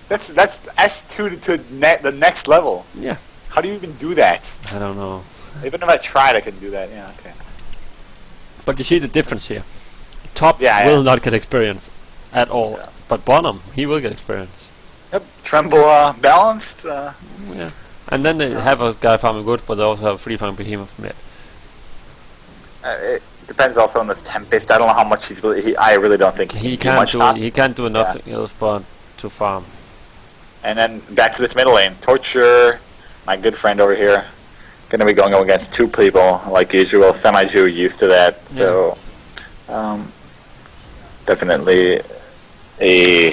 That's S2 to the next level. Yeah. How do you even do that? I don't know. Even if I tried, I couldn't do that. Yeah, okay. But you see the difference here. Top will not get experience at all, but bottom, he will get experience. Yep, Tremble balanced. Yeah, and then they have a guy farming good, but they also have a free farming Behemoth mid. It depends also on this Tempest. I don't know how much I really don't think he can't do nothing else but to farm. And then back to this middle lane, Torture, my good friend over here, going to be going up against two people like usual. Semi-Jew used to that, so definitely a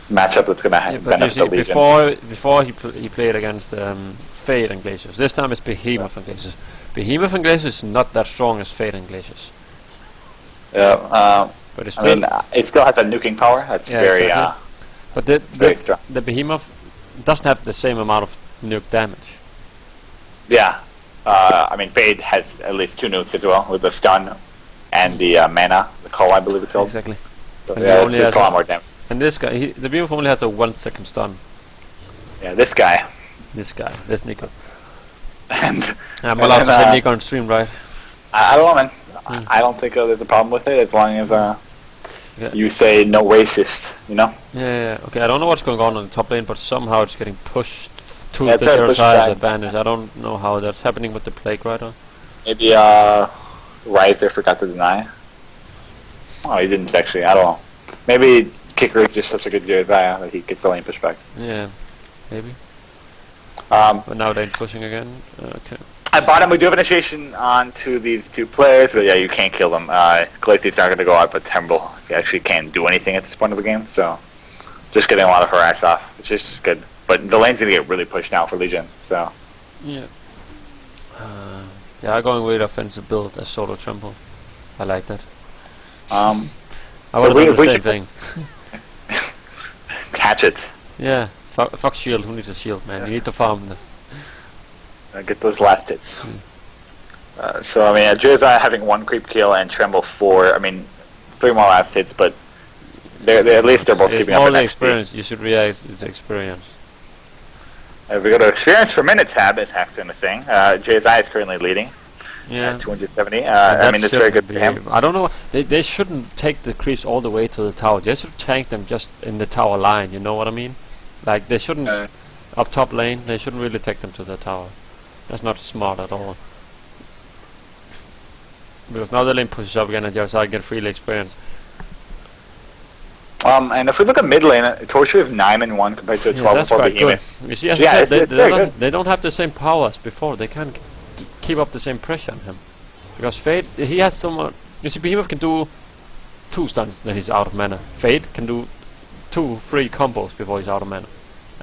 matchup that's going to benefit the Legion. Before he played against Fade and Glaciers. This time it's Behemoth and Glaciers. Behemoth and Glaciers is not that strong as Fade and Glaciers. Yeah, but it's still, it still has a nuking power. That's very but very strong. The Behemoth doesn't have the same amount of nuke damage. Yeah, Fade has at least 2 nukes as well, with the stun and the mana, the call, I believe it's called. Exactly. So it's a lot more damage. And this guy, the Behemoth only has a 1-second stun. Yeah, this Nico. And I'm allowed to say Nico on stream, right? I don't know, man. I don't think there's a problem with it, as long as you say no racist, Yeah, okay, I don't know what's going on the top lane, but somehow it's getting pushed to the jaH&Friends advantage. I don't know how that's happening with the Plague-Rider. Maybe Riser forgot to deny. Oh, he didn't actually. I don't know. Maybe Kicker is just such a good jaH&Friends that he gets the lane push back. Yeah, maybe. But now they're pushing again. Okay. At bottom, we do have initiation onto these two players, but you can't kill them. Glaciers not going to go out, but Tremble actually can't do anything at this point of the game, so just getting a lot of harass off, which is good. But the lane's going to get really pushed now for Legion, so. Yeah. They are going with offensive build as solo Tremble. I like that. Um, I would have done the we same should- thing. Catch it. Yeah, fuck shield. Who needs a shield, man? Yeah. You need to farm them. Get those last hits. So I mean, jaH&Friends having 1 creep kill and Tremble 4. I mean, 3 more last hits, but they're at least they're both It's keeping up more an the XP. experience. You should react. It's experience. If we go to experience per minute tab, it's actually a thing. jaH&Friends is currently leading Yeah. at 270. And I mean, that it's very good shouldn't for be- him. I don't know. They shouldn't take the creeps all the way to the tower. They should tank them just in the tower line. You know what I mean? Like they shouldn't up top lane. They shouldn't really take them to the tower. That's not smart at all. Because now the lane pushes up again and jaH&Friends get free experience. And if we look at mid lane, Torture is 9-1 compared to a 12 that's for quite good. Behemoth. You see, as Yeah, I said, it's very good. they don't have the same power as before. They can't keep up the same pressure on him. Because Fade, he has someone. You see, Behemoth can do 2 stuns, then he's out of mana. Fade can do 2 free combos before he's out of mana.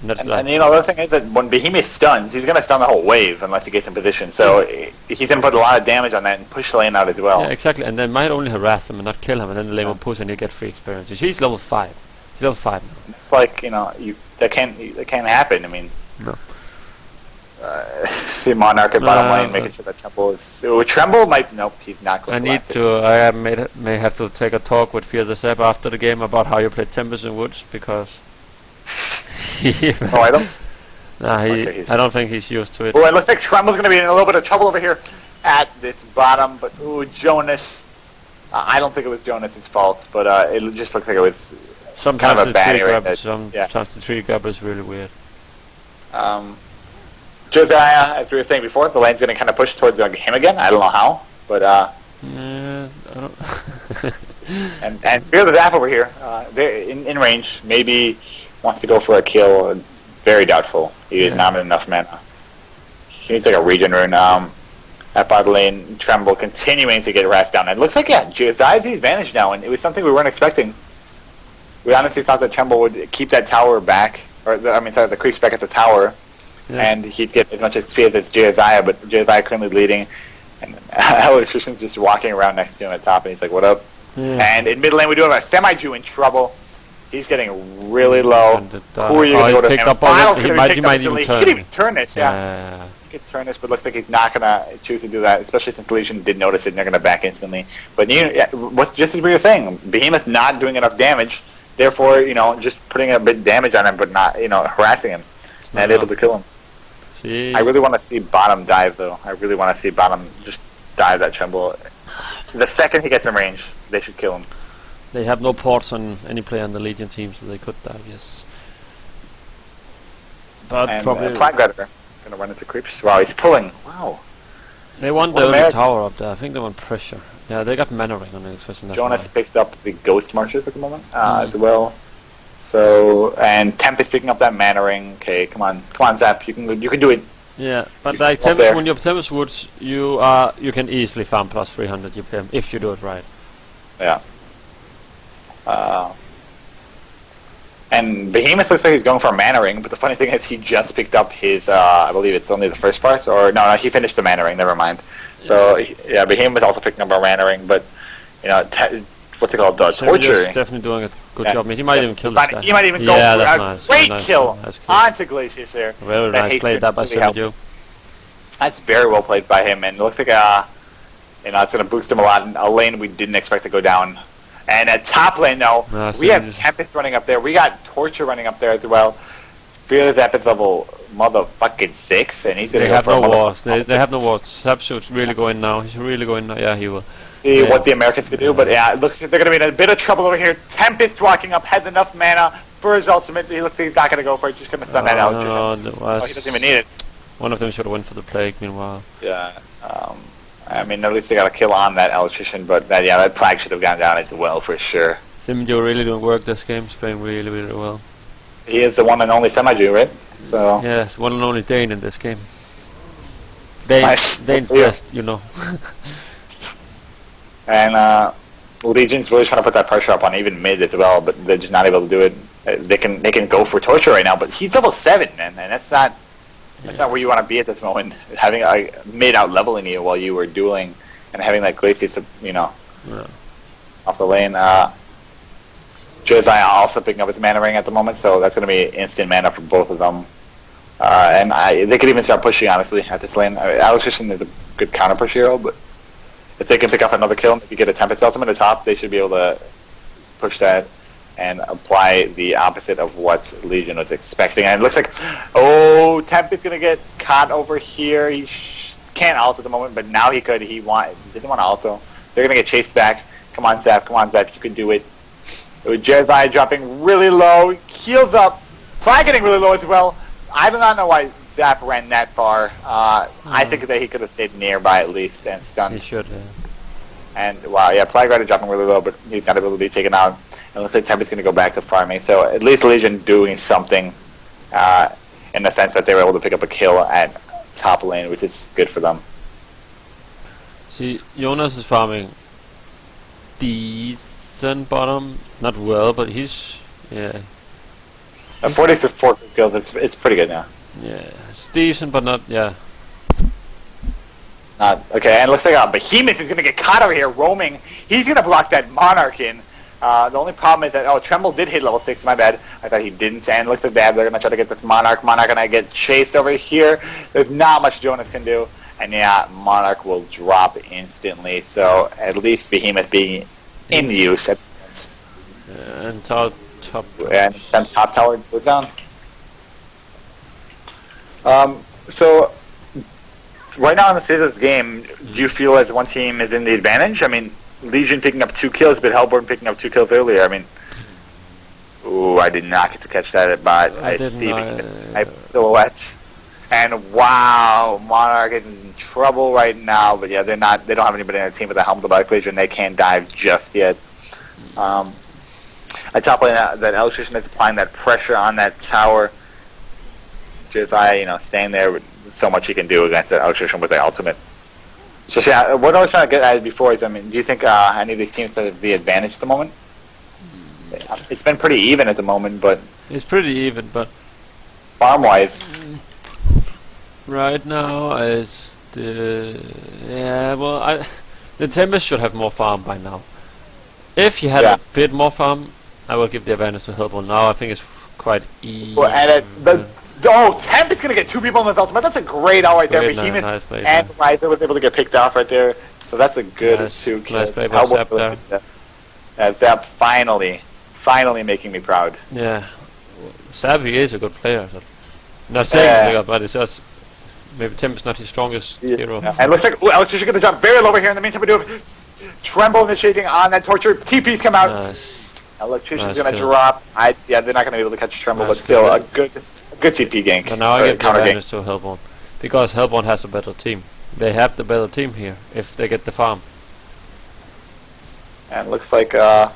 And that's And you know, the other thing is that when Behemoth stuns, he's going to stun the whole wave unless he gets in position. So he's going to put a lot of damage on that and push the lane out as well. yeah, exactly. And they might only harass him and not kill him, and then the lane will push and you get free experience. You see, he's level 5. He's level 5 now. It's like, you know, that can't happen. I mean, No. See Monarch at bottom lane, making sure that Tremble is. So Tremble might. Nope, he's not going I to need last to. I may have to take a talk with Fear the Zap after the game about how you play Tempest and Woods because. Oh, I don't. Nah, Okay, he's- I don't think he's used to it. Oh, it looks like Tremble's going to be in a little bit of trouble over here at this bottom. But ooh, Jonas. I don't think it was Jonas's fault, but it just looks like it was. Sometimes kind of a the tree banner grab, that- sometimes the tree grab is really weird. Josiah, as we were saying before, the lane's going to kind of push towards him again. I don't know how, but Yeah, I don't. and Fear the Zap over here, they're in range. Maybe wants to go for a kill. Very doubtful. He did not have enough mana. He needs like a regen rune. At bottom lane, Tremble continuing to get harassed down. And it looks like, Josiah's the advantage now, and it was something we weren't expecting. We honestly thought that Tremble would keep that tower back, the creeps back at the tower, and he'd get as much XP as jaH&Friends, but jaH&Friends currently leading, and Electrician's just walking around next to him at top, and he's like, what up? And in mid lane, we do have a Semi-Jew in trouble. He's getting really low. Who are you going to go to him? He might even turn. He could even turn this, He could turn this, but looks like he's not going to choose to do that, especially since Legion did notice it and they're going to back instantly. But what's just as we were saying, Behemoth not doing enough damage, therefore, just putting a bit damage on him, but not, harassing him, and able to kill him. See? I really want to see bottom dive, though. I really want to see bottom just dive that Tremble. The second he gets in range, they should kill him. They have no ports on any player on the Legion team, so they could dive, yes. But And probably Plague Rider going to run into creeps. Wow, he's pulling. Wow. they want What the a only man. tower up there. I think they want pressure. Yeah, they got mana ring on the Electrician. that's Jonas why. picked up the Ghost Marches at the moment as well. So, and Tempest picking up that mana ring. Okay, come on, Zap, you can do it. Yeah, but You like come up there. when you have Tempest Woods, you can easily farm plus 300 UPM if you do it right. Yeah. And Behemoth looks like he's going for a mana ring, but the funny thing is he just picked up his, I believe it's only the first part, or no, he finished the mana ring, never mind. So, Behemoth also picked up a mana ring, but, what's it called, Torture. Is definitely doing a good job. I mean, he might even kill this guy. He might even go Yeah, for that's a nice. great Nice kill Nice onto Glacius there. Very That nice hates played that by really helped. Semi-Jew. That's very well played by him, and it looks like it's going to boost him a lot in a lane we didn't expect to go down. And at top lane, though, we have Tempest running up there. We got Torture running up there as well. Fear the Zap is level motherfucking 6, and he's going They to go have for no a wars. They have no wars. Subsuit's really going now. He's really going now. Yeah, he will. See what the Americans can do, but it looks like they're going to be in a bit of trouble over here. Tempest walking up, has enough mana for his ultimate. He looks like he's not going to go for it. Just going to stun that out. No, He doesn't even need it. one of them should have went for the plague. Meanwhile, Yeah. I mean, at least they got a kill on that electrician, but that flag should have gone down as well for sure. Semi-Jew really doing work this game. He's playing really, really well. He is the one and only Semi-Jew, right? So Yes, one and only Dane in this game. Dane's Nice. best, you know. and Legion's really trying to put that pressure up on even mid as well, but they're just not able to do it. They can go for Torture right now, but he's level 7, man, and that's not That's not where you want to be at this moment. Having a mid out leveling you while you were dueling, and having that Glacius, off the lane. Josiah also picking up its mana ring at the moment, so that's going to be instant mana for both of them. And they could even start pushing, honestly, at this lane. Electrician is a good counter push hero, but if they can pick up another kill, maybe get a Tempest Ultimate at the top, they should be able to push that and apply the opposite of what Legion was expecting. And it looks like, Tempest's going to get caught over here. He can't ult at the moment, but now he could. He didn't want to ult, though. They're going to get chased back. Come on, Zap. You can do it. With Josiah dropping really low. Heals up. Flag getting really low as well. I do not know why Zap ran that far. I think that he could have stayed nearby at least and stunned. He should, And wow, yeah, Plague Rider dropping really low, but he's not able to be taken out. And looks like Tempest's going to go back to farming. So at least Legion doing something in the sense that they were able to pick up a kill at top lane, which is good for them. See, Jonas is farming decent bottom. Not well, but he's, 44 kills, it's pretty good now. Yeah, it's decent, but not, Okay, and it looks like Behemoth is going to get caught over here roaming. He's going to block that Monarch in. The only problem is that, Tremble did hit level 6, my bad. I thought he didn't, and it looks like they're going to try to get this Monarch. Monarch going to get chased over here. There's not much Jonas can do, and Monarch will drop instantly, so at least Behemoth being in use. And top And then top tower goes down. So right now in the state of this game, do you feel as one team is in the advantage? I mean, Legion picking up 2 kills, but Hellborn picking up 2 kills earlier. I mean, I did not get to catch that, but I see the silhouette. And wow, Monarch is in trouble right now. But yeah, they don't have anybody on their team with a helmet of equation. They can't dive just yet. At top lane, that Electrician is applying that pressure on that tower. Josiah, staying there with so much he can do against that Electrician with the ultimate. So yeah, what I was trying to get at before is, do you think any of these teams have the advantage at the moment? It's been pretty even at the moment, but it's pretty even, but farm-wise, right now is the the Tempest should have more farm by now. If you had a bit more farm, I will give the advantage to Hellborn. Now I think it's quite easy. Well, and Tempest's gonna get 2 people in his ultimate. That's a great ult right there. Behemoth and Ryza was able to get picked off right there. So that's a good 2 kills. Nice play by Zap there. Zap finally making me proud. Yeah, Zap is a good player. So. Not saying but it's just maybe Tempest not his strongest hero. And it looks like Electrician gonna jump very low over here. In the meantime, we do have Tremble initiating on that torture. TP's come out. Nice. Electrician's gonna drop. They're not gonna be able to catch Tremble, but still a good TP gank. But now I get the advantage to Hellborn because Hellborn has a better team. They have the better team here if they get the farm. And it looks like 4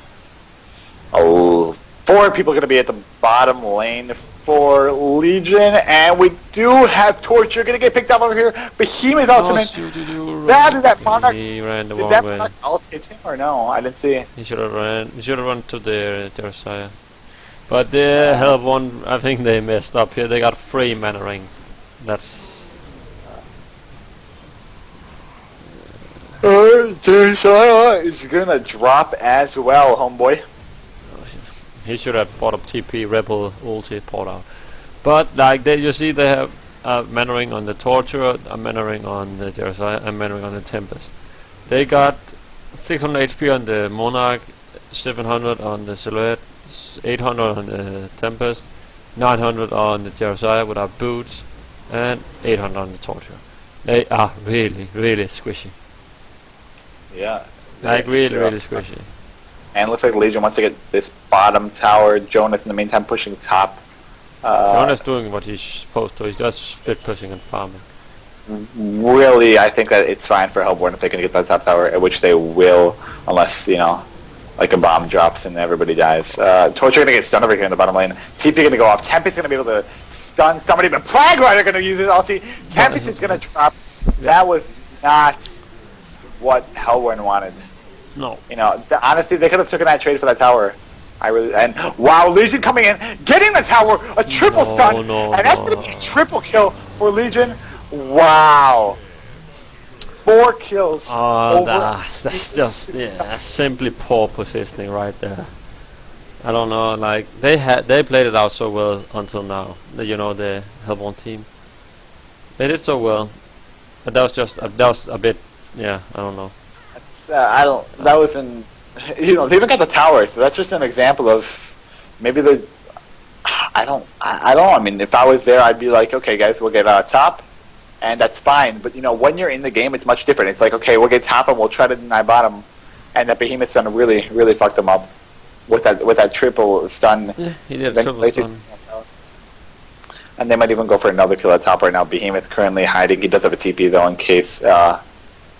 people are gonna be at the bottom lane for Legion, and we do have Torture gonna get picked up over here. Behemoth ultimate. Did that Monarch? He ran the did wrong that way. Monarch ult hit him or no? I didn't see. He should have run. He should have run to their side. But the Hellborn, I think they messed up here. They got 3 mana rings. That's. Josiah is gonna drop as well, homeboy. He should have bought up TP Rebel ulti port out. But like you see, they have a mana ring on the Torturer, a mana ring on the Josiah, and a mana ring on the Tempest. They got 600 HP on the Monarch, 700 on the Silhouette, 800 on the Tempest, 900 on the Josiah without boots, and 800 on the Torturer. They are really, really squishy. Yeah. Like really squishy. And it looks like Legion wants to get this bottom tower. Jonas in the meantime pushing top. Jonas doing what he's supposed to. He's just split pushing and farming. Really, I think that it's fine for Hellborn if they can get that top tower, which they will, unless, like a bomb drops and everybody dies. Torture gonna get stunned over here in the bottom lane. TP gonna go off. Tempest gonna be able to stun somebody, but Plague Rider gonna use his ulti. Tempest is gonna drop. That was not what Hellborn wanted. No. Honestly, they could have taken that trade for that tower. Wow, Legion coming in, getting the tower, a triple stun, and that's going to be a triple kill for Legion. Wow. 4 kills. Oh, over that's just simply poor positioning right there. I don't know, like they played it out so well until now. The Hellborn team. They did so well, but that was a bit, I don't know. That's, that was they even got the tower, so that's just an example of maybe I mean, if I was there, I'd be like, okay, guys, we'll get top, and that's fine. But when you're in the game, it's much different. It's like, okay, we'll get top and we'll try to deny bottom, and that Behemoth's done really, really fucked them up with that triple stun. Yeah, he did a triple stun. And they might even go for another kill at top right now. Behemoth currently hiding. He does have a TP though, in case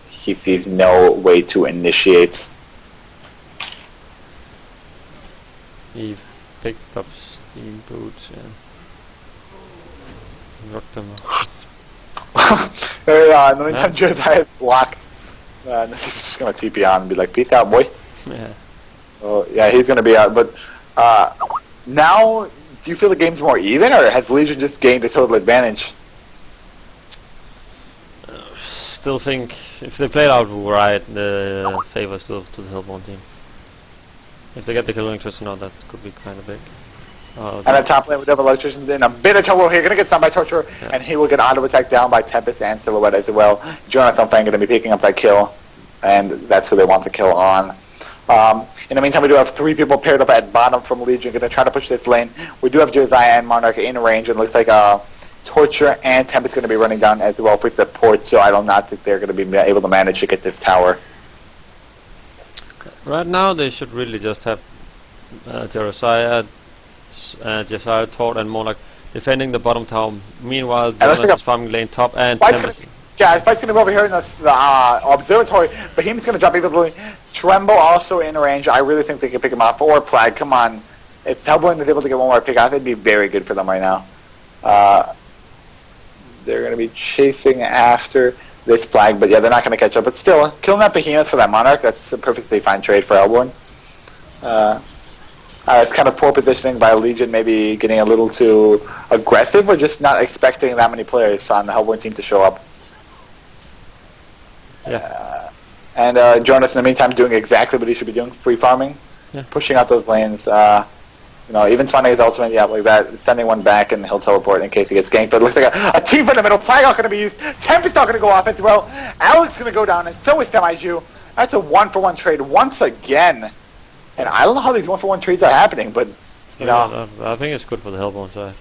he sees no way to initiate. He picked up steam boots and knocked them off. In the meantime, jaH&Friends had block. He's just gonna TP on and be like, "Peace out, boy." Yeah. Well, yeah, he's gonna be out. But now, do you feel the game's more even, or has Legion just gained a total advantage? Still think if they played out right, the favor still to the Hellborn team. If they get the kill interest now, that could be kind of big. And at top lane, we do have Electricians in a bit of trouble here. Gonna get stunned by Torture, and he will get auto attack down by Tempest and Silhouette as well. jaH&Friends gonna be picking up that kill, and that's who they want the kill on. In the meantime, we do have 3 people paired up at bottom from Legion, gonna try to push this lane. We do have jaH&Friends and Monarch in range, and looks like Torture and Tempest gonna be running down as well for support. So I do not think they're gonna be able to manage to get this tower. Right now, they should really just have jaH&Friends, Tort, and Monarch defending the bottom tower. Meanwhile, jaH&Friends is farming lane top and Tempest. Yeah, fight's gonna be over here in the observatory. Behemoth's gonna jump easily. Tremble also in range. I really think they can pick him off. Or Plague, come on. If Hellborn is able to get one more pick off, it'd be very good for them right now. They're gonna be chasing after this Plague, but yeah, they're not gonna catch up. But still, killing that Behemoth for that Monarch, that's a perfectly fine trade for Hellborn. It's kind of poor positioning by Legion, maybe getting a little too aggressive, or just not expecting that many players on the Hellborn team to show up. Yeah. And jaH&Friends in the meantime doing exactly what he should be doing, free farming, pushing out those lanes. Even spawning his ultimate, like that, sending one back, and he'll teleport in case he gets ganked. But it looks like a team from the middle. Plague not going to be used. Tempest not going to go off as well. Alex going to go down, and so is Semi-Ju. That's a 1-for-1 trade once again. And I don't know how these 1-for-1 trades are happening, but I think it's good for the Hellborn side.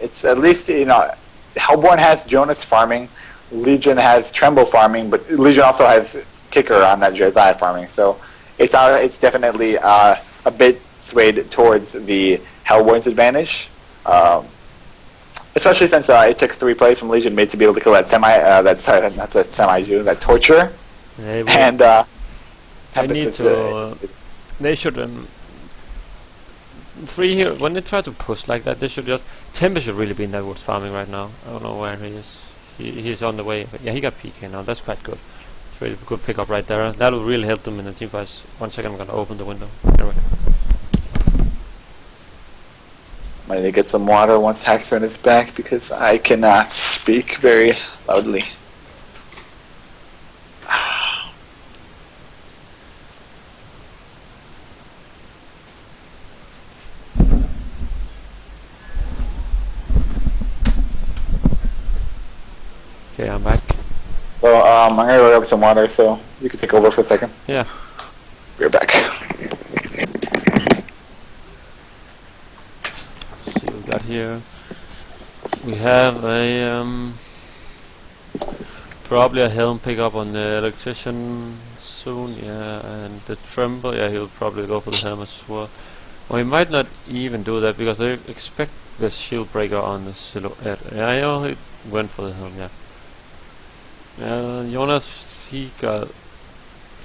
It's at least Hellborn has jaH&Friends farming, Legion has Tremble farming, but Legion also has Kicker on that jaH&Friends farming. So it's definitely a bit swayed towards the Hellborn's advantage, especially since it took 3 plays from Legion mid to be able to kill that Semi-Ju, that Torture, and they should free here when they try to push like that. They should just Tempest should really be in that woods farming right now. I don't know where he is. He's on the way. But yeah, he got PK now. That's quite good. It's really good pickup right there. That will really help them in the team fights. 1 second, I'm gonna open the window. Anyway. Might need to get some water once Haxorn is back because I cannot speak very loudly. Okay, I'm back. Well, I'm gonna go grab some water, so you can take over for a second. Yeah. We're back. Let's see what we got here. We have a probably a helm pickup on the electrician soon, and the Tremble, he'll probably go for the helm as well. Or he might not even do that because they expect the shield breaker on the silhouette. Yeah, I know he went for the helm, jaH&Friends,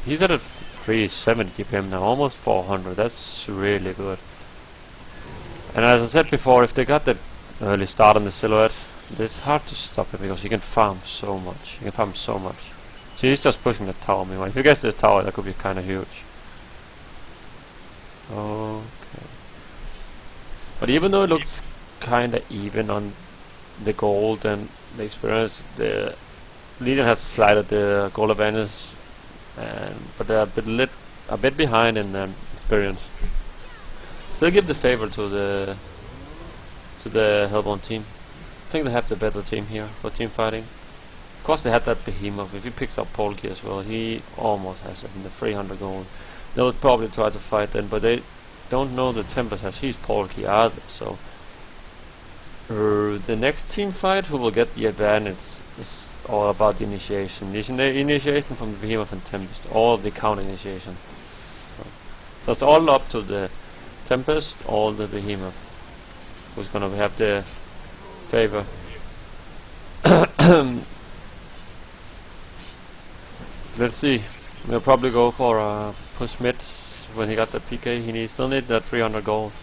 he's at a 370 GPM now, almost 400. That's really good. And as I said before, if they got that early start on the silhouette, it's hard to stop it because he can farm so much. So he's just pushing the tower. Meanwhile, if he gets the tower, that could be kind of huge. Okay. But even though it looks kind of even on the gold and the experience. The Legion has slighted the goal advantage, but they're a bit behind in experience. Still give the favor to the Hellborn team. I think they have the better team here for team fighting. Of course, they had that behemoth. If he picks up Polki as well, he almost has it in the 300 gold. They would probably try to fight then, but they don't know the Tempest has his Polki either. So the next team fight, who will get the advantage, is all about the initiation. The initiation from the behemoth and Tempest, all the counter initiation. So it's all up to the Tempest or the behemoth who's gonna have the favor. Let's see. We'll probably go for a push mid when he got the PK. He still need that 300 gold.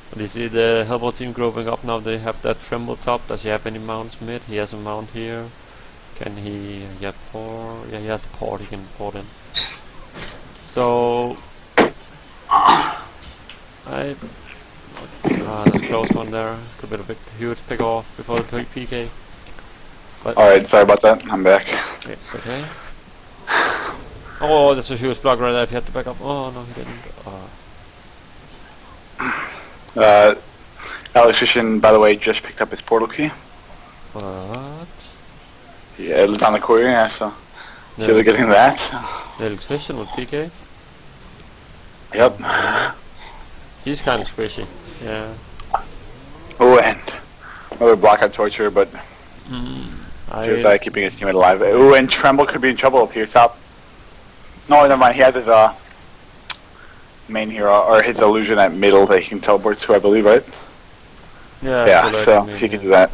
But you see the Hellborn team growing up now. They have that Tremble top. Does he have any mounts mid? He has a mount here. Can he get pour? Yeah, he has a port. He can port in. So that's a close one there. Could be a big, huge pick off before the PK. Alright, sorry about that. I'm back. It's okay. Oh, that's a huge block right there. If he had to back up. Oh no, he didn't. Electrician, by the way, just picked up his portal key. What? Yeah, it's on the courier, yeah, so he'll be getting that. The electrician with PK? Yep. He's kind of squishy. Yeah. Oh, and another blackout torture, but jaH&Friends keeping his teammate alive. Oh, and Tremble could be in trouble up here top. No, never mind. He has his main hero, or his illusion at middle that he can teleport to, I believe, right? Yeah, so he can do that.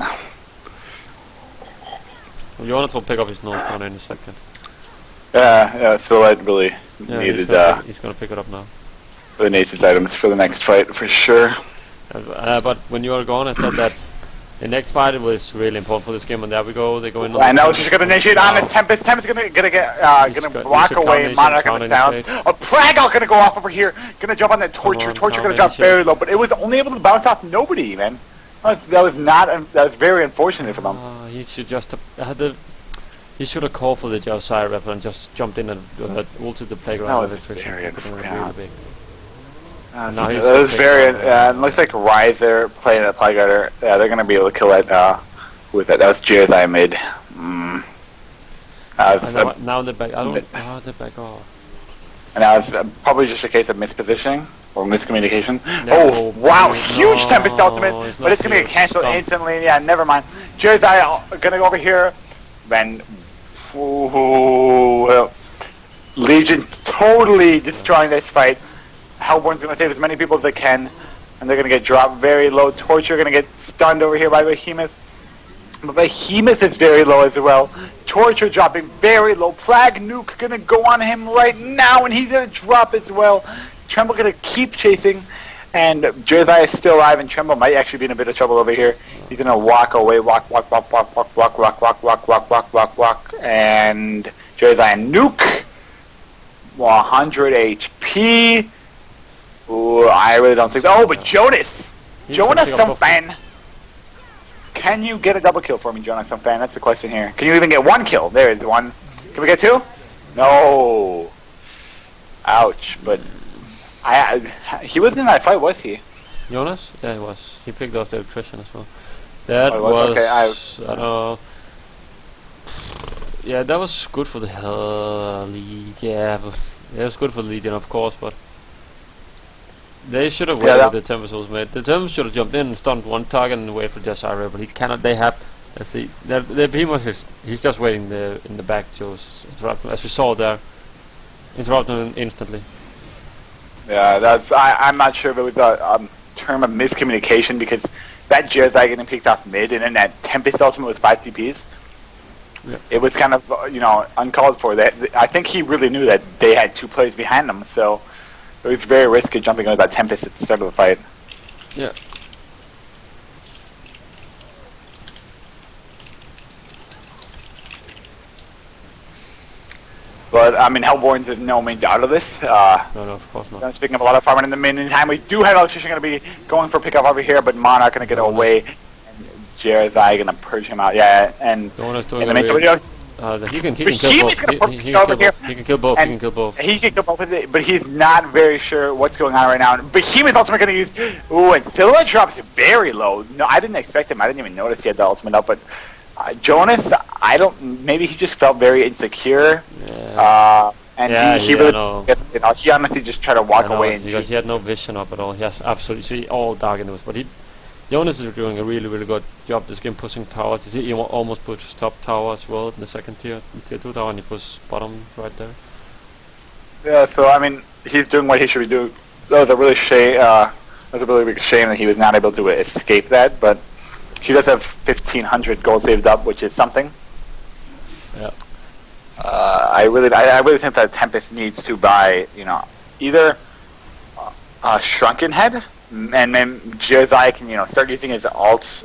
Well, Jonas will pick up his nose down in a second. Yeah, Silhouette really needed he's gonna pick it up now. the Nace's items for the next fight, for sure. But when you are gone, I said that the next fight was really important for this game, and there we go. They go in. I know she's gonna initiate on the Tempest. Tempest gonna block away. Monarch gonna bounce. A Pragal gonna go off over here. Gonna jump on that Torture. Torture gonna drop very low, but it was only able to bounce off nobody, man. That was very unfortunate for them. He should just he should have called for the jaH&Friends rifle and just jumped in and ulted the playground with electrician. Really big. That was very. Looks like Rise there playing at Plyguarder. Yeah, they're gonna be able to kill that. Who was that? That was jaH&Friends mid. Now they're back. They're back off. And now it's probably just a case of mispositioning or miscommunication. No, oh wow, huge Tempest ultimate, but it's gonna get cancelled instantly. Yeah, never mind. jaH&Friends gonna go over here. Then, Legion totally destroying this fight. Hellborn's gonna save as many people as they can, and they're gonna get dropped very low. Torture gonna get stunned over here by Behemoth. But Behemoth is very low as well. Torture dropping very low. Plague Nuke gonna go on him right now, and he's gonna drop as well. Tremble gonna keep chasing, and jaH&Friends is still alive, and Tremble might actually be in a bit of trouble over here. He's gonna walk away, walk, and jaH&Friends nuke. 100 HP. Ooh, I really don't think. Oh, but Jonas, some fan. Can you get a double kill for me, Jonas, some fan? That's the question here. Can you even get one kill? There is one. Can we get two? No. Ouch. But he wasn't in that fight, was he? Jonas? Yeah, he was. He picked off the electrician as well. That was okay, I don't know. Yeah, that was good for the lead. Yeah, but it was good for the Legion, of course, but they should have waited with the Tempest was made. The Tempest should have jumped in and stunned one target and wait for jaH&Friends, but he cannot. They have. Let's see. The Behemoth he's just waiting in the back to interrupt him, as we saw there. Interrupt him instantly. Yeah, that's. I'm not sure if it was a term of miscommunication, because that jaH&Friends getting picked off mid, and then that Tempest ultimate with 5 TPs. Yeah. It was kind of uncalled for. I think he really knew that they had 2 players behind them, so it was very risky jumping into that Tempest at the start of the fight. Yeah. But I mean, Hellborns is no means out of this. No, of course not. Speaking of a lot of farming in the meantime, we do have Electrician going to be going for pickup over here, but Monarch going to get away. jaH&Friends gonna purge him out. Yeah, and Jonas doing in a the main weird... video, he can kill He's gonna both. put He over here. He can kill both. He And can kill both. he can go both with it, but he's not very sure what's going on right now. And Behemoth's ultimate gonna use. Ooh, and Silhouette drops very low. No, I didn't expect him. I didn't even notice he had the ultimate up. But Jonas, I don't. Maybe he just felt very insecure. Yeah. And He honestly just tried to walk away. Because he had no vision up at all. He has absolutely all dark in this. But Jonas is doing a really, really good job this game pushing towers. He almost pushed top tower as well in the second tier 2 tower, and he pushed bottom right there. Yeah, so I mean, he's doing what he should be doing. That was a really big shame that he was not able to escape that. But he does have 1,500 gold saved up, which is something. Yeah. I really think that Tempest needs to buy, either a Shrunken Head, and then jaH&Friends can, start using his alts,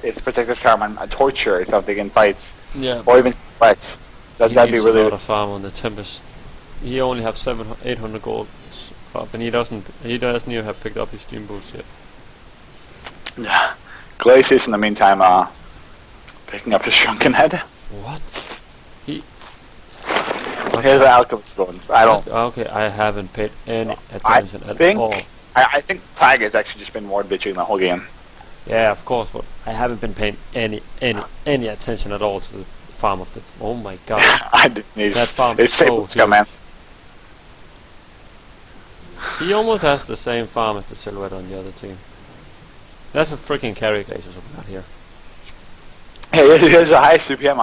his protective charm on a Torture or something in fights. Yeah. Or even Flex. That'd be really. A lot of farm on the Tempest. He only have 800 gold up, and he doesn't even have picked up his Steam boost yet. Yeah. Glacius in the meantime, picking up his Shrunken Head. What? Here's the Alchemist bones. I don't. Okay, I haven't paid any attention at all. I think Plague has actually just been more bitching the whole game. Yeah, of course, but I haven't been paying any attention at all to the farm of the. Oh my god! I didn't need that farm. It's so huge. Man. He almost has the same farm as the Silhouette on the other team. That's a freaking carry Glacius over got here. Yeah, he has a high CPM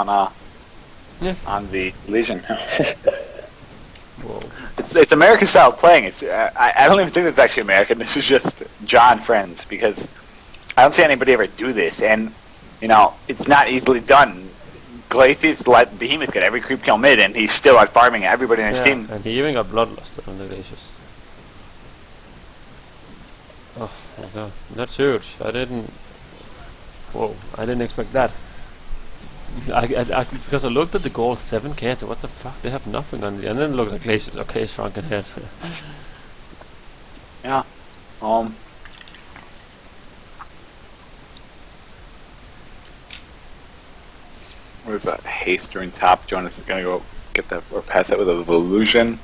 on the Legion. Whoa. It's American style playing. I don't even think it's actually American. This is just jaH&Friends, because I don't see anybody ever do this, and it's not easily done. Glacius let Behemoth get every creep kill mid, and he's still out farming everybody in his team. And he even got bloodlusted on the Glacius. Oh my god, that's huge. I didn't expect that. Because I looked at the goal 7k, I said, what the fuck, they have nothing on the, and then looked at Glacius, okay, Shrunken Head. Yeah. Where's that haste during top? Jonas is gonna go get that or pass that with a illusion.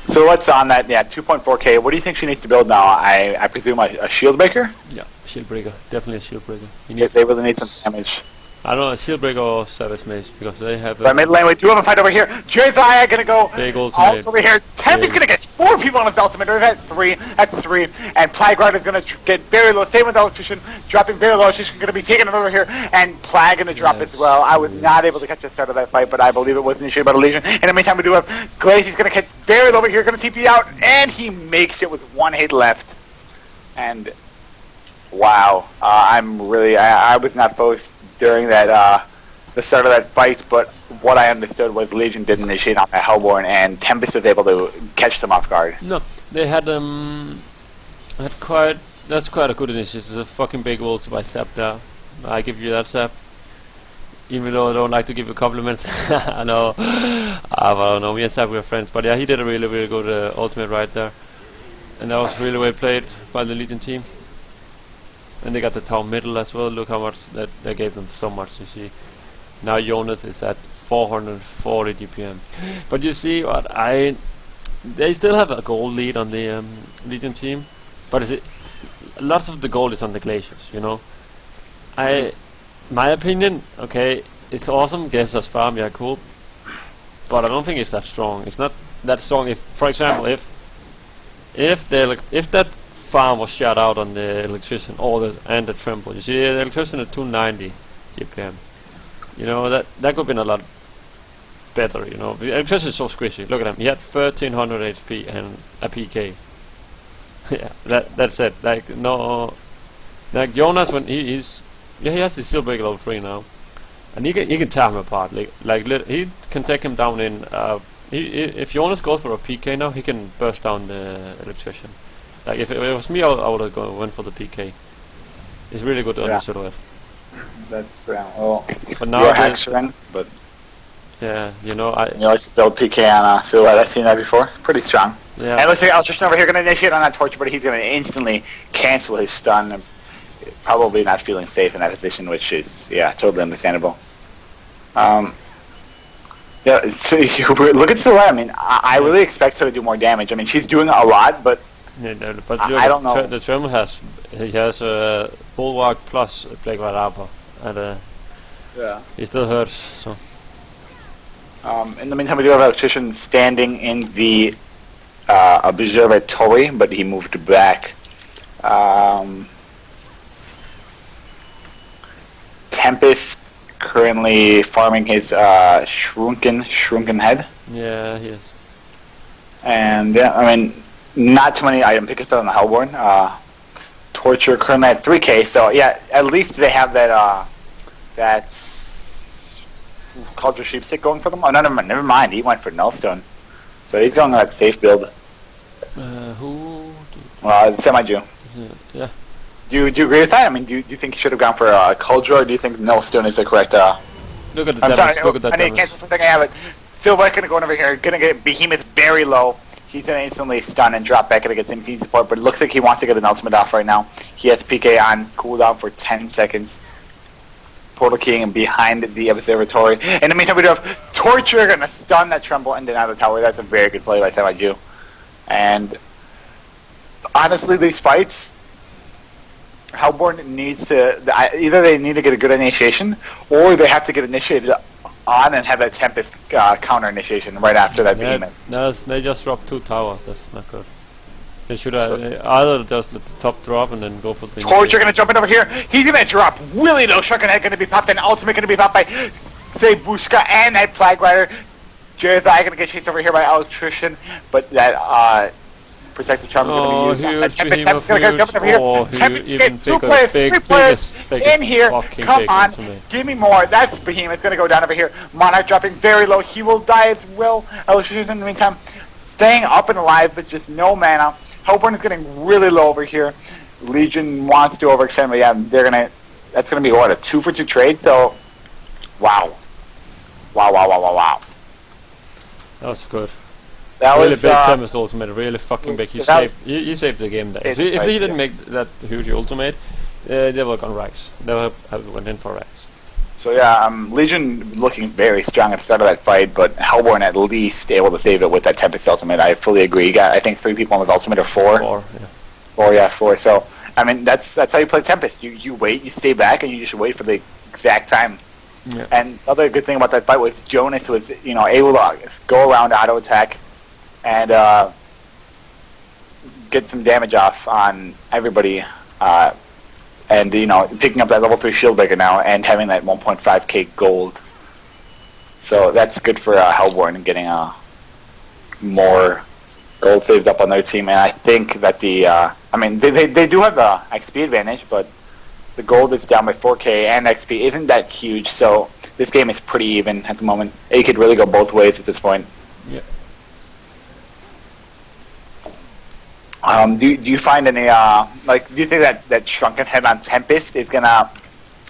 So what's on that? Yeah, 2.4k. What do you think she needs to build now? I presume a shield breaker. Yeah, shield breaker, definitely a shield breaker. They really need some damage. I don't know, a shield breaker or Savage Mace, because they have. But mid lane, we do have a fight over here. jaH&Friends gonna go all over here. Tempest gonna get 4 people on his ultimate. Or that's 3. That's 3. And Plague Rider is gonna get very low. Same with Electrician, dropping very low. She's gonna be taking it over here, and Plague gonna drop as well. I was not able to catch the start of that fight, but I believe it was initiated by the Legion. In the meantime, we do have Glacius gonna catch very low over here, gonna TP out, and he makes it with 1 hit left. And wow, I was not focused during that the start of that fight, but what I understood was Legion did initiate on the Hellborn, and Tempest was able to catch them off guard. No, they had quite. That's quite a good initiative. It's a fucking big ult by Zap there. I give you that, Zap. Even though I don't like to give you compliments, I know. I don't know. Me and Zap were friends, but yeah, he did a really, really good ultimate right there, and that was really well played by the Legion team. And they got the town middle as well. Look how much that they gave them so much. You see. Now Jonas is at 440 DPM, but you see what they still have a goal lead on the Legion team, but lots of the goal is on the Glaciers. My opinion, okay, it's awesome. Glaciers farm, yeah, cool, but I don't think it's that strong. It's not that strong. If, for example, if that farm was shut out on the Electrician and the Tremble, you see the Electrician at 290 DPM. That could have been a lot better, The Electrician is so squishy. Look at him. He had 1300 HP and a PK. Yeah, that's it. Jonas, when he has the Steel Breaker level 3 now, and he can tear him apart. He can take him down in. If Jonas goes for a PK now, he can burst down the Electrician. Like if it was me, I would have went for the PK. It's really good on the Silhouette. That's but now you're hexering, but yeah, I like to build PK on Silhouette. I've seen that before. Pretty strong. Yeah. And looks like Electrician over here going to initiate on that Torture, but he's going to instantly cancel his stun. probably not feeling safe in that position, which is, yeah, totally understandable. Yeah, so look at Silhouette. I mean, I really expect her to do more damage. I mean, she's doing a lot, but Yeah, no, but I don't know. The German has Bulwark plus Plague Rat Arbor, and Yeah. he still hurts. So In the meantime, we do have Electrician standing in the observatory, but he moved back. Tempest currently farming his shrunken head. yeah, he is. And yeah, I mean, not too many item pickers on the Hellborn. Torture currently at 3k, so yeah, at least they have that Culture Sheepstick going for them. Oh, no, never mind. He went for Nullstone, so he's going on that safe build. Who? Well, semi-Jew. Yeah. Do you agree with that? I mean, do you think he should have gone for Culture, or do you think Nullstone is the correct? Look at the I'm damage. sorry, Look at that I need to damage. cancel something I have it. Silver gonna go over here, gonna get Behemoth very low. He's gonna instantly stun and drop back, gonna get some team support, but it looks like he wants to get an ultimate off right now. He has PK on cooldown for 10 seconds. Portal King behind the observatory. In the meantime, we do have Torture gonna stun that Tremble and deny the tower. That's a very good play by Semi-Jew. And honestly, these fights, Hellborn needs to either they need to get a good initiation, or they have to get initiated on and have that Tempest counter initiation right after that Behemoth. No, they just dropped 2 towers. That's not good. They should have either just let the top drop and then go for the Torture gonna jump in over here. He's gonna drop really low. Shrunken Head gonna be popped, and Ultimate gonna be popped by say Bushka and that Plague Rider. Jerezai gonna get chased over here by Electrician, but that Protective Charm is gonna be used. Tempest gonna jump over here. Tempest get 2 players, 3 players in here. Come on, give me more. That's Behemoth gonna go down over here. Monarch dropping very low. He will die as well. Electrician in the meantime staying up and alive, but just no mana. Hellborn is getting really low over here. Legion wants to overextend, but yeah, that's gonna be what, a 2 for 2 trade. So, wow. That was good. That really was big Tempest ultimate, really fucking big. He saved the game there. If he didn't make that huge ultimate, they would have gone Rax. They would have went in for Rax. So yeah, Legion looking very strong at the start of that fight, but Hellborn at least able to save it with that Tempest ultimate. I fully agree. He got, I think, 3 people on his ultimate, or 4. 4, yeah. 4. So I mean, that's how you play Tempest. You wait, you stay back, and you just wait for the exact time. Yeah. And the other good thing about that fight was Jonas was able to go around auto attack and get some damage off on everybody. And picking up that level 3 shield breaker now and having that 1.5k gold, so that's good for Hellborn and getting more gold saved up on their team. And I think that they do have the XP advantage, but the gold is down by 4k and XP isn't that huge. So this game is pretty even at the moment. It could really go both ways at this point. Yeah. Do you find any do you think that Shrunken Head on Tempest is gonna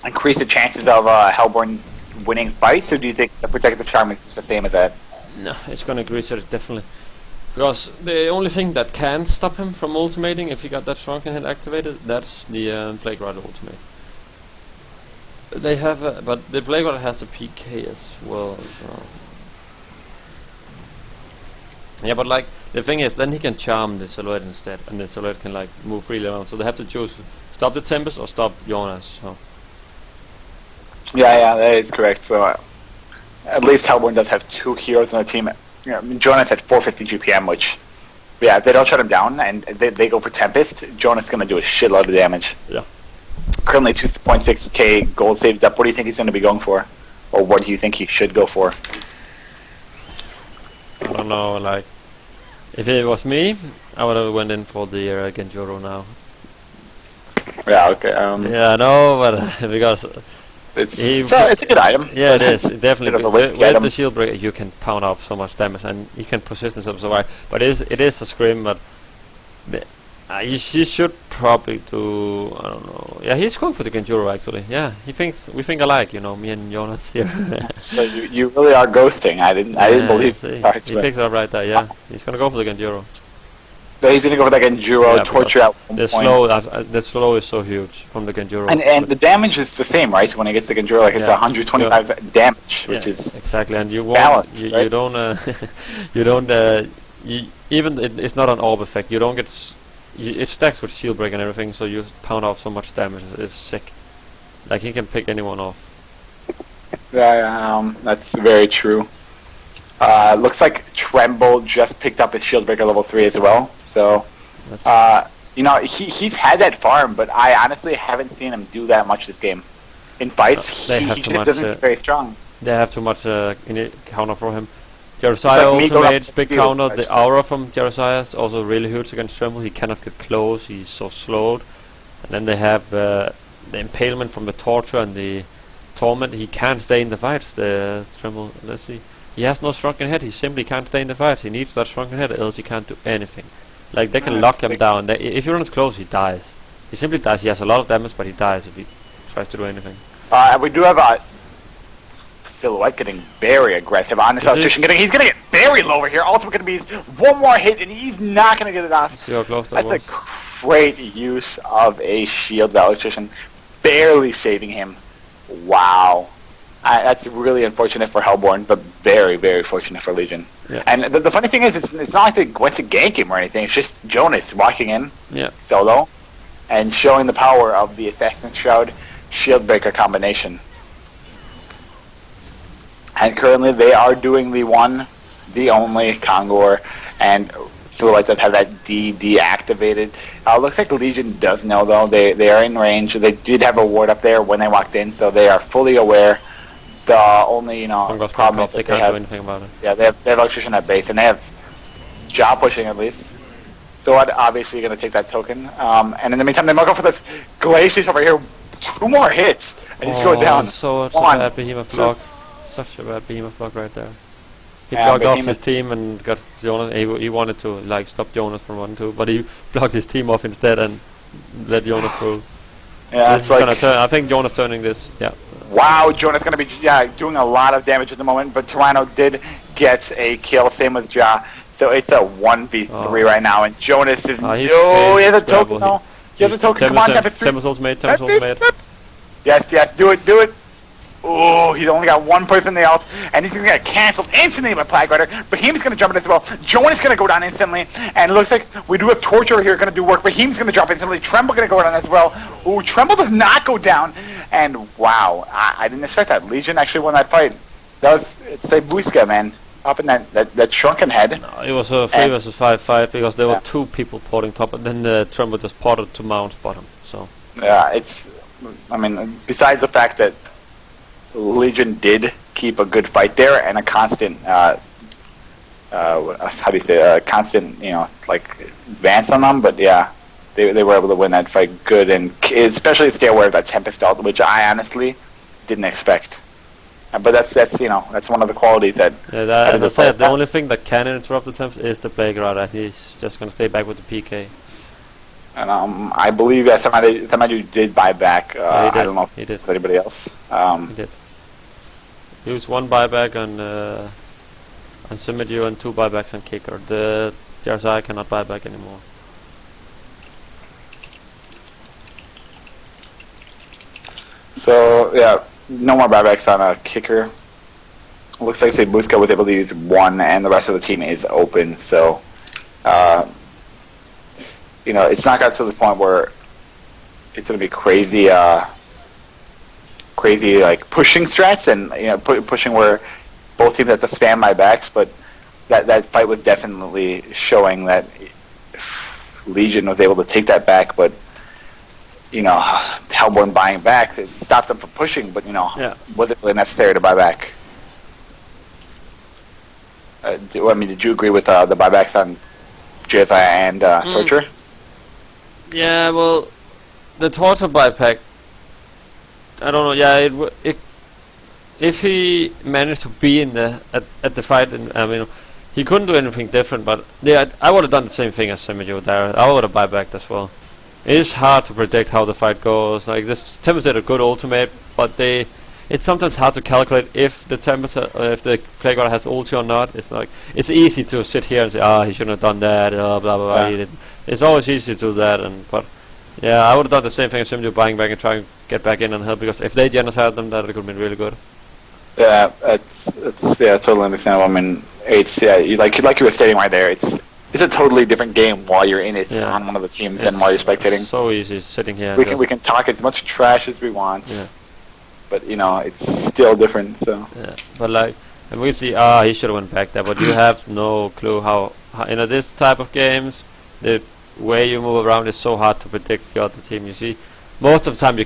increase the chances of Hellborn winning fights, or do you think the Protective Charm is just the same as that? No, it's gonna increase it definitely, because the only thing that can stop him from ultimating if he got that Shrunken Head activated, that's the Plague Rider ultimate. They have, but the Plague Rider has a PK as well. So. Yeah, but like the thing is, then he can charm the Silhouette instead, and the Silhouette can like move freely around. So they have to choose stop the Tempest or stop Jonas. So. Yeah, that is correct. So at least Hellborn does have 2 heroes on the team. Jonas at 450 GPM, which if they don't shut him down and they go for Tempest, Jonas is gonna do a shitload of damage. Yeah. Currently 2.6k gold saved up. What do you think he's gonna be going for, or what do you think he should go for? I don't know, like, if it was me, I would have went in for the Genjuro now. Yeah, okay. Yeah, I know, but because it's a good item. Yeah, it is definitely. With the shield breaker, you can pound out so much damage, and he can position himself so right. But it is a scrim, but he should probably do. I don't know. Yeah, he's going for the Genjuro actually. Yeah, we think alike, me and Jonas here. So you really are ghosting. I didn't believe. He picks it up right there. Yeah, he's gonna go for the Genjuro. But he's gonna go for that Genjuro, Yeah, torture at one the point. the slow is so huge from the Genjuro. And the damage is the same, right? When he gets the Genjuro, like it's Yeah. 125 damage, which Yeah, is exactly, and you won't, balanced, you right? don't, you don't, even it's not an orb effect. You don't get, it stacks with shield break and everything, so you pound out so much damage. It's sick. Like he can pick anyone off. Yeah, that's very true. Looks like Tremble just picked up his shield breaker level 3 as well. So, you know, he's had that farm, but I honestly haven't seen him do that much this game. In fights, They he have just too much, doesn't seem very strong. They have too much counter for him. Jerosiah like me going ultimates, up big the field, counter. I The just- aura from Jerosiah is also really huge against Tremble. He cannot get close. He's so slowed. And then they have the impalement from the torture and the torment. He can't stay in the fight. The Tremble. Let's see. He has no shrunken head. He simply can't stay in the fight. He needs that shrunken head, else he can't do anything. Like they can lock him down. If you run as close, he dies. He simply dies. He has a lot of damage, but he dies if he tries to do anything. And we do have a Silhouette getting very aggressive on this electrician. He's gonna get very low over here. Also gonna be one more hit, and he's not gonna get it off. See how close that was. That's a great use of a shield, the electrician, barely saving him. Wow. That's really unfortunate for Hellborn, but very, very fortunate for Legion. Yeah. And the funny thing is, it's not like they went to gank him or anything. It's just Jonas walking in solo and showing the power of the Assassin's Shroud Shieldbreaker combination. And currently they are doing the one, the only Kongor and Silhouette that have that D deactivated. Looks like the Legion does know though. They are in range. They did have a ward up there when they walked in, so they are fully aware. The only problem is they can't do anything about it. Yeah, they have electrician at base, and they have jaH pushing at least. So obviously going to take that token. And in the meantime, they might go for this Glacius over here. 2 more hits, and he's going down. Such a bad behemoth block. Such a bad behemoth block right there. He blocked off his team and got Jonas. He wanted to like stop Jonas from running too, but he blocked his team off instead and let Jonas through. Yeah, this is gonna turn. I think Jonas turning this. Yeah. Wow, Jonas gonna be doing a lot of damage at the moment, but Toronto did get a kill. Same with jaH. So it's a 1v3 right now, and Jonas is he has a token now. He has a token. Come on, Tempest ultimate. Tempest ultimate. Yes, do it. Oh, he's only got one person in the ult, and he's gonna get canceled instantly by Plague Rider. Behemoth's gonna jump in as well. Jonas gonna go down instantly, and it looks like we do have Torture here gonna do work. Behemoth's gonna drop instantly. Tremble gonna go down as well. Ooh, Tremble does not go down, and wow, I didn't expect that. Legion actually won that fight. It's a Buiska, man, up in that shrunken head. No, it was a 3 versus 5 fight because there were 2 people porting top, and then Tremble just ported to Mount's bottom. So yeah, besides the fact that Legion did keep a good fight there and a constant, constant, like advance on them. But yeah, they were able to win that fight good, and especially stay aware of that Tempest ult, which I honestly didn't expect. But that's one of the qualities that. Yeah, as I said, the only thing that can interrupt the Tempest is the Plague Rider. He's just gonna stay back with the PK. And I believe that somebody did buy back. I don't know if did. Anybody else. He did. He used 1 buyback on Simidu and 2 buybacks on Kicker. The JRSI cannot buy back anymore. So yeah, no more buybacks on a Kicker. Looks like Buska was able to use 1, and the rest of the team is open. So it's not got to the point where it's going to be crazy. Crazy like pushing strats and pushing where both teams have to spam my backs, but that fight was definitely showing that Legion was able to take that back, but Hellborn buying back it stopped them from pushing, but wasn't really necessary to buy back. Did you agree with the buybacks on Jezai and Torture? Yeah, well, the Torture buyback, I don't know. Yeah, if he managed to be in at the fight, and he couldn't do anything different. But yeah, I would have done the same thing as Simidu there. I would have buybacked as well. It is hard to predict how the fight goes. Like this, Tempest did a good ultimate, but they it's sometimes hard to calculate if the temperature, if the playground has ulti or not. It's like it's easy to sit here and say, he shouldn't have done that, blah blah blah. Yeah. He didn't. It's always easy to do that, but yeah, I would have done the same thing as simply buying back and trying to get back in and help, because if they genocided them, that could have been really good. Yeah, it's totally understandable. I mean, it's like you were stating right there. It's a totally different game while you're in it on one of the teams than while you're spectating. So easy sitting here. We can talk as much trash as we want. Yeah. But it's still different. So yeah, but like, and we see, he should have went back there, but you have no clue how this type of games, the way you move around is so hard to predict the other team. You see, most of the time you